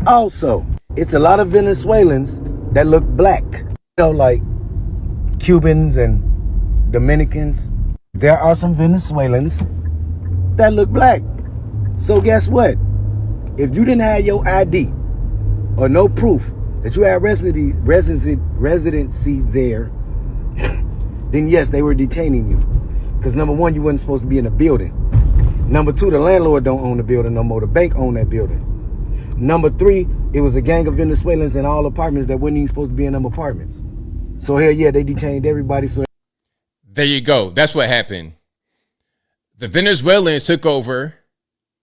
Speaker 2: Also, it's a lot of Venezuelans that look black. You know, like Cubans and Dominicans. There are some Venezuelans that look black. So guess what? If you didn't have your ID or no proof that you had residency there, then yes, they were detaining you. Because number one, you weren't supposed to be in the building. Number two, the landlord don't own the building no more. The bank owned that building. Number three, it was a gang of Venezuelans in all apartments that weren't even supposed to be in them apartments. So hell yeah, they detained everybody. So
Speaker 1: there you go. That's what happened. The Venezuelans took over.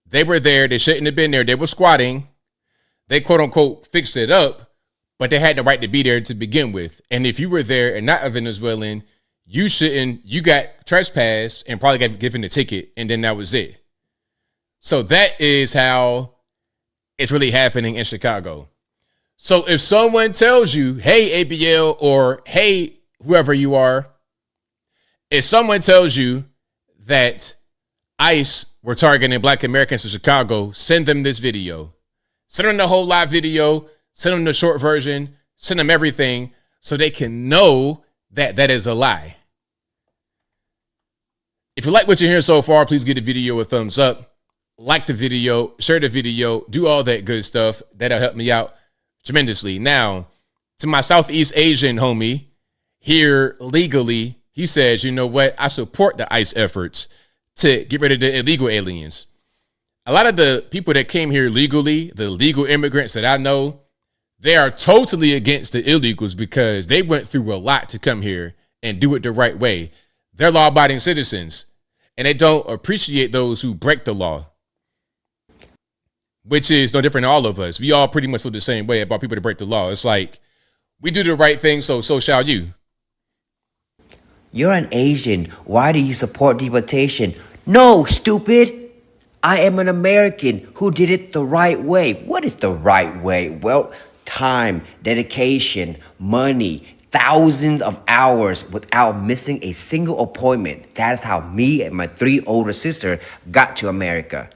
Speaker 1: They were there. They shouldn't have been there. They were squatting. They quote unquote fixed it up, but they had the right to be there to begin with. And if you were there and not a Venezuelan, you got trespassed and probably got given a ticket. And then that was it. So that is how it's really happening in Chicago. So if someone tells you, hey, ABL, or hey, whoever you are, if someone tells you that ICE were targeting black Americans in Chicago, send them this video. Send them the whole live video, send them the short version, send them everything so they can know that that is a lie. If you like what you're hearing so far, please give the video a thumbs up. Like the video, share the video, do all that good stuff. That'll help me out tremendously. Now, to my Southeast Asian homie here legally, he says, you know what? I support the ICE efforts to get rid of the illegal aliens. A lot of the people that came here legally, the legal immigrants that I know, they are totally against the illegals because they went through a lot to come here and do it the right way. They're law-abiding citizens, and they don't appreciate those who break the law, which is no different than all of us. We all pretty much feel the same way about people that break the law. It's like, we do the right thing, so shall you.
Speaker 11: You're an Asian. Why do you support deportation? No, stupid. I am an American who did it the right way. What is the right way? Well, time, dedication, money, thousands of hours without missing a single appointment. That is how me and my 3 older sisters got to America.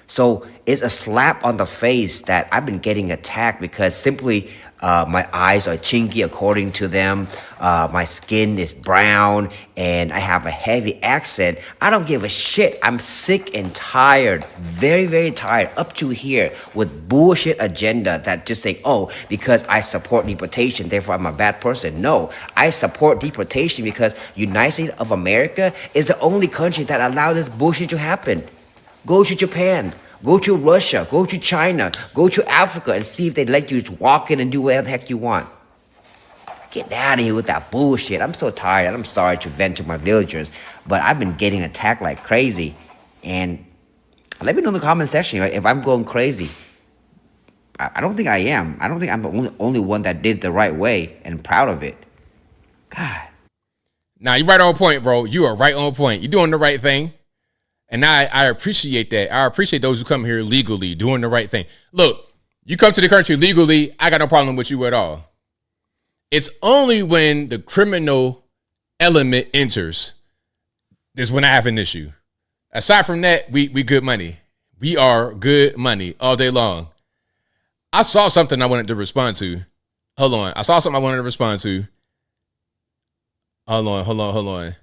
Speaker 11: So it's a slap on the face that I've been getting attacked because simply my eyes are chinky according to them. My skin is brown and I have a heavy accent. I don't give a shit. I'm sick and tired, very, very tired up to here with bullshit agenda that just say, oh, because I support deportation, therefore I'm a bad person. No, I support deportation because United States of America is the only country that allowed this bullshit to happen. Go to Japan, go to Russia, go to China, go to Africa and see if they let you walk in and do whatever the heck you want. Get out of here with that bullshit. I'm so tired. I'm sorry to vent to my villagers, but I've been getting attacked like crazy. And let me know in the comment section if I'm going crazy. I don't think I am. I don't think I'm the only one that did the right way and proud of it. God.
Speaker 1: Now, you're right on point, bro. You are right on point. You're doing the right thing. And I appreciate that. I appreciate those who come here legally, doing the right thing. Look, you come to the country legally, I got no problem with you at all. It's only when the criminal element enters is when I have an issue. Aside from that, we good money. We are good money all day long. I saw something I wanted to respond to. Hold on. I saw something I wanted to respond to. Hold on.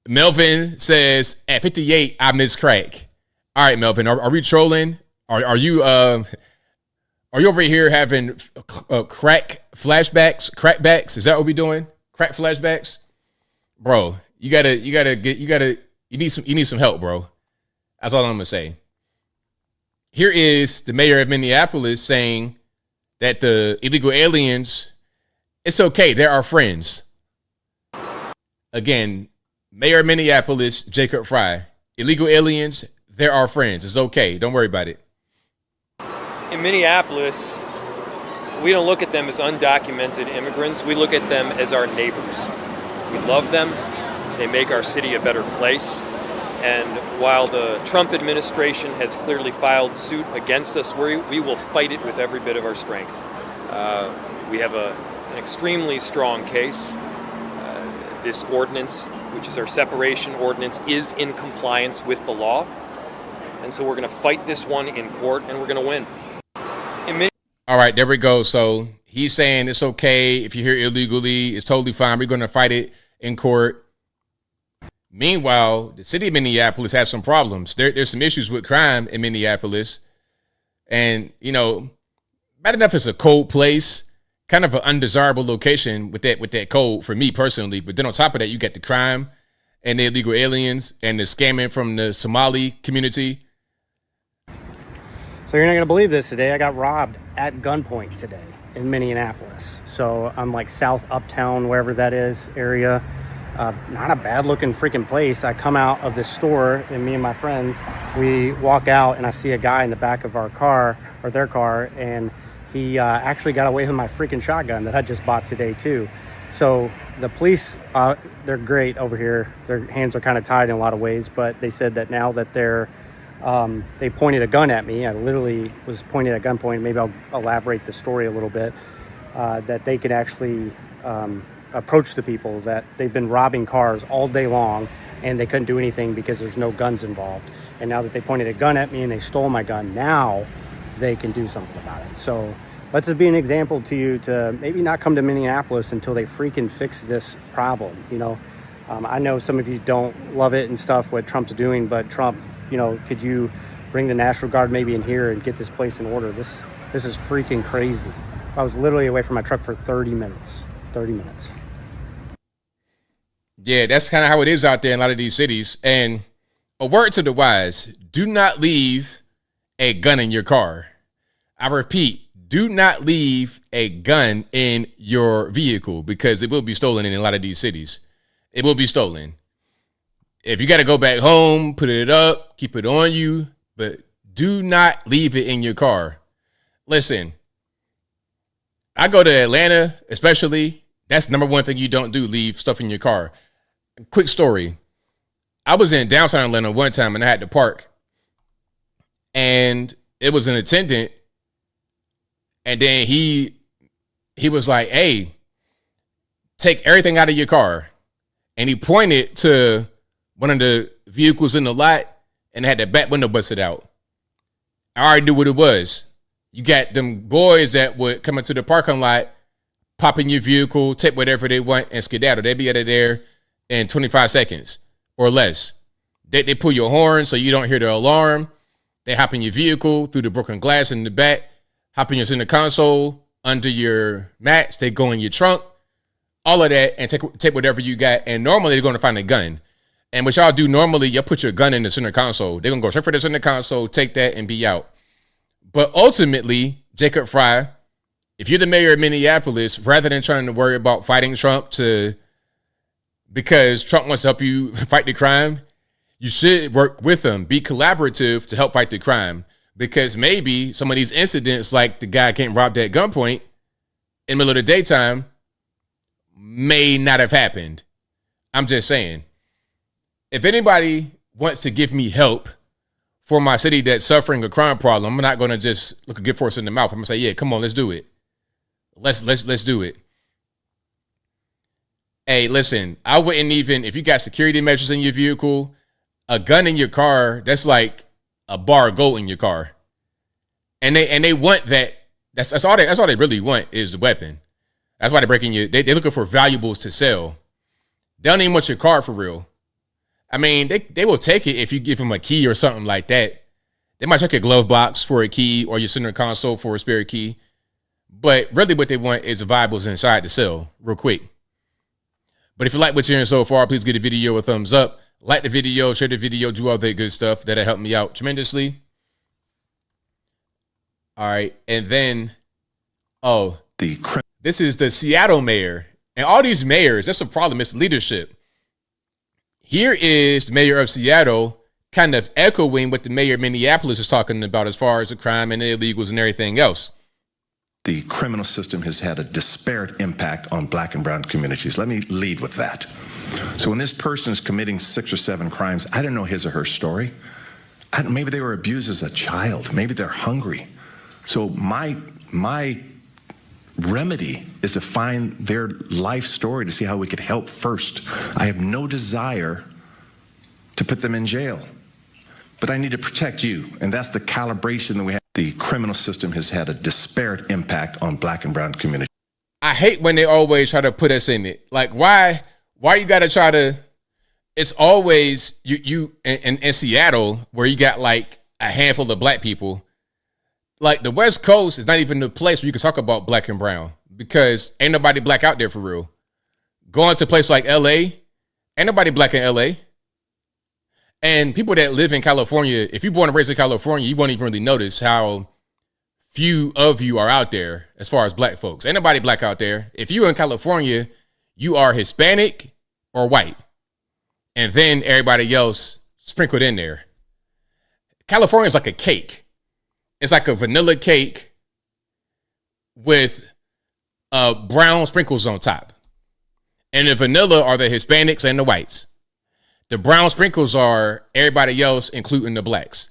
Speaker 1: Melvin says, at 58, I miss crack. All right, Melvin, are we trolling? Are you over here having crack flashbacks, crackbacks? Is that what we doing? Crack flashbacks? Bro, you need some help, bro. That's all I'm gonna say. Here is the mayor of Minneapolis saying that the illegal aliens, it's okay, they're our friends. Again, Mayor of Minneapolis, Jacob Fry. Illegal aliens, they're our friends. It's okay. Don't worry about it.
Speaker 15: In Minneapolis, we don't look at them as undocumented immigrants. We look at them as our neighbors. We love them. They make our city a better place. And while the Trump administration has clearly filed suit against us, we will fight it with every bit of our strength. We have an extremely strong case. This ordinance, which is our separation ordinance, is in compliance with the law. And so we're going to fight this one in court, and we're going to win.
Speaker 1: All right, there we go. So he's saying it's okay if you're here illegally. It's totally fine. We're going to fight it in court. Meanwhile, the city of Minneapolis has some problems. There's some issues with crime in Minneapolis. And, bad enough it's a cold place. Kind of an undesirable location with that code for me personally. But then on top of that, you get the crime and the illegal aliens and the scamming from the Somali community.
Speaker 16: So you're not going to believe this today. I got robbed at gunpoint today in Minneapolis. So I'm like South Uptown, wherever that is, area. Not a bad looking freaking place. I come out of this store and me and my friends, we walk out and I see a guy in the back of our car or their car, and he actually got away with my freaking shotgun that I just bought today too. So the police, they're great over here. Their hands are kind of tied in a lot of ways, but they said that now that they pointed a gun at me. I literally was pointed at gunpoint. Maybe I'll elaborate the story a little bit, that they could actually approach the people, that they've been robbing cars all day long and they couldn't do anything because there's no guns involved. And now that they pointed a gun at me and they stole my gun, now they can do something about it. So let this be an example to you to maybe not come to Minneapolis until they freaking fix this problem. I know some of you don't love it and stuff, what Trump's doing, but Trump, could you bring the National Guard maybe in here and get this place in order? This is freaking crazy. I was literally away from my truck for 30 minutes. 30 minutes.
Speaker 1: Yeah, that's kind of how it is out there in a lot of these cities. And a word to the wise, do not leave a gun in your car. I repeat, do not leave a gun in your vehicle because it will be stolen in a lot of these cities. It will be stolen. If you got to go back home, put it up, keep it on you, but do not leave it in your car. Listen, I go to Atlanta, especially That's number one thing you don't do, leave stuff in your car. Quick story. I was in downtown Atlanta one time and I had to park. And it was an attendant. And then he was like, hey, take everything out of your car. And he pointed to one of the vehicles in the lot and had the back window busted out. I already knew what it was. You got them boys that would come into the parking lot, pop in your vehicle, take whatever they want, and skedaddle. They'd be out of there in 25 seconds or less. They pull your horn so you don't hear the alarm. They hop in your vehicle through the broken glass in the back, hop in your center console, under your mats. They go in your trunk, all of that, and take whatever you got. And normally they're going to find a gun. And what y'all do normally, y'all put your gun in the center console. They're going to go straight for the center console, take that, and be out. But ultimately, Jacob Fry, if you're the mayor of Minneapolis, rather than trying to worry about fighting Trump because Trump wants to help you fight the crime, you should work with him, be collaborative to help fight the crime. Because maybe some of these incidents, like the guy getting robbed at gunpoint in the middle of the daytime, may not have happened. I'm just saying. If anybody wants to give me help for my city that's suffering a crime problem, I'm not going to just look a gift horse in the mouth. I'm going to say, yeah, come on, let's do it. Let's do it. Hey, listen, I wouldn't even, if you got security measures in your vehicle, a gun in your car, that's like a bar of gold in your car. And they want that. That's all they really want is the weapon. That's why they're breaking you. They're looking for valuables to sell. They don't even want your car for real. I mean, they will take it if you give them a key or something like that. They might check your glove box for a key or your center console for a spare key. But really what they want is the valuables inside to sell real quick. But if you like what you're hearing so far, please give the video a thumbs up. Like the video, share the video, do all that good stuff. That'll help me out tremendously. All right. And then, this is the Seattle mayor. And all these mayors, that's a problem. It's leadership. Here is the mayor of Seattle kind of echoing what the mayor of Minneapolis is talking about as far as the crime and the illegals and everything else.
Speaker 3: The criminal system has had a disparate impact on black and brown communities. Let me lead with that. So when this person is committing 6 or 7 crimes, I don't know his or her story. Maybe they were abused as a child. Maybe they're hungry. So my remedy is to find their life story to see how we could help first. I have no desire to put them in jail, but I need to protect you, and that's the calibration that we have. The criminal system has had a disparate impact on black and brown communities.
Speaker 1: I hate when they always try to put us in it. Like, why you got to try to, it's always you in Seattle where you got like a handful of black people. Like the West Coast is not even the place where you can talk about black and brown because ain't nobody black out there for real. Going to a place like LA, ain't nobody black in LA. And people that live in California, if you're born and raised in California, you won't even really notice how few of you are out there as far as black folks. Ain't nobody black out there. If you're in California, you are Hispanic or white. And then everybody else sprinkled in there. California is like a cake. It's like a vanilla cake with brown sprinkles on top. And the vanilla are the Hispanics and the whites. The brown sprinkles are everybody else, including the blacks.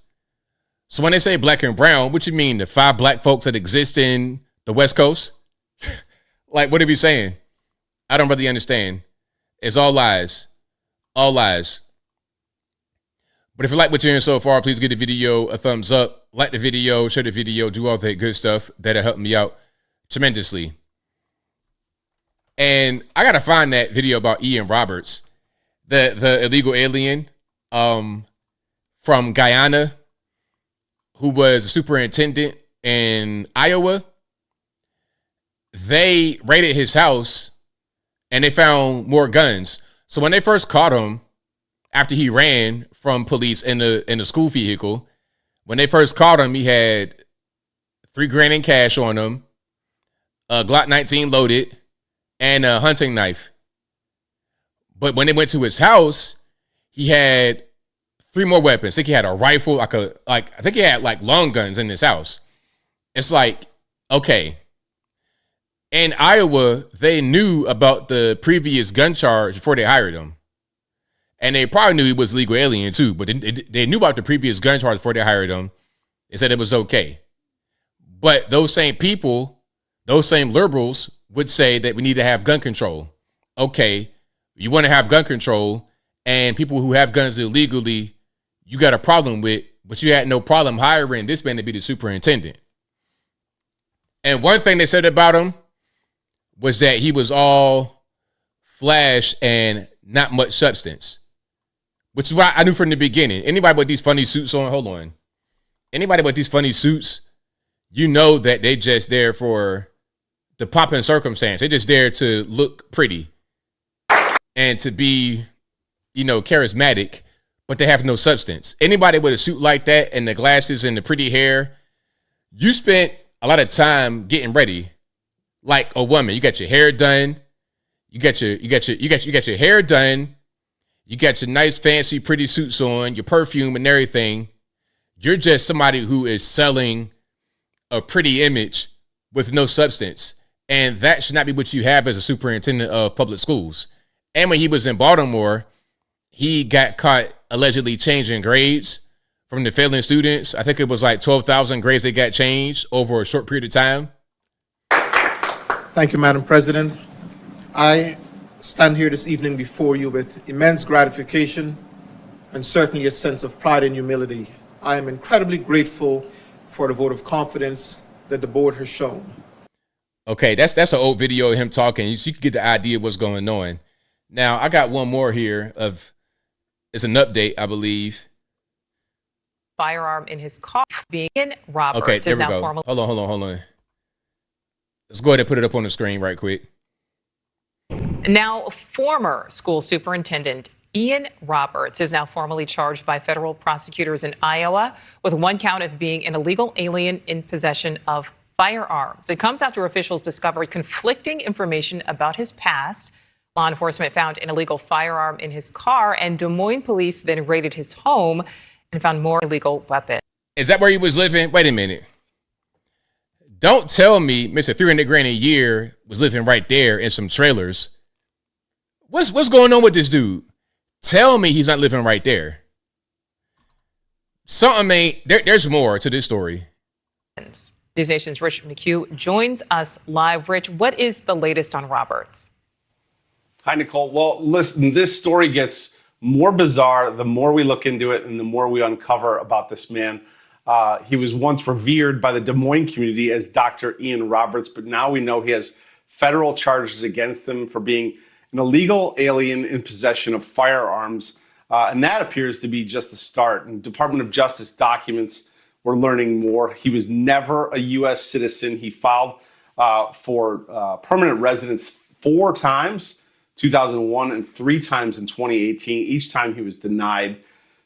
Speaker 1: So when they say black and brown, what you mean? The 5 black folks that exist in the West Coast? Like, what are we saying? I don't really understand. It's all lies. All lies. But if you like what you're hearing so far, please give the video a thumbs up. Like the video, share the video, do all that good stuff. That'll help me out tremendously. And I got to find that video about Ian Roberts, the illegal alien from Guyana who was a superintendent in Iowa. They raided his house and they found more guns. So when they first caught him, after he ran from police in the school vehicle, when they first caught him, he had $3,000 in cash on him, a Glock 19 loaded, and a hunting knife. But when they went to his house, he had 3 more weapons. I think he had a rifle, I think he had like long guns in his house. It's like, okay, In Iowa, they knew about the previous gun charge before they hired him. And they probably knew he was legal alien too, but they knew about the previous gun charge before they hired him. They said it was okay. But those same people, those same liberals would say that we need to have gun control. Okay, you want to have gun control, and people who have guns illegally, you got a problem with, but you had no problem hiring this man to be the superintendent. And one thing they said about him was that he was all flash and not much substance, which is why I knew from the beginning. Anybody with these funny suits on, hold on. Anybody with these funny suits, you know that they just there for the pomp and circumstance. They're just there to look pretty and to be, you know, charismatic, but they have no substance. Anybody with a suit like that and the glasses and the pretty hair, you spent a lot of time getting ready like a woman. You got your hair done. You got your hair done. You got your nice, fancy, pretty suits on, your perfume and everything. You're just somebody who is selling a pretty image with no substance. And that should not be what you have as a superintendent of public schools. And when he was in Baltimore, he got caught allegedly changing grades from the failing students. I think it was like 12,000 grades that got changed over a short period of time.
Speaker 27: Thank you, Madam President. I stand here this evening before you with immense gratification and certainly a sense of pride and humility. I am incredibly grateful for the vote of confidence that the board has shown.
Speaker 1: Okay, that's an old video of him talking. You can get the idea of what's going on. Now, I got one more here it's an update, I believe.
Speaker 6: Firearm in his car being in Roberts.
Speaker 1: Okay, there
Speaker 6: is
Speaker 1: we
Speaker 6: now
Speaker 1: go.
Speaker 6: formally.
Speaker 1: Hold on. Let's go ahead and put it up on the screen right quick.
Speaker 6: Now, former school superintendent Ian Roberts is now formally charged by federal prosecutors in Iowa with one count of being an illegal alien in possession of firearms. It comes after officials discovered conflicting information about his past. Law enforcement found an illegal firearm in his car, and Des Moines police then raided his home and found more illegal weapons.
Speaker 1: Is that where he was living? Wait a minute. Don't tell me Mr. 300 grand a year was living right there in some trailers. What's going on with this dude? Tell me he's not living right there. Something ain't there's more to this story.
Speaker 6: News Nation's Rich McHugh joins us live. Rich, what is the latest on Roberts?
Speaker 17: Hi, Nicole. Well, listen, this story gets more bizarre the more we look into it and the more we uncover about this man. He was once revered by the Des Moines community as Dr. Ian Roberts, but now we know he has federal charges against him for being an illegal alien in possession of firearms. And that appears to be just the start. In Department of Justice documents, we're learning more. He was never a U.S. citizen. He filed for permanent residence 4 times, 2001, and 3 times in 2018. Each time he was denied.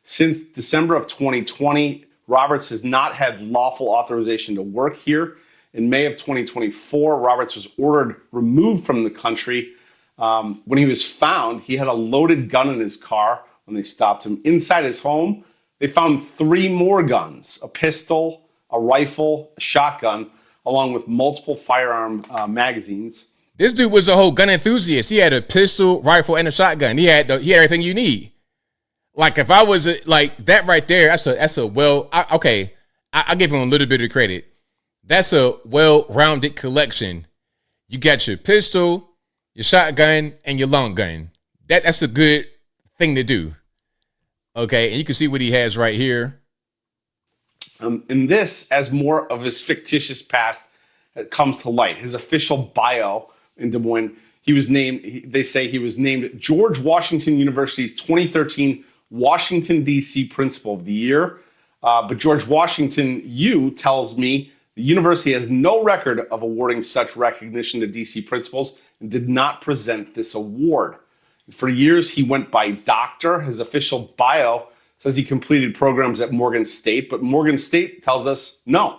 Speaker 17: Since December of 2020, Roberts has not had lawful authorization to work here. In May of 2024, Roberts was ordered removed from the country. When he was found, he had a loaded gun in his car when they stopped him. Inside his home, they found 3 more guns, a pistol, a rifle, a shotgun, along with multiple firearm magazines.
Speaker 1: This dude was a whole gun enthusiast. He had a pistol, rifle, and a shotgun. He had everything you need. Like if I was like that right there, that's a well, okay. I give him a little bit of credit. That's a well-rounded collection. You got your pistol, your shotgun, and your long gun. That's a good thing to do. Okay, and you can see what he has right here.
Speaker 17: And this, as more of his fictitious past comes to light, his official bio in Des Moines, they say he was named George Washington University's 2013 Washington, D.C. Principal of the Year. But George Washington U tells me the university has no record of awarding such recognition to D.C. principals and did not present this award. For years, he went by doctor. His official bio says he completed programs at Morgan State, but Morgan State tells us no.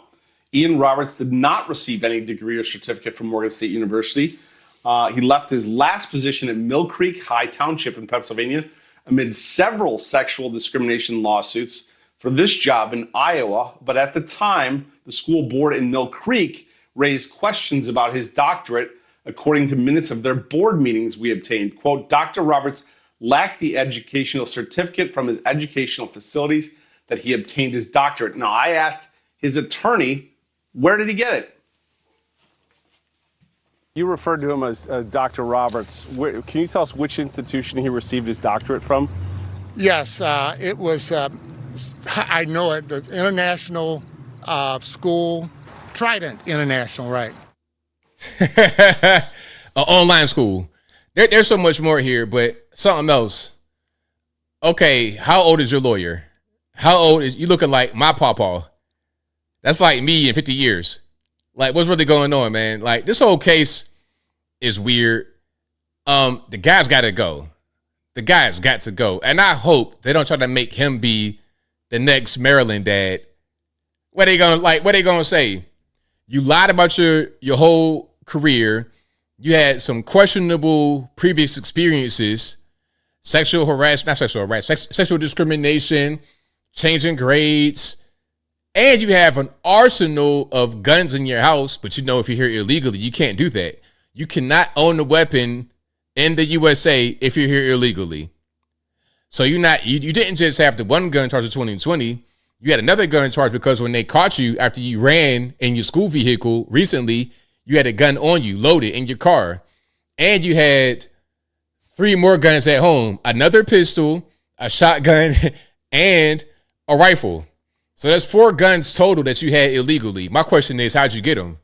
Speaker 17: Ian Roberts did not receive any degree or certificate from Morgan State University. He left his last position at Mill Creek High Township in Pennsylvania amid several sexual discrimination lawsuits for this job in Iowa. But at the time, the school board in Mill Creek raised questions about his doctorate, according to minutes of their board meetings we obtained. Quote, Dr. Roberts lacked the educational certificate from his educational facilities that he obtained his doctorate. Now, I asked his attorney, where did he get it? You referred to him as Dr. Roberts. Can you tell us which institution he received his doctorate from?
Speaker 8: Yes, it was, I know it, the International School, Trident International, right.
Speaker 1: An online school. There's so much more here, but something else. Okay, how old is your lawyer? How old is you looking like my pawpaw? That's like me in 50 years. Like, what's really going on, man? Like, this whole case is weird. The guy's got to go. The guy's got to go. And I hope they don't try to make him be the next Maryland dad. What they gonna say? You lied about your whole career. You had some questionable previous experiences, sexual discrimination, changing grades, and you have an arsenal of guns in your house, but you know if you're here illegally, you can't do that. You cannot own a weapon in the USA if you're here illegally. So you didn't just have the one gun charge of 2020. You had another gun charge because when they caught you after you ran in your school vehicle recently, you had a gun on you, loaded in your car. And you had 3 more guns at home, another pistol, a shotgun, and a rifle. So that's 4 guns total that you had illegally. My question is, how'd you get them?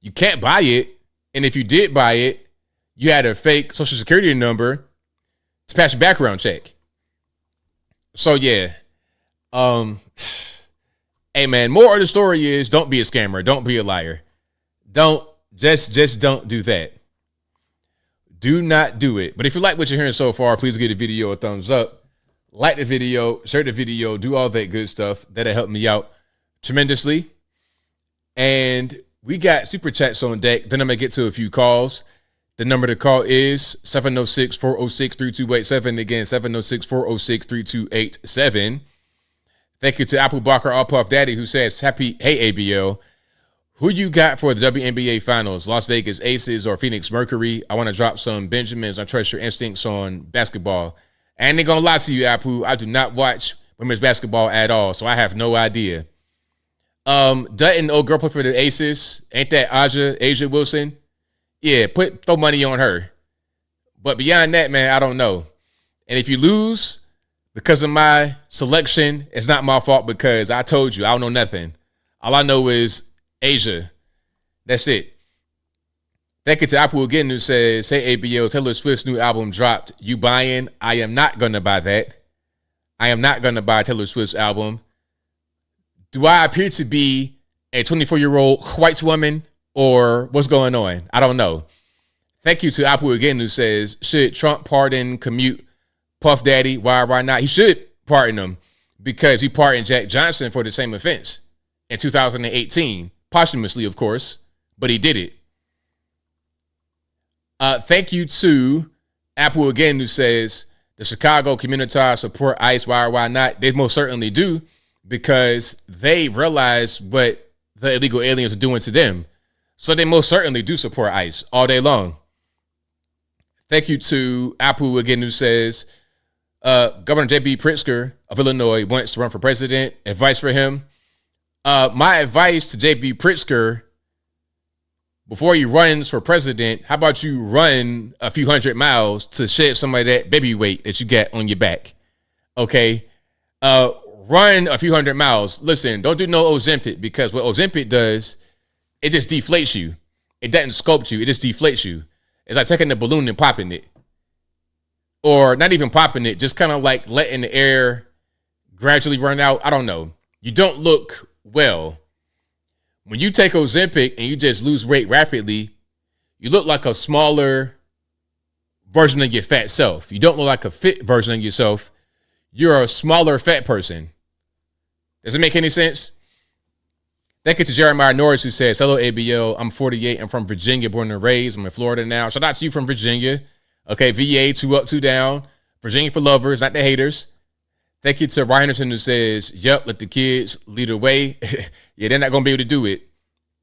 Speaker 1: You can't buy it. And if you did buy it, you had a fake social security number to pass your background check. So yeah. Hey man, more of the story is don't be a scammer. Don't be a liar. Don't don't do that. Do not do it. But if you like what you're hearing so far, please give the video a thumbs up. Like the video, share the video, do all that good stuff. That'll help me out tremendously. And we got super chats on deck. Then I'm going to get to a few calls. The number to call is 706-406-3287. Again, 706-406-3287. Thank you to Apple Barker All Puff Daddy who says, hey ABL, who you got for the WNBA Finals? Las Vegas Aces or Phoenix Mercury? I want to drop some Benjamins. I trust your instincts on basketball. I ain't gonna lie to you, Apu. I do not watch women's basketball at all, so I have no idea. Dutton, old girl, play for the Aces. Ain't that Asia Wilson? Yeah, throw money on her. But beyond that, man, I don't know. And if you lose because of my selection, it's not my fault because I told you I don't know nothing. All I know is Asia. That's it. Thank you to Apple again who says, hey ABL, Taylor Swift's new album dropped. You buying? I am not going to buy that. I am not going to buy Taylor Swift's album. Do I appear to be a 24-year-old white woman or what's going on? I don't know. Thank you to Apple again who says, should Trump pardon commute Puff Daddy? Why not? He should pardon him because he pardoned Jack Johnson for the same offense in 2018. Posthumously, of course, but he did it. Thank you to Apple again who says the Chicago community support ICE. Why not? They most certainly do because they realize what the illegal aliens are doing to them. So they most certainly do support ICE all day long. Thank you to Apple again who says Governor J.B. Pritzker of Illinois wants to run for president. Advice for him. My advice to J.B. Pritzker, before he runs for president, how about you run a few hundred miles to shed some of that baby weight that you got on your back? Okay? Run a few hundred miles. Listen, don't do no Ozempic because what Ozempic does, it just deflates you. It doesn't sculpt you. It just deflates you. It's like taking a balloon and popping it. Or not even popping it, just kind of like letting the air gradually run out. I don't know. You don't look well. When you take Ozempic and you just lose weight rapidly, you look like a smaller version of your fat self. You don't look like a fit version of yourself. You're a smaller fat person. Does it make any sense? Thank you to Jeremiah Norris who says, hello, ABL. I'm 48. I'm from Virginia, born and raised. I'm in Florida now. Shout out to you from Virginia. Okay, VA, 2 up, 2 down. Virginia for lovers, not the haters. Thank you to Reinerson who says, yep, let the kids lead the way. Yeah, they're not going to be able to do it.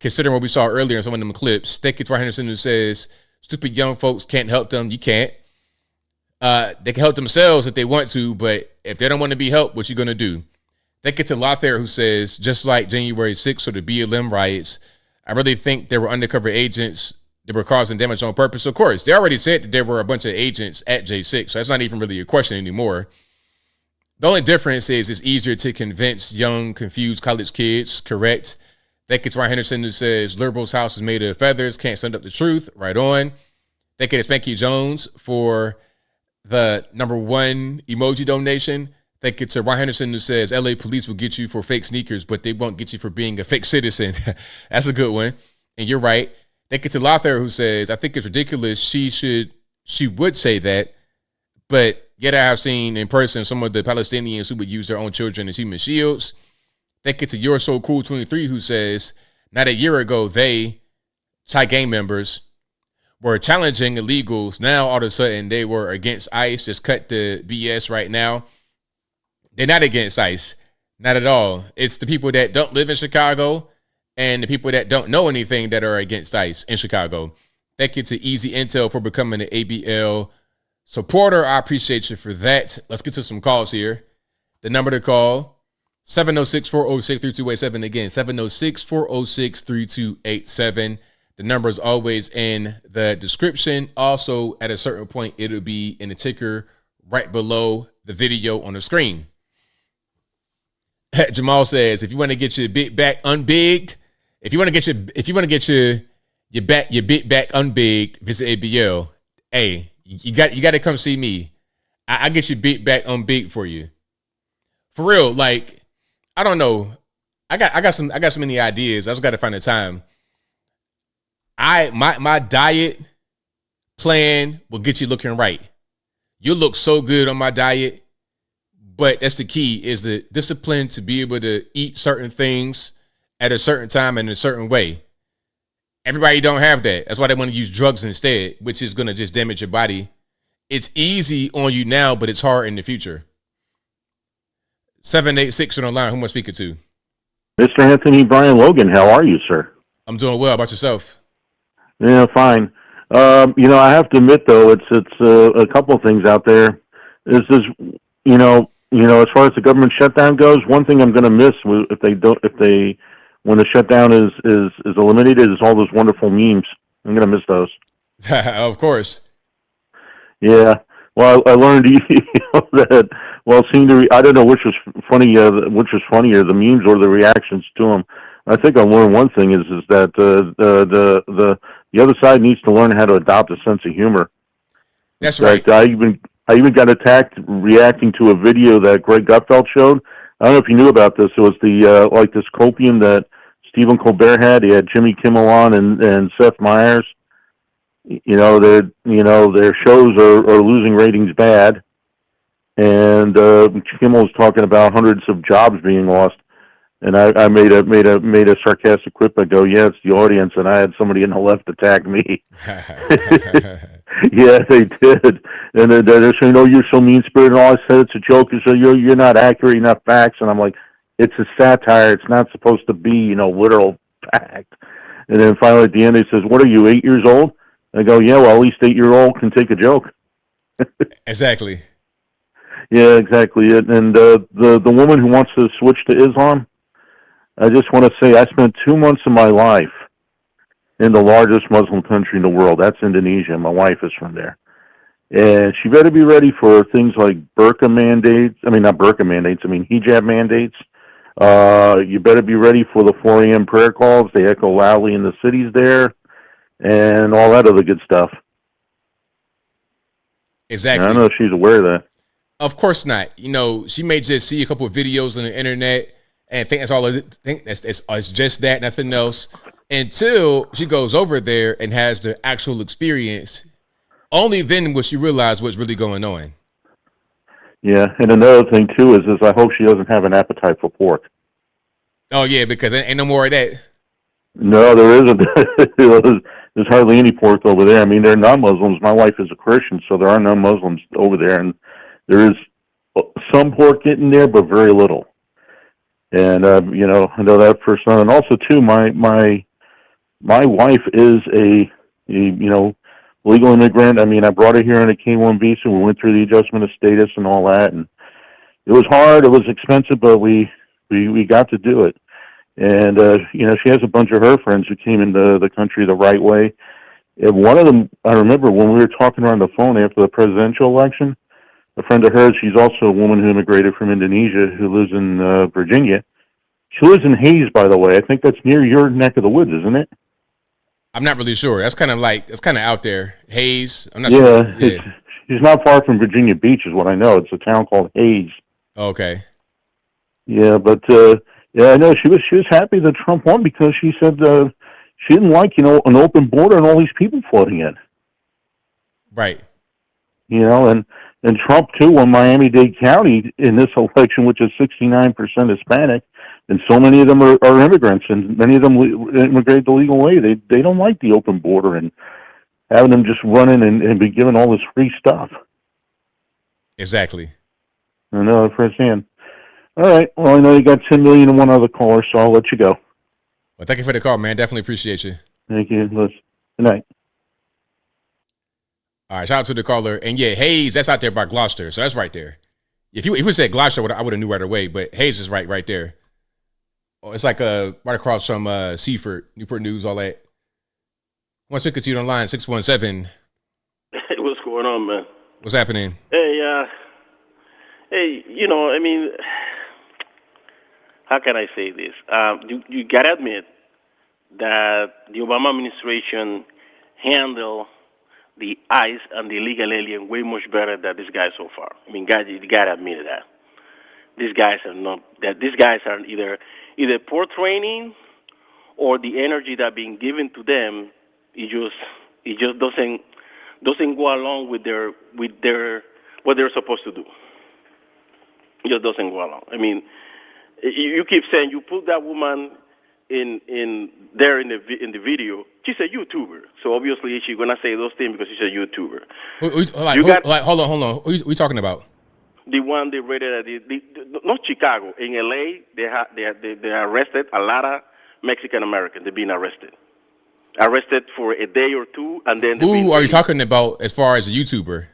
Speaker 1: considering what we saw earlier in some of them clips. Thank you to Henderson who says, stupid young folks can't help them. You can't. They can help themselves if they want to, but if they don't want to be helped, what you going to do? Thank you to Lothair who says, just like January 6th or the BLM riots, I really think there were undercover agents that were causing damage on purpose. Of course, they already said that there were a bunch of agents at J6, so that's not even really a question anymore. The only difference is it's easier to convince young, confused college kids, correct? Thank you to Ryan Henderson who says, liberals' house is made of feathers, can't send up the truth. Right on. Thank you to Spanky Jones for the #1 emoji donation. Thank you to Ryan Henderson who says, LA police will get you for fake sneakers, but they won't get you for being a fake citizen. That's a good one. And you're right. Thank you to Lothair who says, I think it's ridiculous. She would say that, but yet I have seen in person some of the Palestinians who would use their own children as human shields. Thank you to You're So Cool 23 who says, not a year ago, they, Chai gang members, were challenging illegals. Now, all of a sudden, they were against ICE. Just cut the BS right now. They're not against ICE. Not at all. It's the people that don't live in Chicago and the people that don't know anything that are against ICE in Chicago. Thank you to Easy Intel for becoming an ABL supporter. I appreciate you for that. Let's get to some calls here. The number to call, 706-406-3287. Again, 706-406-3287. The number is always in the description. Also, at a certain point, it'll be in the ticker right below the video on the screen. Jamal says, if you want to get your big back unbigged, if you want to get your big back unbigged, visit ABL. Hey, you got to come see me. I get your big back unbigged for you. For real, like, I don't know. I got so many ideas. I just got to find the time. My diet plan will get you looking right. You look so good on my diet, but that's the key, is the discipline to be able to eat certain things at a certain time and in a certain way. Everybody don't have that. That's why they want to use drugs instead, which is going to just damage your body. It's easy on you now, but it's hard in the future. 786 on the line. Who am I speaking to?
Speaker 9: Mr. Anthony Brian Logan, how are you, sir?
Speaker 1: I'm doing well. How about yourself?
Speaker 9: Yeah, fine. I have to admit though, it's a couple of things out there. This is, as far as the government shutdown goes, one thing I'm going to miss when the shutdown is eliminated is all those wonderful memes. I'm going to miss those.
Speaker 1: Of course.
Speaker 9: Yeah. Well, I learned that. Well, I don't know which was funnier, the memes or the reactions to them. I think I learned one thing is that the other side needs to learn how to adopt a sense of humor.
Speaker 1: That's right.
Speaker 9: I even got attacked reacting to a video that Greg Gutfeld showed. I don't know if you knew about this. It was the this copium that Stephen Colbert had. He had Jimmy Kimmel on and Seth Meyers. Their shows are losing ratings bad, and Kimmel was talking about hundreds of jobs being lost. And I made a sarcastic quip. I go, yeah, it's the audience, and I had somebody in the left attack me. Yeah, they did, and they're saying, "Oh, you're so mean-spirited." And all I said, it's a joke. So you're not accurate, you're not facts. And I'm like, it's a satire. It's not supposed to be, literal fact. And then finally at the end, he says, "What are you, 8 years old?" I go, "Yeah, well, at least 8-year-old can take a joke."
Speaker 1: Exactly.
Speaker 9: Yeah, exactly. And the woman who wants to switch to Islam, I just want to say I spent 2 months of my life in the largest Muslim country in the world. That's Indonesia. My wife is from there. And she better be ready for things like burqa mandates. I mean, not burqa mandates. I mean, hijab mandates. You better be ready for the 4 a.m. prayer calls. They echo loudly in the cities there and all that other good stuff.
Speaker 1: Exactly.
Speaker 9: And I don't know if she's aware of that.
Speaker 1: Of course not. She may just see a couple of videos on the internet and think that's all. It's just that, nothing else. Until she goes over there and has the actual experience, only then will she realize what's really going on.
Speaker 9: Yeah, and another thing too is I hope she doesn't have an appetite for pork.
Speaker 1: Oh yeah, because ain't no more of that.
Speaker 9: No, there isn't. There's hardly any pork over there. I mean, they're non-Muslims. My wife is a Christian, so there are non-Muslims over there, and there is some pork in there, but very little. And I know that for some. And also too, my my wife is a legal immigrant. I mean, I brought her here on a K-1 visa. We went through the adjustment of status and all that, and it was hard. It was expensive, but we got to do it. And she has a bunch of her friends who came into the country the right way. And one of them, I remember when we were talking on the phone after the presidential election, a friend of hers, she's also a woman who immigrated from Indonesia who lives in Virginia. She lives in Hayes, by the way. I think that's near your neck of the woods, isn't it?
Speaker 1: I'm not really sure. That's kind of out there. Hayes. I'm not sure.
Speaker 9: Yeah. She's not far from Virginia Beach, is what I know. It's a town called Hayes.
Speaker 1: Okay.
Speaker 9: Yeah, but I know she was happy that Trump won because she said she didn't like an open border and all these people flooding in.
Speaker 1: Right.
Speaker 9: And Trump too won Miami-Dade County in this election, which is 69% Hispanic, and so many of them are immigrants, and many of them immigrate the legal way. They don't like the open border and having them just running and be given all this free stuff.
Speaker 1: Exactly.
Speaker 9: I know it firsthand. All right. Well, I know you got 10 million and one other caller, so I'll let you go.
Speaker 1: Well, thank you for the call, man. Definitely appreciate you.
Speaker 9: Thank you. Good night.
Speaker 1: All right, shout out to the caller. And yeah, Hayes, that's out there by Gloucester, so that's right there. If you said Gloucester, I would have knew right away, but Hayes is right there. Oh, it's like right across from Seaford, Newport News, all that. I want to speak to you on line 617.
Speaker 4: Hey, what's going on, man?
Speaker 1: What's happening?
Speaker 4: Hey, how can I say this? You gotta admit that the Obama administration handled the ICE and the illegal alien way much better than this guy so far. I mean, guys, you gotta admit that. These guys are either poor training or the energy that being given to them. It just doesn't go along with their what they're supposed to do. It just doesn't go along. I mean, you keep saying you put that woman in the video. She's a YouTuber, so obviously she's gonna say those things because she's a YouTuber.
Speaker 1: Hold on. Who are we talking about?
Speaker 4: The one they raided at not Chicago, in LA. They arrested a lot of Mexican Americans. They've been arrested for a day or two, and then
Speaker 1: who are you talking about as far as a YouTuber?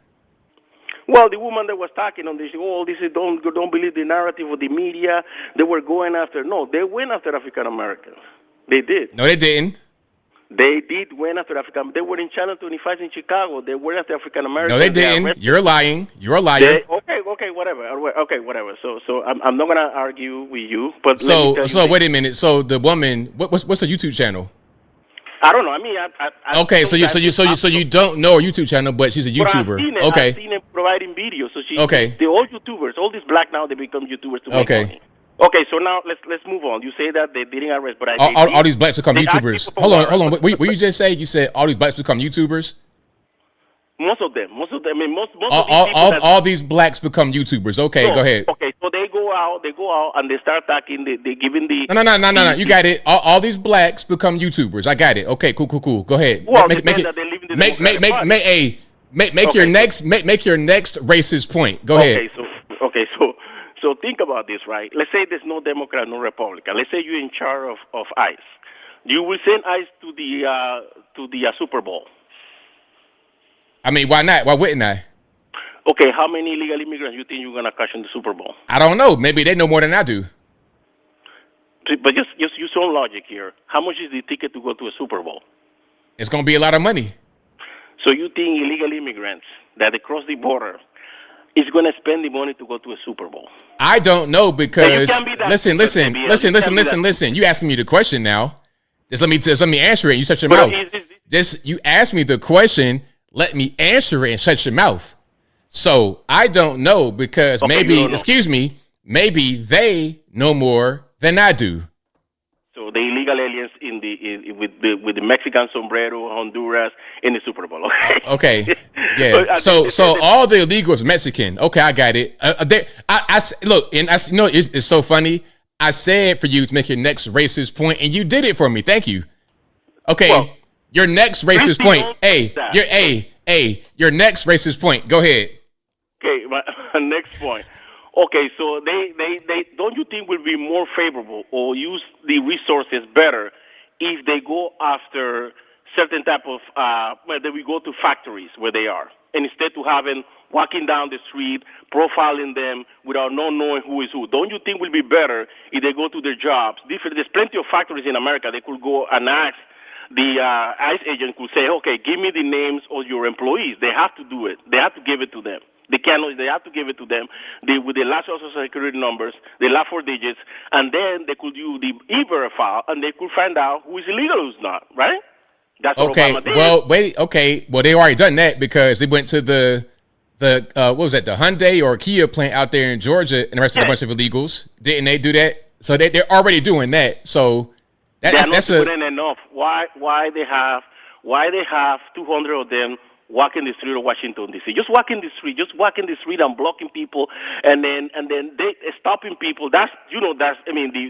Speaker 4: Well, the woman that was talking on this, this is don't believe the narrative of the media. They were going after. No, they went after African Americans. They did.
Speaker 1: No, they didn't.
Speaker 4: They did went after African. They were in Channel 25 in Chicago. They went after African Americans.
Speaker 1: No, they didn't. You're lying. You're a liar.
Speaker 4: Okay, whatever. Okay, whatever. So I'm not gonna argue with you. But
Speaker 1: so wait a minute. So the woman, what's her YouTube channel?
Speaker 4: I don't know. I mean,
Speaker 1: okay. So you don't know her YouTube channel, but she's a YouTuber. Okay.
Speaker 4: I've seen her providing videos. So
Speaker 1: okay.
Speaker 4: They're all YouTubers. All these black now they become YouTubers to make money. Okay, so now let's move on. You say that they didn't arrest, but
Speaker 1: all these blacks become YouTubers. Hold on. What you just say? You said all these blacks become YouTubers.
Speaker 4: Most of them. I mean, most
Speaker 1: all these blacks become YouTubers. Okay, go ahead.
Speaker 4: Okay, so they go out and they start talking. They giving the
Speaker 1: no. You got it. All these blacks become YouTubers. I got it. Okay, cool. Go ahead.
Speaker 4: Well,
Speaker 1: make your next racist point. Go ahead.
Speaker 4: So think about this, right? Let's say there's no Democrat, no Republican. Let's say you're in charge of ICE. You will send ICE to the Super Bowl.
Speaker 1: I mean, why not? Why wouldn't I?
Speaker 4: Okay, how many illegal immigrants you think you're gonna catch in the Super Bowl?
Speaker 1: I don't know. Maybe they know more than I do.
Speaker 4: But just use your own logic here. How much is the ticket to go to a Super Bowl?
Speaker 1: It's gonna be a lot of money.
Speaker 4: So you think illegal immigrants that they cross the border is gonna spend the money to go to a Super Bowl?
Speaker 1: I don't know because listen. You asking me the question now. Just let me answer it. And you shut your mouth. You asked me the question. Let me answer it and shut your mouth. So I don't know because maybe maybe they know more than I do.
Speaker 4: So the illegal aliens with the Mexican sombrero, Honduras in the Super Bowl.
Speaker 1: Okay. Yeah. So all the illegals Mexican. Okay, I got it. Look, and it's so funny. I said for you to make your next racist point, and you did it for me. Thank you. Okay. Well, your next racist point. Your next racist point. Go ahead.
Speaker 4: Okay, my next point. Okay, so they don't you think will be more favorable or use the resources better if they go after certain type of, they will go to factories where they are. And instead to having walking down the street, profiling them without not knowing who is who. Don't you think it will be better if they go to their jobs? There's plenty of factories in America. They could go and ask the ICE agent could say, okay, give me the names of your employees. They have to do it. They have to give it to them. They have to give it to them with the last social security numbers, the last 4 digits, and then they could do the e-verify, and they could find out who is illegal, who's not, right? That's what
Speaker 1: okay.
Speaker 4: Obama did.
Speaker 1: Well, wait. Okay. Well, they already done that because they went to the what was that? The Hyundai or Kia plant out there in Georgia and arrested a bunch of illegals. Didn't they do that? So they're already doing that. So that's
Speaker 4: enough. Why they have 200 of them walking the street of Washington D.C. Just walking the street and blocking people, and then they stopping people. The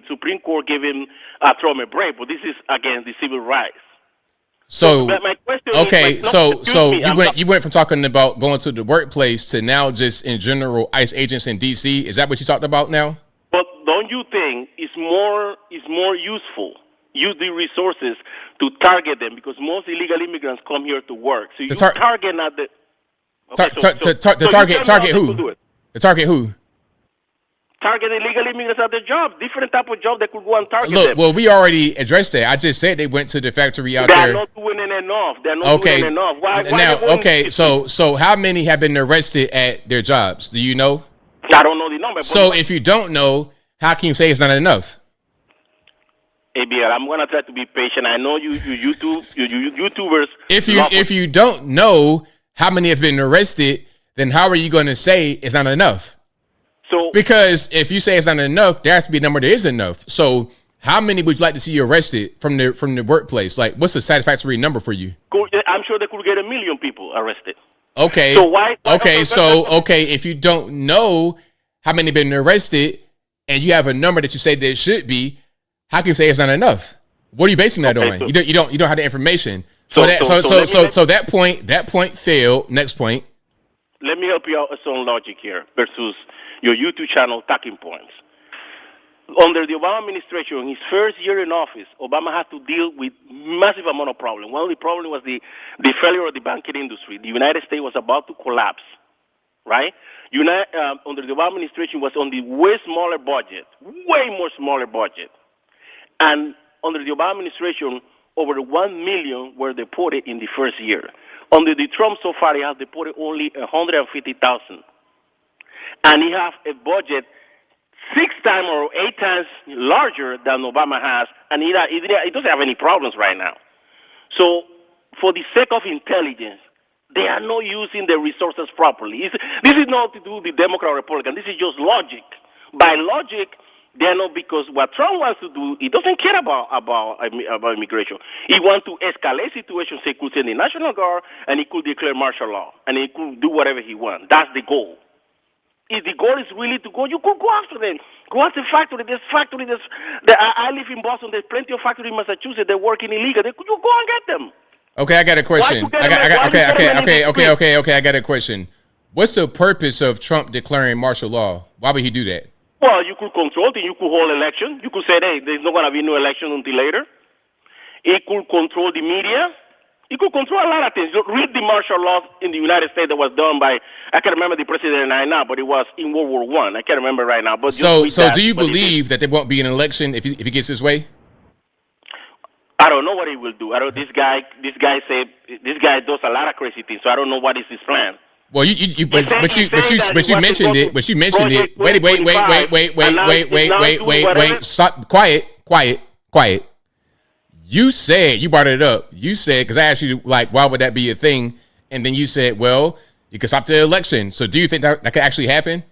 Speaker 4: Supreme Court giving Trump a break, but this is against the civil rights.
Speaker 1: So
Speaker 4: my question
Speaker 1: okay,
Speaker 4: is,
Speaker 1: so you went from talking about going to the workplace to now just in general ICE agents in D.C. Is that what you talked about now?
Speaker 4: But don't you think it's more useful? Use the resources to target them because most illegal immigrants come here to work. So you target not the
Speaker 1: target who? To target who?
Speaker 4: Target illegal immigrants at their jobs, different type of job that could go and target them.
Speaker 1: Well, we already addressed that. I just said they went to the factory out there.
Speaker 4: They're not doing it enough. They're not doing it enough. Why
Speaker 1: So how many have been arrested at their jobs? Do you know?
Speaker 4: I don't know the number.
Speaker 1: So if you don't know, how can you say it's not enough?
Speaker 4: ABL, I'm gonna try to be patient. I know you YouTubers.
Speaker 1: If you don't know how many have been arrested, then how are you going to say it's not enough?
Speaker 4: So
Speaker 1: because if you say it's not enough, there has to be a number that is enough. So how many would you like to see arrested from the workplace? Like, what's a satisfactory number for you?
Speaker 4: I'm sure they could get 1 million people arrested.
Speaker 1: Okay.
Speaker 4: So why
Speaker 1: if you don't know how many have been arrested and you have a number that you say there should be, how can you say it's not enough? What are you basing that on? You don't have the information. So that point failed. Next point.
Speaker 4: Let me help you out with some logic here versus your YouTube channel talking points. Under the Obama administration, in his first year in office, Obama had to deal with massive amount of problems. One of the problems was the failure of the banking industry. The United States was about to collapse, right? Under the Obama administration was on the way more smaller budget. And under the Obama administration, over 1 million were deported in the first year. Under the Trump so far, he has deported only 150,000. And he has a budget 6 times or 8 times larger than Obama has, and he doesn't have any problems right now. So for the sake of intelligence, they are not using the resources properly. This is not to do with the Democrat or Republican. This is just logic. By logic, they're not, because what Trump wants to do, he doesn't care about immigration. He wants to escalate situations. He could send the National Guard, and he could declare martial law, and he could do whatever he wants. That's the goal. If the goal is really to go, you could go after them. Go after factory. I live in Boston. There's plenty of factories in Massachusetts. They're working illegal. You go and get them.
Speaker 1: Okay, I got a question. I got a question. What's the purpose of Trump declaring martial law? Why would he do that?
Speaker 4: Well, you could control it. You could hold election. You could say, hey, there's not going to be no election until later. He could control the media. He could control a lot of things. Read the martial law in the United States that was done by, I can't remember the president right now, but it was in World War I. I can't remember right now. But
Speaker 1: so do you believe that there won't be an election if he gets his way?
Speaker 4: I don't know what he will do. This guy does a lot of crazy things, so I don't know what is his plan.
Speaker 1: Well, you mentioned it. But you mentioned it. Wait. Stop. Quiet. You said, you brought it up. You said, because I asked you, like, why would that be a thing? And then you said, well, you could stop the election. So do you think that could actually happen?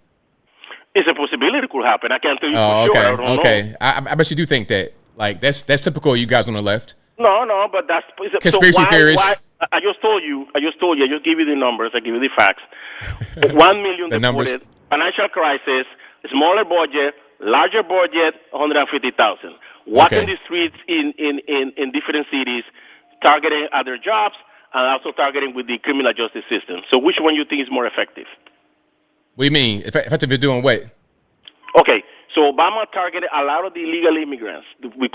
Speaker 4: It's a possibility it could happen. I can't tell you for sure. I don't know.
Speaker 1: I bet you do think that. Like, that's typical of you guys on the left.
Speaker 4: No, but that's
Speaker 1: conspiracy theorists.
Speaker 4: I just told you. I just give you the numbers. I give you the facts. 1 million deported, financial crisis, smaller budget, larger budget, 150,000. Walking the streets in different cities, targeting other jobs, and also targeting with the criminal justice system. So which one you think is more effective?
Speaker 1: What do you mean? Effective at doing what?
Speaker 4: Okay, So Obama targeted a lot of the illegal immigrants who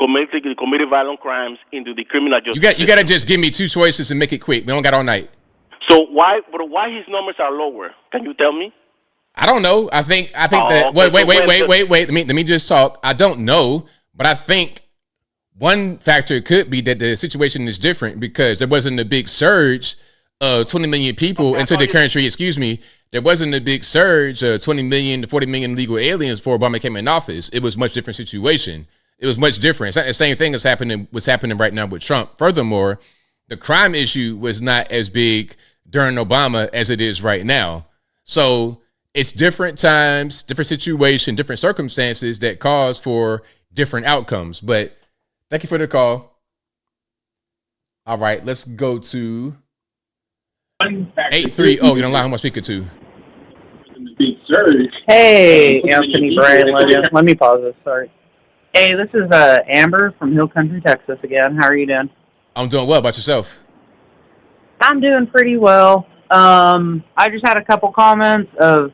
Speaker 4: committed violent crimes into the criminal justice.
Speaker 1: You got to just give me two choices and make it quick. We don't got all night.
Speaker 4: So why his numbers are lower? Can you tell me?
Speaker 1: I don't know. I think that.
Speaker 4: Okay.
Speaker 1: Wait. Let me just talk. I don't know, but I think one factor could be that the situation is different because there wasn't a big surge of 20 million people into the country. Excuse me. There wasn't a big surge of 20 million to 40 million illegal aliens before Obama came in office. It was a much different situation. It was much different. It's not the same thing as what's happening right now with Trump. Furthermore, the crime issue was not as big during Obama as it is right now. So it's different times, different situation, different circumstances that cause for different outcomes. But thank you for the call. All right, let's go to 830. Oh, you don't lie. Who am I speaking to?
Speaker 18: Hey, Anthony, Brian, Logan. Let me pause this. Sorry. Hey, this is Amber from Hill Country, Texas again. How are you doing?
Speaker 1: I'm doing well. About yourself?
Speaker 18: I'm doing pretty well. I just had a couple comments of,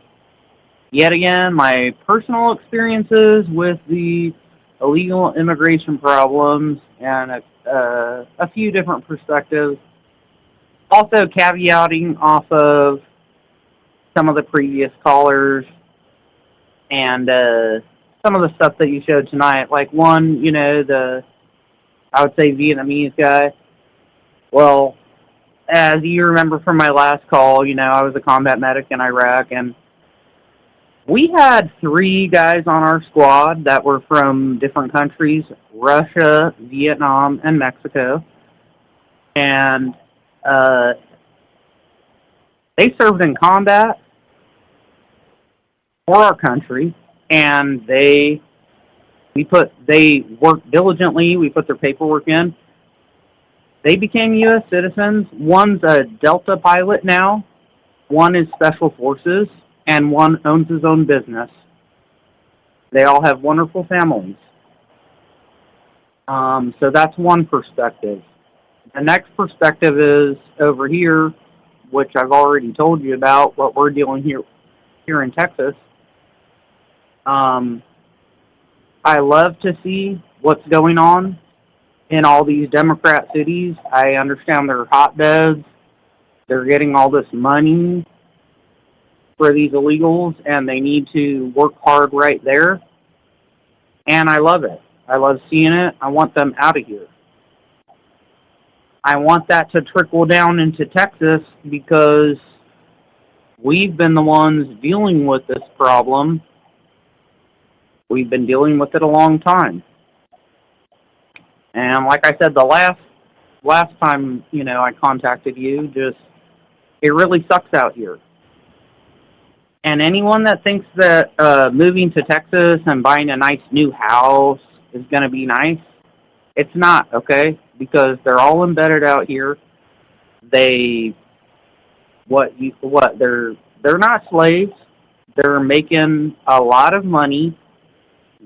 Speaker 18: yet again, my personal experiences with the illegal immigration problems and a few different perspectives. Also caveating off of some of the previous callers and some of the stuff that you showed tonight. Like one, I would say Vietnamese guy. Well, as you remember from my last call, I was a combat medic in Iraq, and we had 3 guys on our squad that were from different countries, Russia, Vietnam, and Mexico. And they served in combat for our country, and they worked diligently. We put their paperwork in. They became U.S. citizens. One's a Delta pilot now. One is Special Forces, and one owns his own business. They all have wonderful families. So that's one perspective. The next perspective is over here, which I've already told you about, what we're dealing here in Texas. I love to see what's going on in all these Democrat cities. I understand they're hotbeds. They're getting all this money for these illegals, and they need to work hard right there. And I love it. I love seeing it. I want them out of here. I want that to trickle down into Texas because we've been the ones dealing with this problem. We've been dealing with it a long time. And like I said, the last time, I contacted you, it really sucks out here. And anyone that thinks that moving to Texas and buying a nice new house is going to be nice, it's not, okay? Because they're all embedded out here. They're not slaves. They're making a lot of money.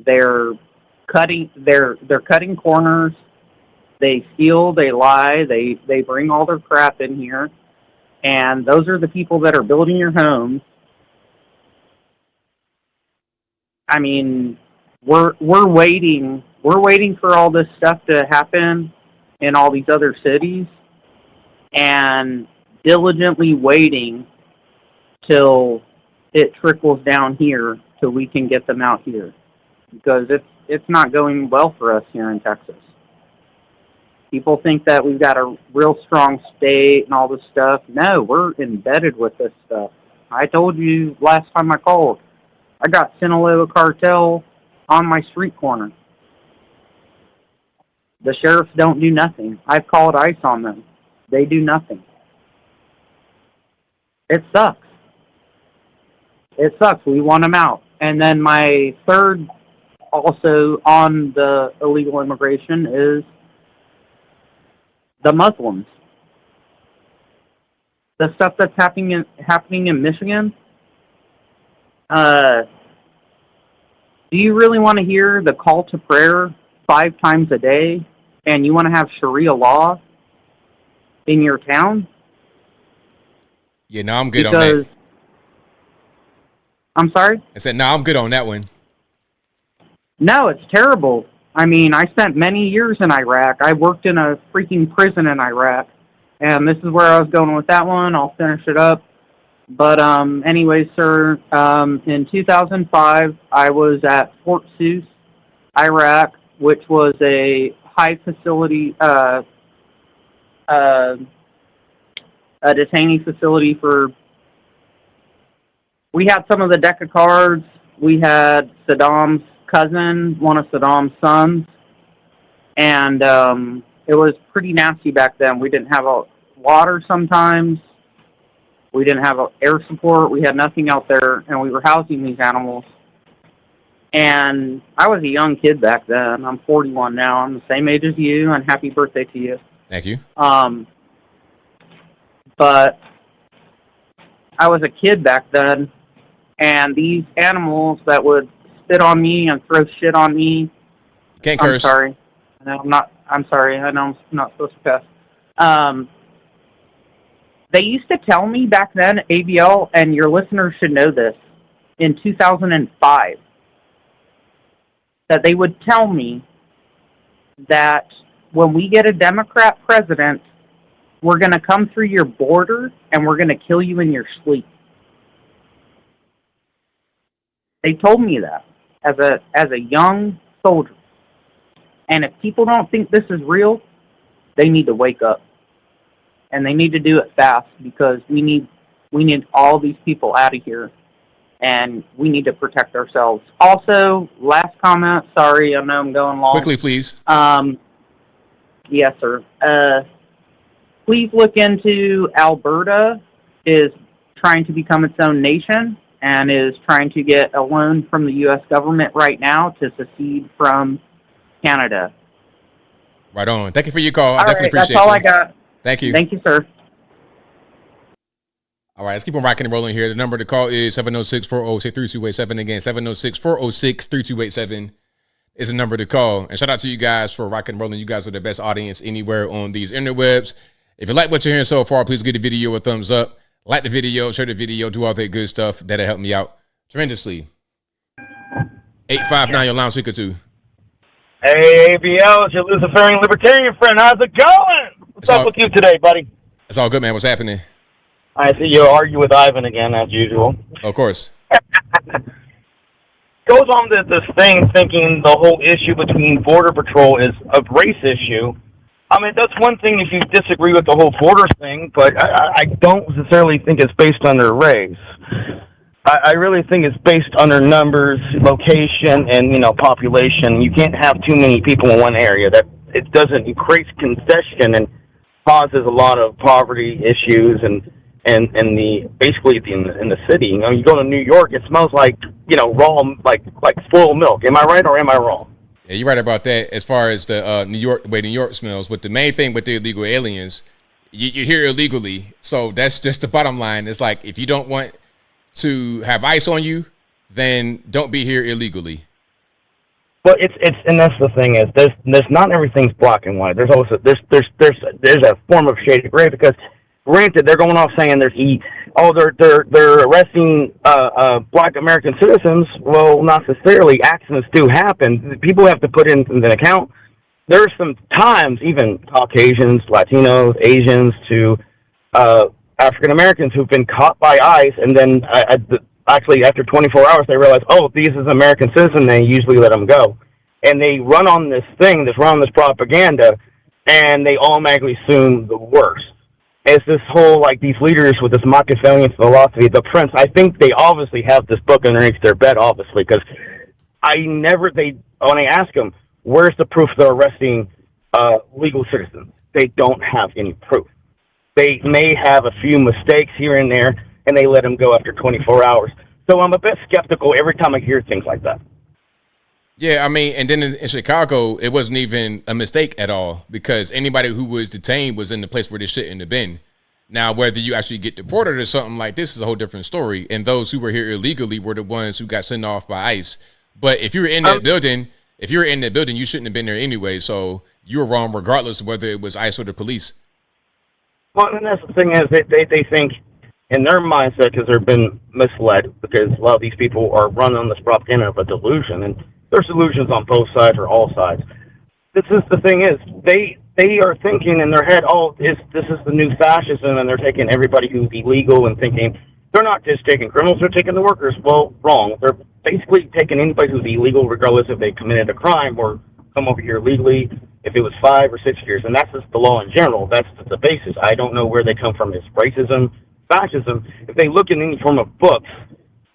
Speaker 18: They're cutting corners. They steal, they lie, they bring all their crap in here. And those are the people that are building your homes. I mean, we're waiting for all this stuff to happen in all these other cities, and diligently waiting till it trickles down here so we can get them out here, because it's not going well for us here in Texas. People think that we've got a real strong state and all this stuff. No, we're embedded with this stuff. I told you last time I called, I got Sinaloa cartel on my street corner. The sheriffs don't do nothing. I've called ICE on them. They do nothing. It sucks. It sucks. We want them out. And then my third, also on the illegal immigration, is the Muslims. The stuff that's happening in Michigan. Do you really want to hear the call to prayer 5 times a day, and you want to have Sharia law in your town?
Speaker 1: Yeah, no, I'm good on that.
Speaker 18: I'm sorry?
Speaker 1: I said, no, I'm good on that one.
Speaker 18: No, it's terrible. I mean, I spent many years in Iraq. I worked in a freaking prison in Iraq. And this is where I was going with that one. I'll finish it up. But anyways, sir, in 2005, I was at Fort Sus, Iraq, which was a high facility, a detainee facility for... We had some of the deck of cards. We had Saddam's cousin, one of Saddam's sons. And it was pretty nasty back then. We didn't have water sometimes. We didn't have air support. We had nothing out there, and we were housing these animals. And I was a young kid back then. I'm 41 now. I'm the same age as you, and happy birthday to you.
Speaker 1: Thank you.
Speaker 18: But I was a kid back then, and these animals that would spit on me and throw shit on me.
Speaker 1: Can't curse.
Speaker 18: I'm sorry. I'm sorry. I know I'm not supposed to cuss. They used to tell me back then, ABL, and your listeners should know this, in 2005, that they would tell me that when we get a Democrat president, we're going to come through your border and we're going to kill you in your sleep. They told me that as a young soldier. And if people don't think this is real, they need to wake up. And they need to do it fast, because we need all these people out of here, and we need to protect ourselves. Also, last comment, sorry, I know I'm going long.
Speaker 1: Quickly, please.
Speaker 18: Yes, sir. Please look into Alberta is trying to become its own nation and is trying to get a loan from the U.S. government right now to secede from Canada.
Speaker 1: Right on. Thank you for your call. I
Speaker 18: All
Speaker 1: definitely
Speaker 18: right,
Speaker 1: appreciate it.
Speaker 18: that's all I got.
Speaker 1: Thank you.
Speaker 18: Thank you, sir.
Speaker 1: All right, let's keep on rocking and rolling here. The number to call is 706-406-3287. Again, 706-406-3287 is the number to call. And shout out to you guys for rocking and rolling. You guys are the best audience anywhere on these interwebs. If you like what you're hearing so far, please give the video a thumbs up. Like the video, share the video, do all that good stuff. That'll help me out tremendously. 859, your loudspeaker 2.
Speaker 19: Hey, ABL, it's your Luciferian Libertarian friend. How's it going? What's up with you today, buddy?
Speaker 1: It's all good, man. What's happening?
Speaker 19: I see you argue with Ivan again, as usual.
Speaker 1: Of course.
Speaker 19: Goes on this thing thinking the whole issue between Border Patrol is a race issue. I mean, that's one thing if you disagree with the whole border thing, but I don't necessarily think it's based on their race. I really think it's based on their numbers, location, and, population. You can't have too many people in one area. That it creates congestion and causes a lot of poverty issues and basically in the city. You go to New York, it smells like raw like spoiled milk. Am I right or am I wrong?
Speaker 1: Yeah, you're right about that. As far as the way New York smells, but the main thing with the illegal aliens, you're here illegally. So that's just the bottom line. It's like if you don't want to have ICE on you, then don't be here illegally.
Speaker 19: Well, and that's the thing is there's not everything's black and white. There's also there's a form of shade of gray because granted they're going off saying they're arresting black American citizens. Well, not necessarily. Accidents do happen. People have to put in an account. There's some times even Caucasians, Latinos, Asians to African Americans who've been caught by ICE, and then actually after 24 hours they realize, oh, these is American citizen. They usually let them go, and they run on this propaganda, and they automatically assume the worst. It's this whole these leaders with this Machiavellian philosophy. The Prince, I think they obviously have this book underneath their bed, obviously, because when I ask them, where's the proof they're arresting legal citizens? They don't have any proof. They may have a few mistakes here and there, and they let them go after 24 hours. So I'm a bit skeptical every time I hear things like that.
Speaker 1: Yeah, I mean, and then in Chicago, it wasn't even a mistake at all because anybody who was detained was in the place where they shouldn't have been. Now, whether you actually get deported or something like this is a whole different story. And those who were here illegally were the ones who got sent off by ICE. But if you were in that building, you shouldn't have been there anyway. So you were wrong regardless of whether it was ICE or the police.
Speaker 19: Well, and that's the thing is they think in their mindset because they've been misled because a lot of these people are running on this propaganda of a delusion. And There's solutions on both sides or all sides. This is the thing is they are thinking in their head, oh, this is the new fascism, and they're taking everybody who's illegal and thinking they're not just taking criminals, they're taking the workers. Well, wrong. They're basically taking anybody who's illegal, regardless if they committed a crime or come over here legally, if it was 5 or 6 years. And that's just the law in general. That's the basis. I don't know where they come from. It's racism, fascism. If they look in any form of books,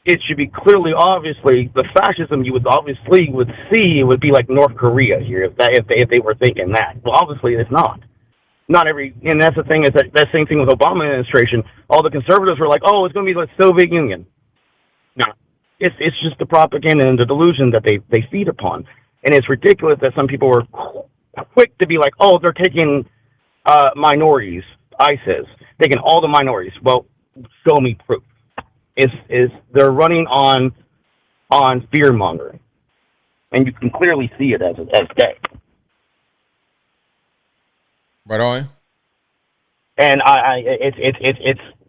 Speaker 19: it should be clearly, obviously, the fascism you would obviously would see, it would be like North Korea here if they were thinking that. Well, obviously it's not. Not every, and that's the thing is that same thing with Obama administration. All the conservatives were like, oh, it's going to be like Soviet Union. No, it's just the propaganda and the delusion that they feed upon, and it's ridiculous that some people were quick to be like, oh, they're taking minorities. ISIS taking all the minorities. Well, show me proof. Is they're running on fear mongering, and you can clearly see it as day.
Speaker 1: Right on.
Speaker 19: And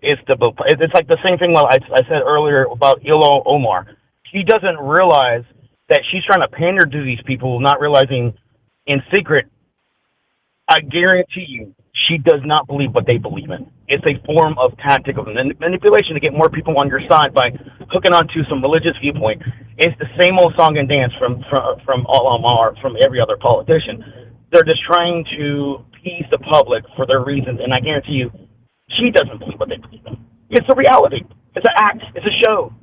Speaker 19: it's like the same thing. Well, I said earlier about Ilhan Omar. She doesn't realize that she's trying to pander to these people, not realizing in secret. I guarantee you, she does not believe what they believe in. It's a form of tactic of manipulation to get more people on your side by hooking onto some religious viewpoint. It's the same old song and dance from Omar, from every other politician. They're just trying to appease the public for their reasons, and I guarantee you, she doesn't believe what they believe in. It's a reality. It's an act. It's a show.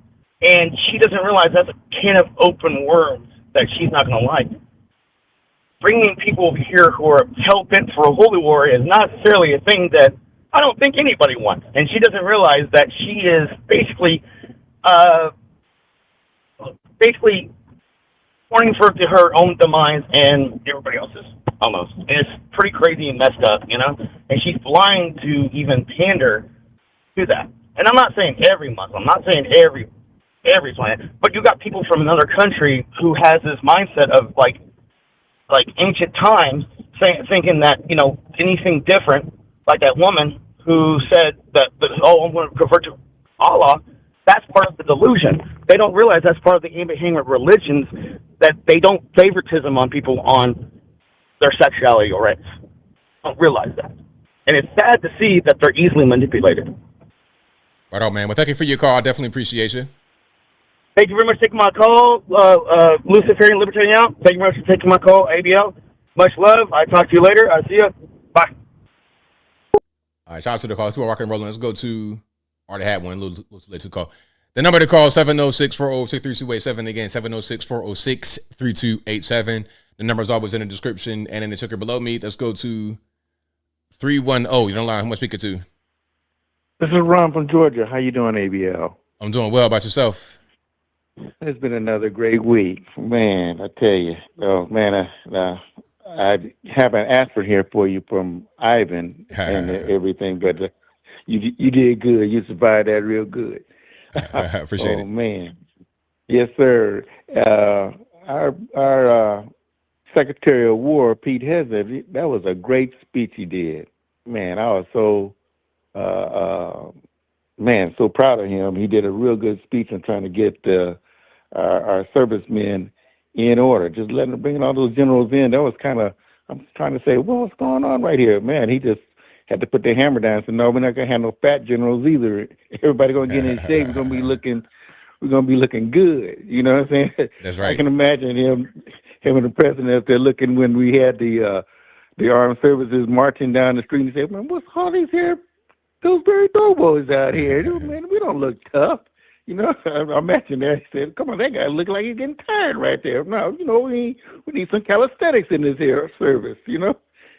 Speaker 19: And she doesn't realize that's a can of open worms that she's not going to like. Bringing people over here who are hell-bent for a holy war is not necessarily a thing that I don't think anybody wants. And she doesn't realize that she is basically pointing for her own demise and everybody else's, almost. And it's pretty crazy and messed up, you know? And she's blind to even pander to that. And I'm not saying every Muslim. I'm not saying every planet. But you got people from another country who has this mindset of, like ancient times, thinking that, you know, anything different, like that woman who said that, oh, I'm going to convert to Allah, that's part of the delusion. They don't realize that's part of the Abrahamic religions, that they don't favoritism on people on their sexuality or race. Don't realize that. And it's sad to see that they're easily manipulated.
Speaker 1: Right on, man. Well, thank you for your call. I definitely appreciate you.
Speaker 19: Thank you very much for taking my call, Luciferian Libertarian out. Thank you very much for taking my call, ABL. Much love. I'll talk to you later. I'll see you. Bye.
Speaker 1: All right, shout out to the call. Keep on rocking and rolling. Let's go to, already had one, a little late to call. The number to call, 706-406-3287. Again, 706-406-3287. The number is always in the description and in the ticker below me. Let's go to 310. You don't lie. Who am I speaking to?
Speaker 20: This is Ron from Georgia. How you doing, ABL?
Speaker 1: I'm doing well. About yourself?
Speaker 20: It's been another great week. Man, I tell you. Oh, man, I have an aspirin here for you from Ivan and everything, but you did good. You survived that real good.
Speaker 1: I appreciate it.
Speaker 20: Oh, man. Yes, sir. Our Secretary of War, Pete Hegseth, that was a great speech he did. Man, I was so proud of him. He did a real good speech on trying to get our servicemen in order, just bringing all those generals in. That was kind of, I'm trying to say, well, what's going on right here? Man, he just had to put the hammer down and say, no, we're not going to have no fat generals either. Everybody going to get in shape. We're going to be looking good. You know what I'm saying?
Speaker 1: That's right.
Speaker 20: I can imagine him and the president up there looking when we had the armed services marching down the street and say, man, what's all these here? Those very doughboys out here, man, we don't look tough. You know, I imagine that. He said, come on, that guy look like he's getting tired right there. No, you know, we need some calisthenics in this here service, you know.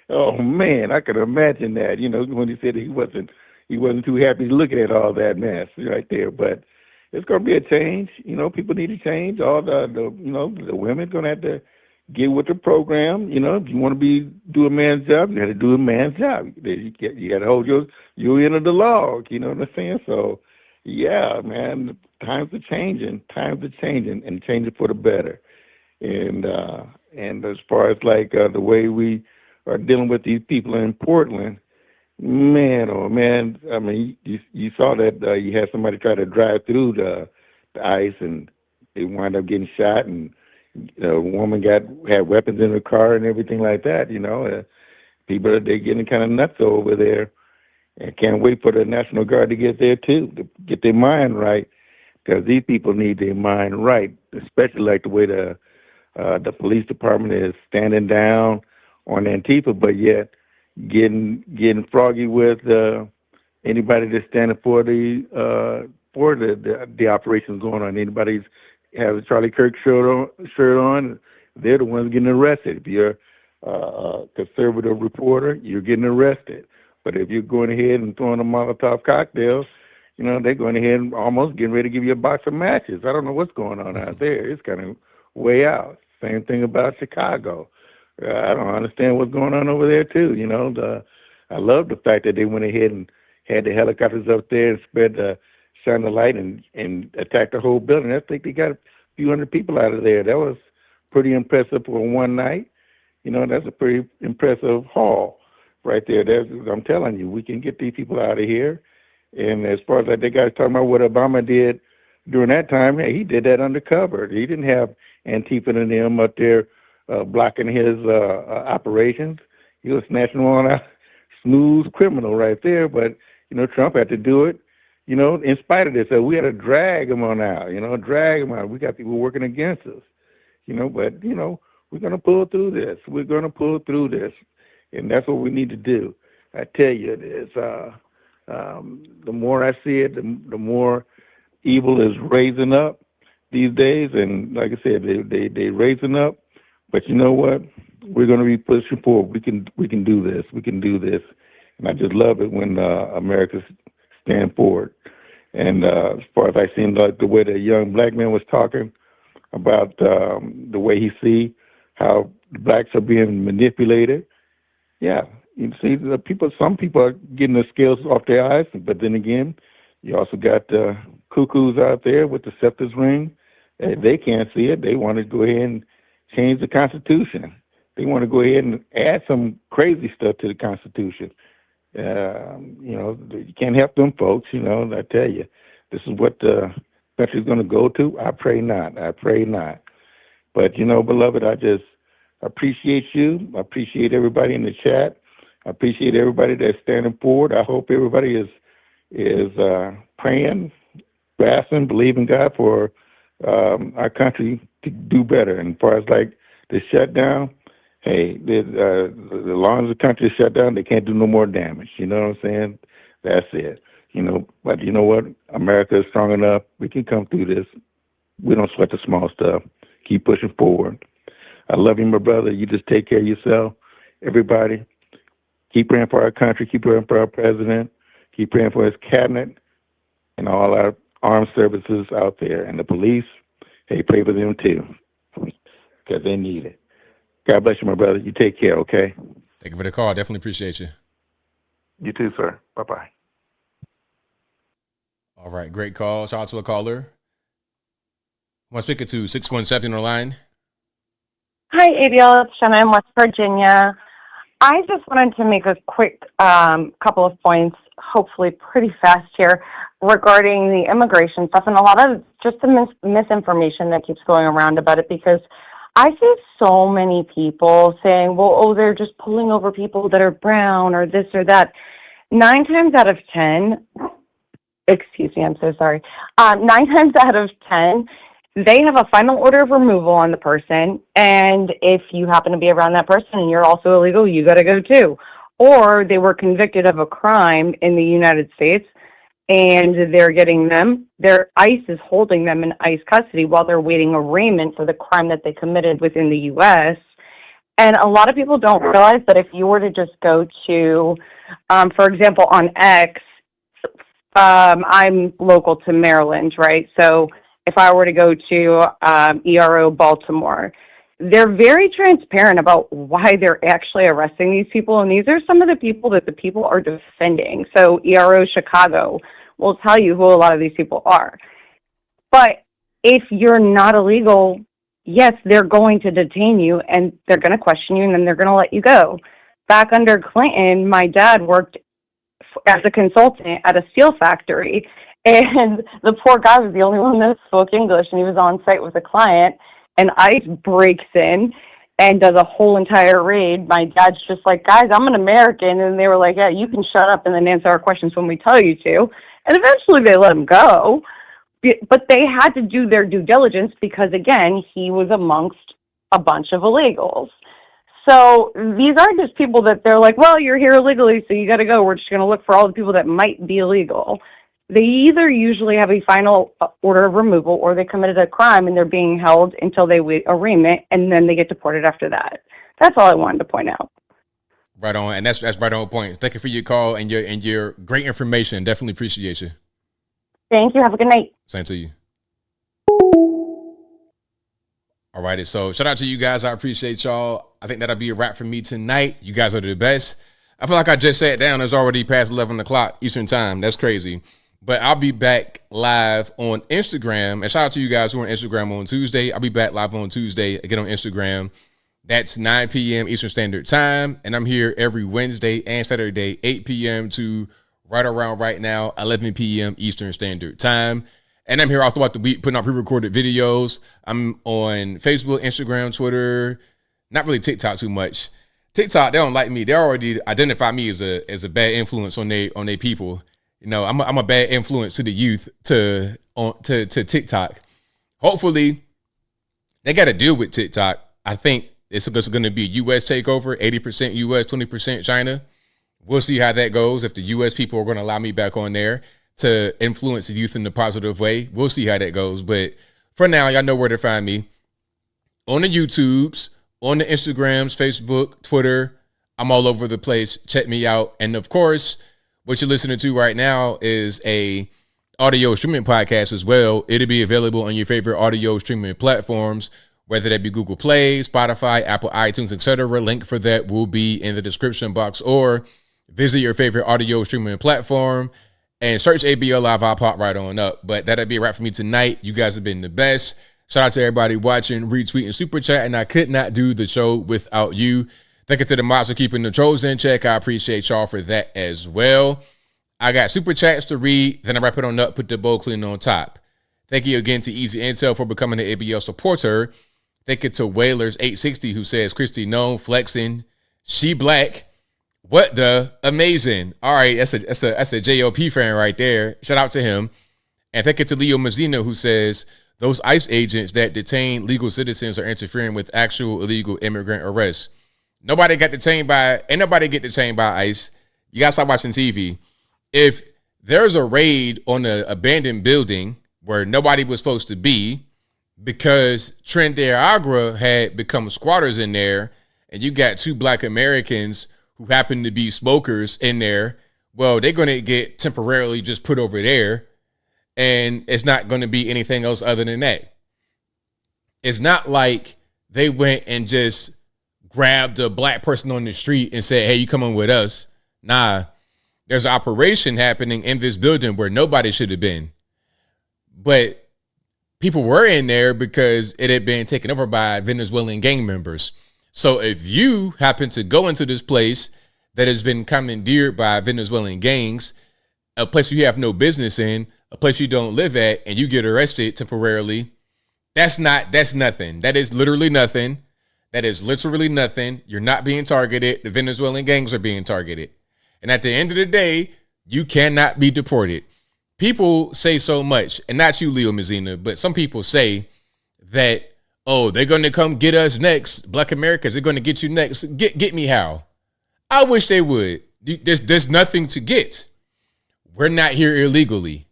Speaker 20: Oh, man, I could imagine that, you know, when he said he wasn't too happy looking at all that mess right there. But it's going to be a change. You know, people need to change. All the women going to have to get with the program. You know, if you want to do a man's job, you got to do a man's job. You got to hold your end of the log. You know what I'm saying? So, yeah, man, times are changing, and changing for the better. And as far as like the way we are dealing with these people in Portland, man, oh man, I mean, you saw that you had somebody try to drive through the ice and they wind up getting shot, and A woman had weapons in her car and everything like that. People they're getting kind of nuts over there, and can't wait for the National Guard to get there too, to get their mind right, because these people need their mind right, especially like the way the police department is standing down on Antifa, but yet getting froggy with anybody that's standing for the operations going on. Anybody's have a Charlie Kirk shirt on, they're the ones getting arrested. If you're a conservative reporter, you're getting arrested. But if you're going ahead and throwing a Molotov cocktails, they're going ahead and almost getting ready to give you a box of matches. I don't know what's going on out there. It's kind of way out. Same thing about Chicago. I don't understand what's going on over there too. I love the fact that they went ahead and had the helicopters up there and shine the light and attack the whole building. I think they got a few hundred people out of there. That was pretty impressive for one night. That's a pretty impressive haul right there. I'm telling you, we can get these people out of here. And as far as that, they guys talking about what Obama did during that time, hey, he did that undercover. He didn't have Antifa and them up there blocking his operations. He was snatching one out, smooth criminal right there. But, Trump had to do it, in spite of this. So we had to drag him on out, drag him out. We got people working against us, but, we're going to pull through this. We're going to pull through this. And that's what we need to do. I tell you, the more I see it, the more evil is raising up these days. And like I said, they raising up. But you know what? We're going to be pushing forward. We can do this. We can do this. And I just love it when Americans stand forward. And as far as I seen, like the way the young black man was talking about the way he see how blacks are being manipulated. Yeah, you see, some people are getting the scales off their eyes, but then again, you also got cuckoos out there with the scepter's ring. They can't see it. They want to go ahead and change the Constitution. They want to go ahead and add some crazy stuff to the Constitution. You can't help them folks. I tell you, this is what the country's going to go to. I pray not. I pray not. But beloved, I just appreciate you. I appreciate everybody in the chat. I appreciate everybody that's standing forward. I hope everybody is praying, fasting, believing God for our country to do better. And as far as like the shutdown, hey, as long as the country is shut down, they can't do no more damage. You know what I'm saying? That's it. But you know what? America is strong enough. We can come through this. We don't sweat the small stuff. Keep pushing forward. I love you, my brother. You just take care of yourself. Everybody, keep praying for our country. Keep praying for our president. Keep praying for his cabinet and all our armed services out there. And the police, hey, pray for them too, because they need it. God bless you, my brother. You take care, okay?
Speaker 1: Thank you for the call. Definitely appreciate you.
Speaker 20: You too, sir. Bye-bye.
Speaker 1: All right, great call. Shout out to a caller. I'm speaking to 617 on the line.
Speaker 5: Hi, ABL. It's Shanna in West Virginia. I just wanted to make a quick couple of points, hopefully pretty fast here, regarding the immigration stuff and a lot of just the misinformation that keeps going around about it, because I see so many people saying, well, they're just pulling over people that are brown or this or that. 9 times out of 10, excuse me, I'm so sorry. 9 times out of 10, they have a final order of removal on the person, and if you happen to be around that person and you're also illegal, you got to go too. Or they were convicted of a crime in the United States, and they're getting them. Their ICE is holding them in ICE custody while they're waiting arraignment for the crime that they committed within the U.S. And a lot of people don't realize that if you were to just go to, for example, on X, I'm local to Maryland, right? So if I were to go to ERO Baltimore, they're very transparent about why they're actually arresting these people. And these are some of the people that the people are defending. So ERO Chicago will tell you who a lot of these people are. But if you're not illegal, yes, they're going to detain you and they're going to question you and then they're going to let you go. Back under Clinton, my dad worked as a consultant at a steel factory. And the poor guy was the only one that spoke English, and he was on site with a client. and ICE breaks in and does a whole entire raid. My dad's just like, guys, I'm an American. And they were like, yeah, you can shut up and then answer our questions when we tell you to. And eventually they let him go. But they had to do their due diligence because, again, he was amongst a bunch of illegals. So these aren't just people that they're like, well, you're here illegally, so you got to go. We're just going to look for all the people that might be illegal. They either usually have a final order of removal or they committed a crime and they're being held until they wait arraignment, and then they get deported after that. That's all I wanted to point out.
Speaker 1: Right on, and that's right on point. Thank you for your call and your great information. Definitely appreciate you.
Speaker 5: Thank you. Have a good night.
Speaker 1: Same to you. All righty, so shout out to you guys. I appreciate y'all. I think that'll be a wrap for me tonight. You guys are the best. I feel like I just sat down. It's already past 11 o'clock Eastern time. That's crazy. But I'll be back live on Instagram. And shout out to you guys who are on Instagram on Tuesday. I'll be back live on Tuesday again on Instagram. That's 9 p.m. Eastern Standard Time. And I'm here every Wednesday and Saturday, 8 p.m. to right around right now, 11 p.m. Eastern Standard Time. And I'm here all throughout the week putting out pre-recorded videos. I'm on Facebook, Instagram, Twitter, not really TikTok too much. TikTok, they don't like me. They already identify me as a bad influence on they people. You know, I'm a bad influence to the youth to TikTok. Hopefully, they got to deal with TikTok. I think it's going to be a U.S. takeover, 80% U.S., 20% China. We'll see how that goes. If the U.S. people are going to allow me back on there to influence the youth in a positive way, we'll see how that goes. But for now, y'all know where to find me. On the YouTubes, on the Instagrams, Facebook, Twitter. I'm all over the place. Check me out. And of course, what you're listening to right now is a audio streaming podcast as well. It'll be available on your favorite audio streaming platforms, whether that be Google Play, Spotify, Apple, iTunes, etc. Link for that will be in the description box, or visit your favorite audio streaming platform and search ABL Live. I'll pop right on up. But that'll be a wrap for me tonight. You guys have been the best. Shout out to everybody watching, retweeting, super chat, and I could not do the show without you. Thank you to the mods for keeping the trolls in check. I appreciate y'all for that as well. I got super chats to read, then I wrap it on up, put the bowl clean on top. Thank you again to Easy Intel for becoming an ABL supporter. Thank you to Whalers860 who says, Christy known, flexing, she black. What the amazing. All right, that's a JOP fan right there. Shout out to him. And thank you to Leo Mazzino who says, those ICE agents that detain legal citizens are interfering with actual illegal immigrant arrests. Nobody got detained by, ain't nobody get detained by ICE. You gotta stop watching TV. If there's a raid on an abandoned building where nobody was supposed to be because Trinidad Agra had become squatters in there, and you got two black Americans who happen to be smokers in there, well, they're going to get temporarily just put over there, and it's not going to be anything else other than that. It's not like they went and just grabbed a black person on the street and said, hey, you coming with us? Nah, there's an operation happening in this building where nobody should have been. But people were in there because it had been taken over by Venezuelan gang members. So if you happen to go into this place that has been commandeered by Venezuelan gangs, a place you have no business in, a place you don't live at, and you get arrested temporarily, that's nothing. That is literally nothing. That is literally nothing. You're not being targeted. The Venezuelan gangs are being targeted. And at the end of the day, you cannot be deported. People say so much, and not you, Leo Mazzina, but some people say that, oh, they're going to come get us next. Black Americans, they're going to get you next. Get me how? I wish they would. There's nothing to get. We're not here illegally.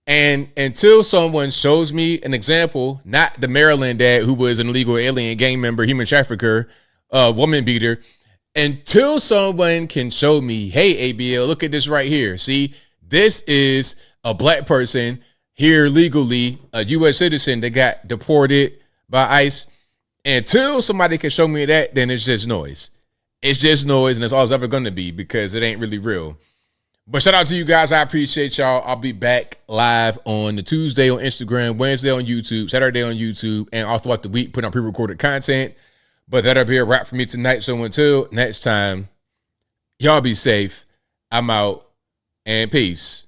Speaker 1: And until someone shows me an example, not the Maryland dad who was an illegal alien gang member, human trafficker, woman beater, until someone can show me, hey, ABL, look at this right here. See, this is a black person here legally, a U.S. citizen that got deported by ICE. Until somebody can show me that, then it's just noise. It's just noise, and it's all it's ever going to be because it ain't really real. But shout out to you guys. I appreciate y'all. I'll be back live on the Tuesday on Instagram, Wednesday on YouTube, Saturday on YouTube, and all throughout the week putting out pre-recorded content. But that'll be a wrap for me tonight. So until next time, y'all be safe. I'm out, and peace.